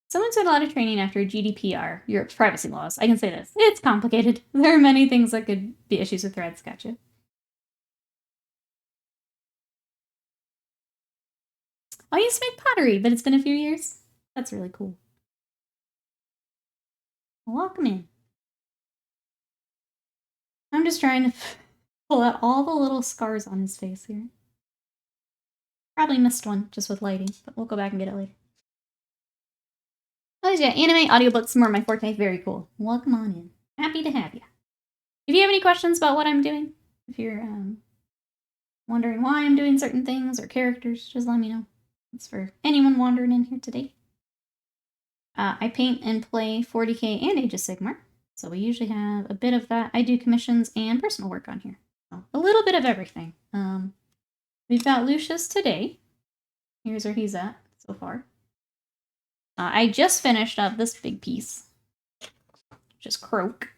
Someone said a lot of training after GDPR, Europe's privacy laws. I can say this. It's complicated. There are many things that could be issues with Threads. Gotcha. I used to make pottery, but it's been a few years. That's really cool. Welcome in. I'm just trying to pull out all the little scars on his face here. Probably missed one just with lighting, but we'll go back and get it later. Oh yeah, anime, audiobooks, more of my forte. Very cool. Welcome on in. Happy to have you. If you have any questions about what I'm doing, if you're wondering why I'm doing certain things or characters, just let me know. It's for anyone wandering in here today. I paint and play 40K and Age of Sigmar, so we usually have a bit of that. I do commissions and personal work on here. So a little bit of everything. We've got Lucius today. Here's where he's at so far. I just finished up this big piece, just Croak,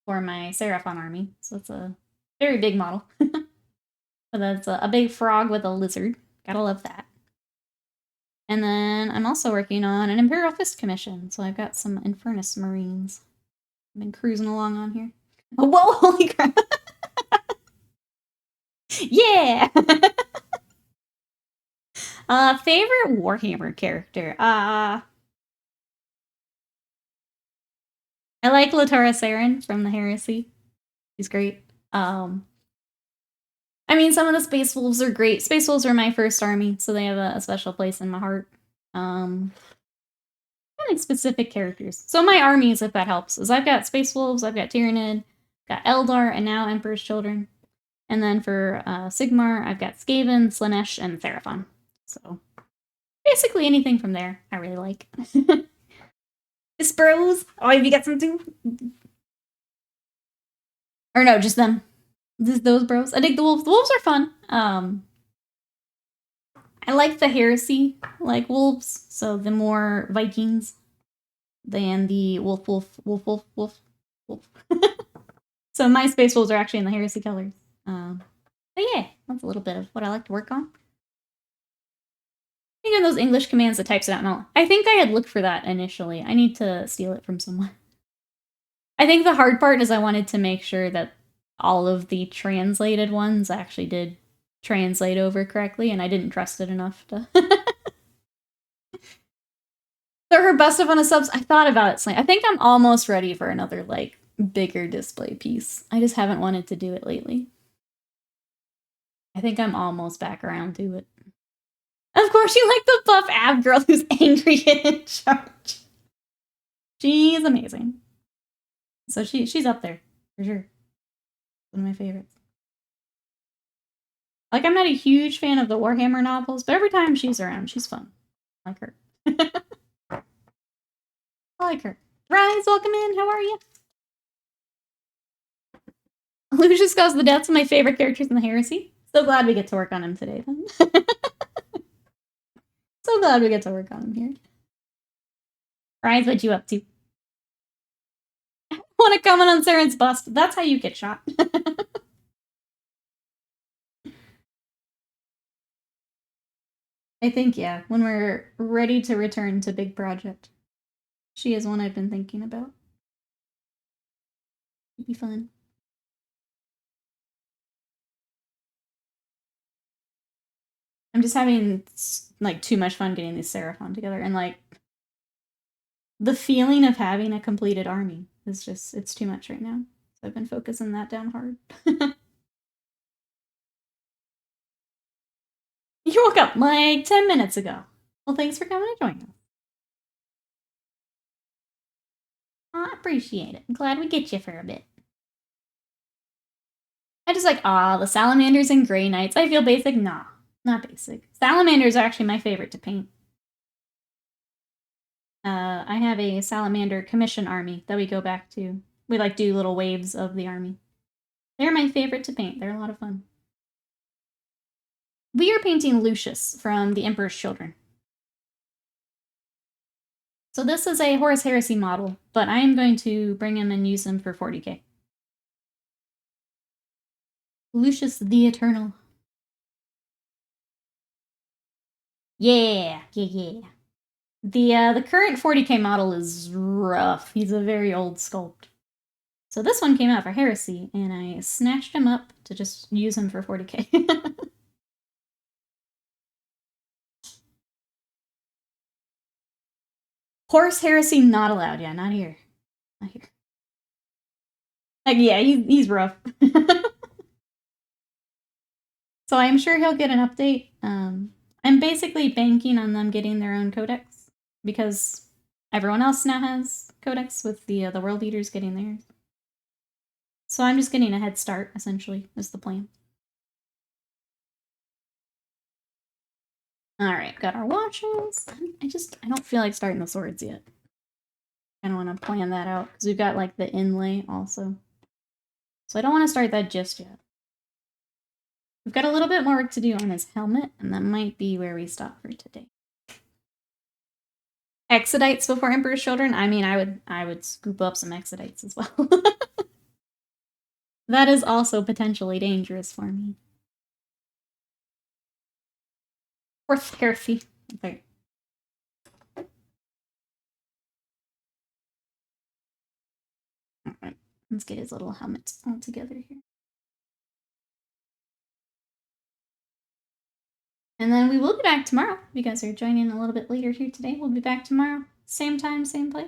for my Seraphon army. So it's a very big model. But that's a big frog with a lizard. Gotta love that. And then I'm also working on an Imperial Fist commission, so I've got some Infernus Marines. I've been cruising along on here. Oh, whoa, holy crap! Yeah! Favorite Warhammer character? I like Latara Saren from the Heresy. He's great. I mean, some of the Space Wolves are great. Space Wolves were my first army, so they have a special place in my heart. I like specific characters. So my armies, if that helps, is I've got Space Wolves, I've got Tyranid, got Eldar, and now Emperor's Children. And then for Sigmar, I've got Skaven, Slanesh, and Seraphon. So basically anything from there I really like. This bros. Oh, have you got something? Or no, just them. Those bros. I dig the wolves. The wolves are fun. I like the heresy like wolves, so the more Vikings than the wolf. So my space wolves are actually in the heresy colors. But yeah, that's a little bit of what I like to work on. I think in those English commands that types it out and all. I think I had looked for that initially. I need to steal it from someone. I think the hard part is I wanted to make sure that all of the translated ones actually did translate over correctly, and I didn't trust it enough to... They're her best of on a subs. I thought about it. I think I'm almost ready for another, like, bigger display piece. I just haven't wanted to do it lately. I think I'm almost back around to it. Of course, you like the buff ab girl who's angry and in charge. She's amazing. So she's up there, for sure. One of my favorites. Like, I'm not a huge fan of the Warhammer novels, but every time she's around, she's fun. I like her. I like her. Rise, welcome in. How are you? Lucius goes, the deaths of my favorite characters in the Heresy. So glad we get to work on him today, then. So glad we get to work on him here. Rise, what you up to? Want to comment on Saren's bust? That's how you get shot. I think, yeah, when we're ready to return to big project. She is one I've been thinking about. It'd be fun. I'm just having, like, too much fun getting these Seraphon together, and, like, the feeling of having a completed army is just, it's too much right now. So I've been focusing that down hard. You woke up like 10 minutes ago. Well, thanks for coming to join us. I appreciate it. I'm glad we get you for a bit. I just like, the salamanders and Grey Knights. I feel basic? Nah, not basic. Salamanders are actually my favorite to paint. I have a salamander commission army that we go back to. We like do little waves of the army. They're my favorite to paint. They're a lot of fun. We are painting Lucius from the Emperor's Children. So this is a Horus Heresy model, but I am going to bring him and use him for 40k. Lucius the Eternal. Yeah. The current 40k model is rough. He's a very old sculpt. So this one came out for Heresy, and I snatched him up to just use him for 40k. Horus Heresy not allowed. Yeah, not here. Not here. Like, yeah, he's rough. So I'm sure he'll get an update. I'm basically banking on them getting their own codex, because everyone else now has codex with the world leaders getting theirs. So I'm just getting a head start, essentially, is the plan. Alright, got our watches. I don't feel like starting the swords yet. I don't want to plan that out, because we've got, like, the inlay also. So I don't want to start that just yet. We've got a little bit more work to do on his helmet, and that might be where we stop for today. Exodites before Emperor's Children? I mean, I would scoop up some Exodites as well. That is also potentially dangerous for me. Horus Heresy. Okay. Alright, let's get his little helmets all together here. And then we will be back tomorrow. If you guys are joining a little bit later here today, we'll be back tomorrow. Same time, same place.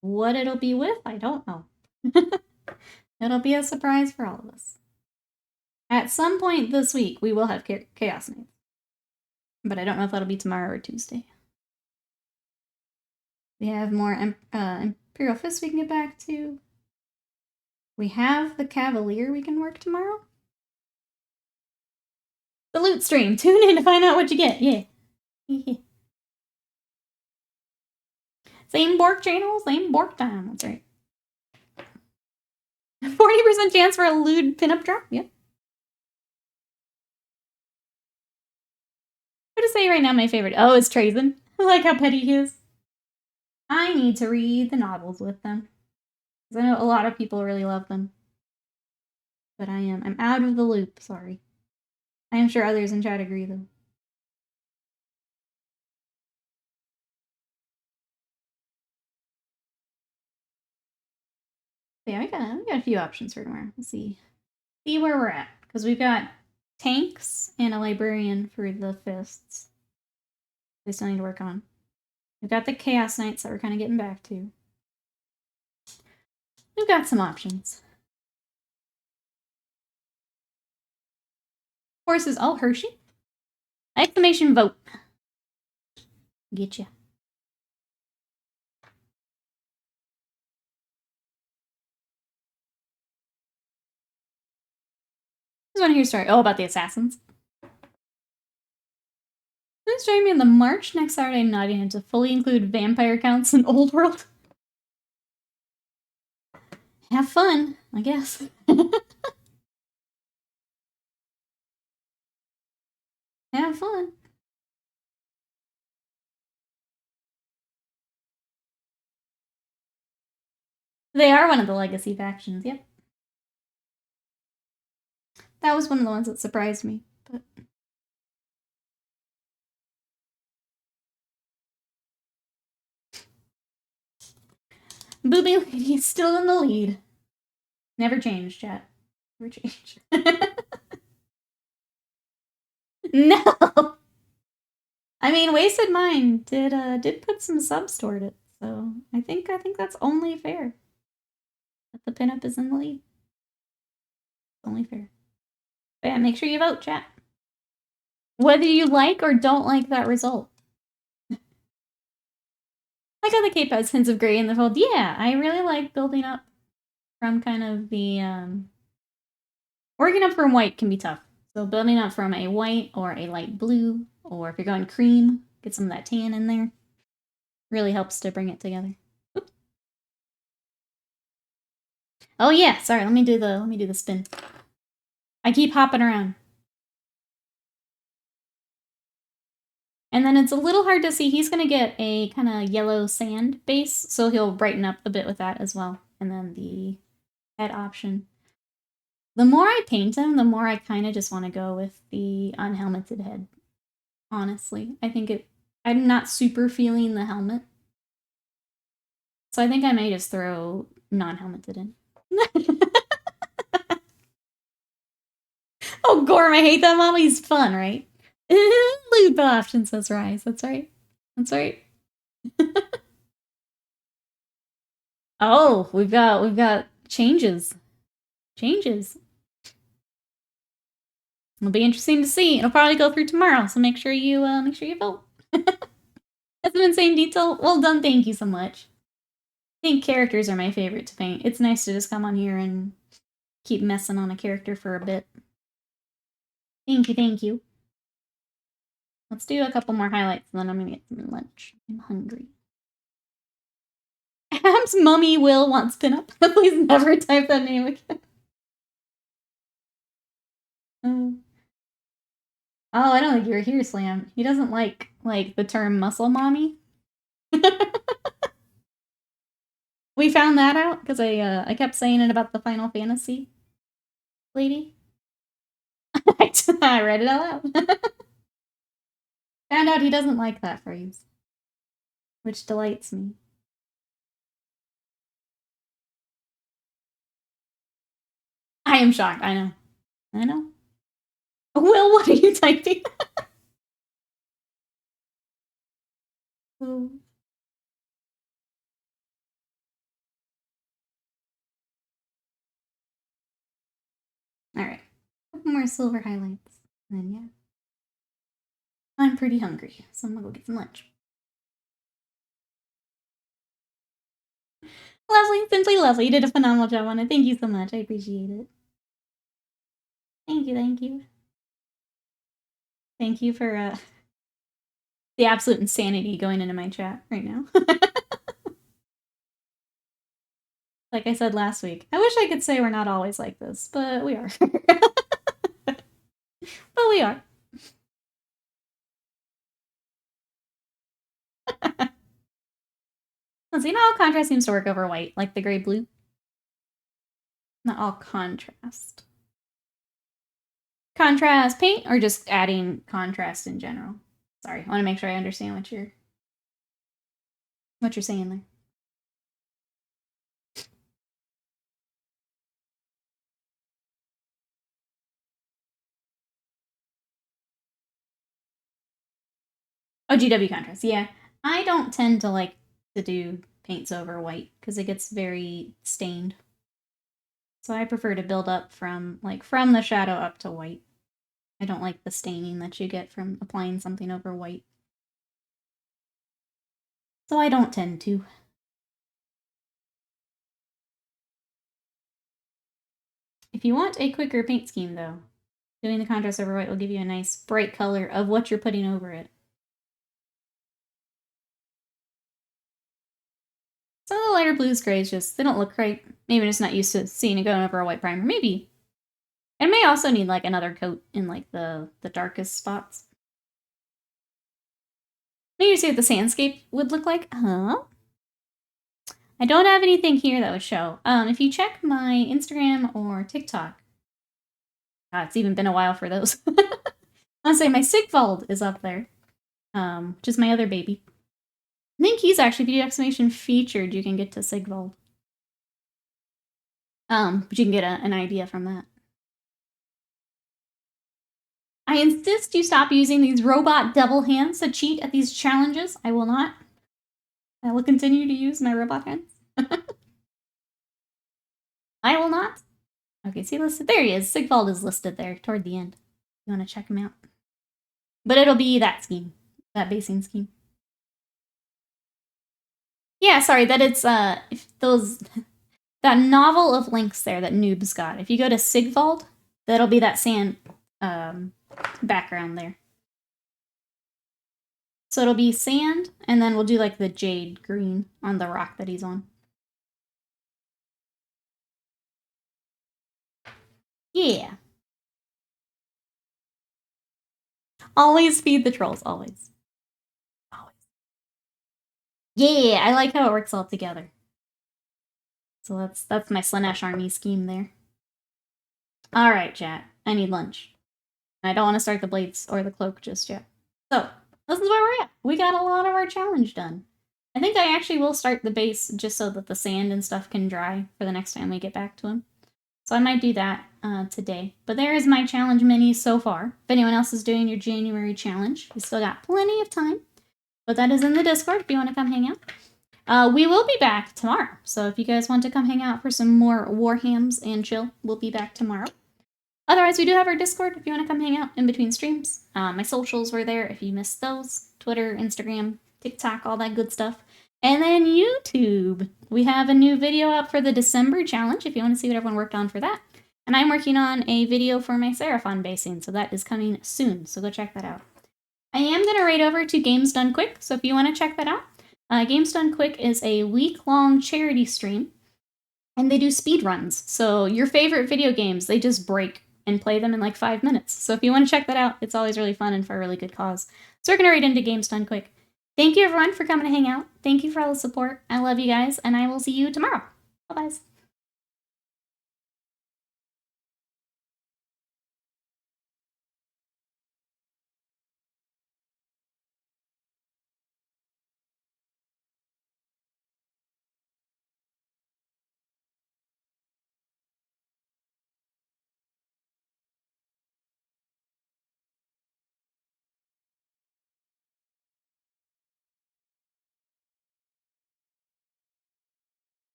What it'll be with, I don't know. It'll be a surprise for all of us. At some point this week, we will have Chaos Knights. But I don't know if that'll be tomorrow or Tuesday. We have more Imperial Fists we can get back to. We have the Cavalier we can work tomorrow. The loot stream. Tune in to find out what you get. Yeah. Same Bork channel, same Bork time. That's right. 40% chance for a lewd pinup drop. Yep. I'm gonna say right now my favorite. Oh, is Trazen. I like how petty he is. I need to read the novels with them, because I know a lot of people really love them. But I'm out of the loop, sorry. I am sure others in chat agree, though. But yeah, we got a few options for tomorrow. Let's see where we're at, because we've got tanks and a librarian for the fists. We still need to work on. We've got the Chaos Knights that we're kind of getting back to. We've got some options. Horses. Oh, Hershey. Exclamation vote. Get ya. Just want to hear a story. Oh, about the assassins. Who's joining me in the March next Saturday in Nottingham to fully include vampire counts in Old World? Have fun, I guess. Have fun. They are one of the legacy factions, yep. That was one of the ones that surprised me, but... Booby Lady's still in the lead. Never changed, chat. Never changed. No! I mean, Wasted Mind did put some subs toward it, so I think that's only fair. That the pinup is in the lead. It's only fair. But yeah, make sure you vote, chat. Whether you like or don't like that result. Like how the cape has hints of gray in the fold. Yeah, I really like building up from kind of the, working up from white can be tough. So building up from a white or a light blue, or if you're going cream, get some of that tan in there. Really helps to bring it together. Oops. Oh yeah, sorry, let me do the spin. I keep hopping around. And then it's a little hard to see. He's going to get a kind of yellow sand base, so he'll brighten up a bit with that as well. And then the head option. The more I paint him, the more I kind of just want to go with the unhelmeted head. Honestly, I think I'm not super feeling the helmet. So I think I may just throw non-helmeted in. Oh, Gorm, I hate that model. He's fun, right? Lube option, says Rise. That's right. That's right. Oh, we've got changes. Changes. It'll be interesting to see. It'll probably go through tomorrow, so make sure you vote. That's an insane detail. Well done, thank you so much. I think characters are my favorite to paint. It's nice to just come on here and keep messing on a character for a bit. Thank you, thank you. Let's do a couple more highlights, and then I'm gonna get some lunch. I'm hungry. Ab's mummy Will wants pinup. Please never type that name again. Oh, I don't think you were here, Slam. He doesn't like the term muscle mommy. We found that out because I kept saying it about the Final Fantasy lady. I read it out loud. Found out he doesn't like that phrase, which delights me. I am shocked. I know. I know. Will, what are you typing? Oh. Alright. A couple more silver highlights. And then, yeah. I'm pretty hungry, so I'm gonna go get some lunch. Lovely, simply lovely. You did a phenomenal job on it. Thank you so much. I appreciate it. Thank you, thank you. Thank you for the absolute insanity going into my chat right now. Like I said last week, I wish I could say we're not always like this, but we are. But we are. Let's see, not all contrast seems to work over white, like the gray-blue. Not all contrast. Contrast paint, or just adding contrast in general? Sorry, I want to make sure I understand what you're saying there. Oh, GW contrast, yeah. I don't tend to like to do paints over white because it gets very stained. So I prefer to build up from the shadow up to white. I don't like the staining that you get from applying something over white. So I don't tend to. If you want a quicker paint scheme, though, Doing the contrast over white will give you a nice bright color of what you're putting over it. Some of the lighter blues, grays, just, they don't look right. Maybe I'm just not used to seeing it going over a white primer. Maybe. It may also need, like, another coat in, like, the darkest spots. Maybe see what the sandscape would look like. Huh? I don't have anything here that would show. If you check my Instagram or TikTok, it's even been a while for those. I'll say my Sigvald is up there, which is my other baby. I think he's actually, if you do exclamation featured, you can get to Sigvald. But you can get an idea from that. I insist you stop using these robot devil hands to cheat at these challenges. I will not. I will continue to use my robot hands. I will not. Okay, see listed. There he is. Sigvald is listed there toward the end. You want to check him out. But it'll be that scheme. That basing scheme. Yeah, sorry, that it's that novel of links there that Noob's got. If you go to Sigvald, that'll be that sand background there. So it'll be sand, and then we'll do like the jade green on the rock that he's on. Yeah. Always feed the trolls, always. Always. Yeah, I like how it works all together. So that's my Slanesh army scheme there. Alright, chat. I need lunch. I don't want to start the blades or the cloak just yet. So, this is where we're at. We got a lot of our challenge done. I think I actually will start the base just so that the sand and stuff can dry for the next time we get back to him. So I might do that today. But there is my challenge mini so far. If anyone else is doing your January challenge, we still got plenty of time. But that is in the Discord if you want to come hang out. We will be back tomorrow. So if you guys want to come hang out for some more Warhams and chill, we'll be back tomorrow. Otherwise, we do have our Discord if you want to come hang out in between streams. My socials were there if you missed those. Twitter, Instagram, TikTok, all that good stuff. And then YouTube. We have a new video up for the December challenge if you want to see what everyone worked on for that. And I'm working on a video for my Seraphon basing, so that is coming soon. So go check that out. I am going to raid over to Games Done Quick, so if you want to check that out. Games Done Quick is a week-long charity stream, and they do speed runs. So your favorite video games, they just break and play them in like 5 minutes. So if you want to check that out, it's always really fun and for a really good cause. So we're going to raid into Games Done Quick. Thank you everyone for coming to hang out. Thank you for all the support. I love you guys, and I will see you tomorrow. Bye-bye.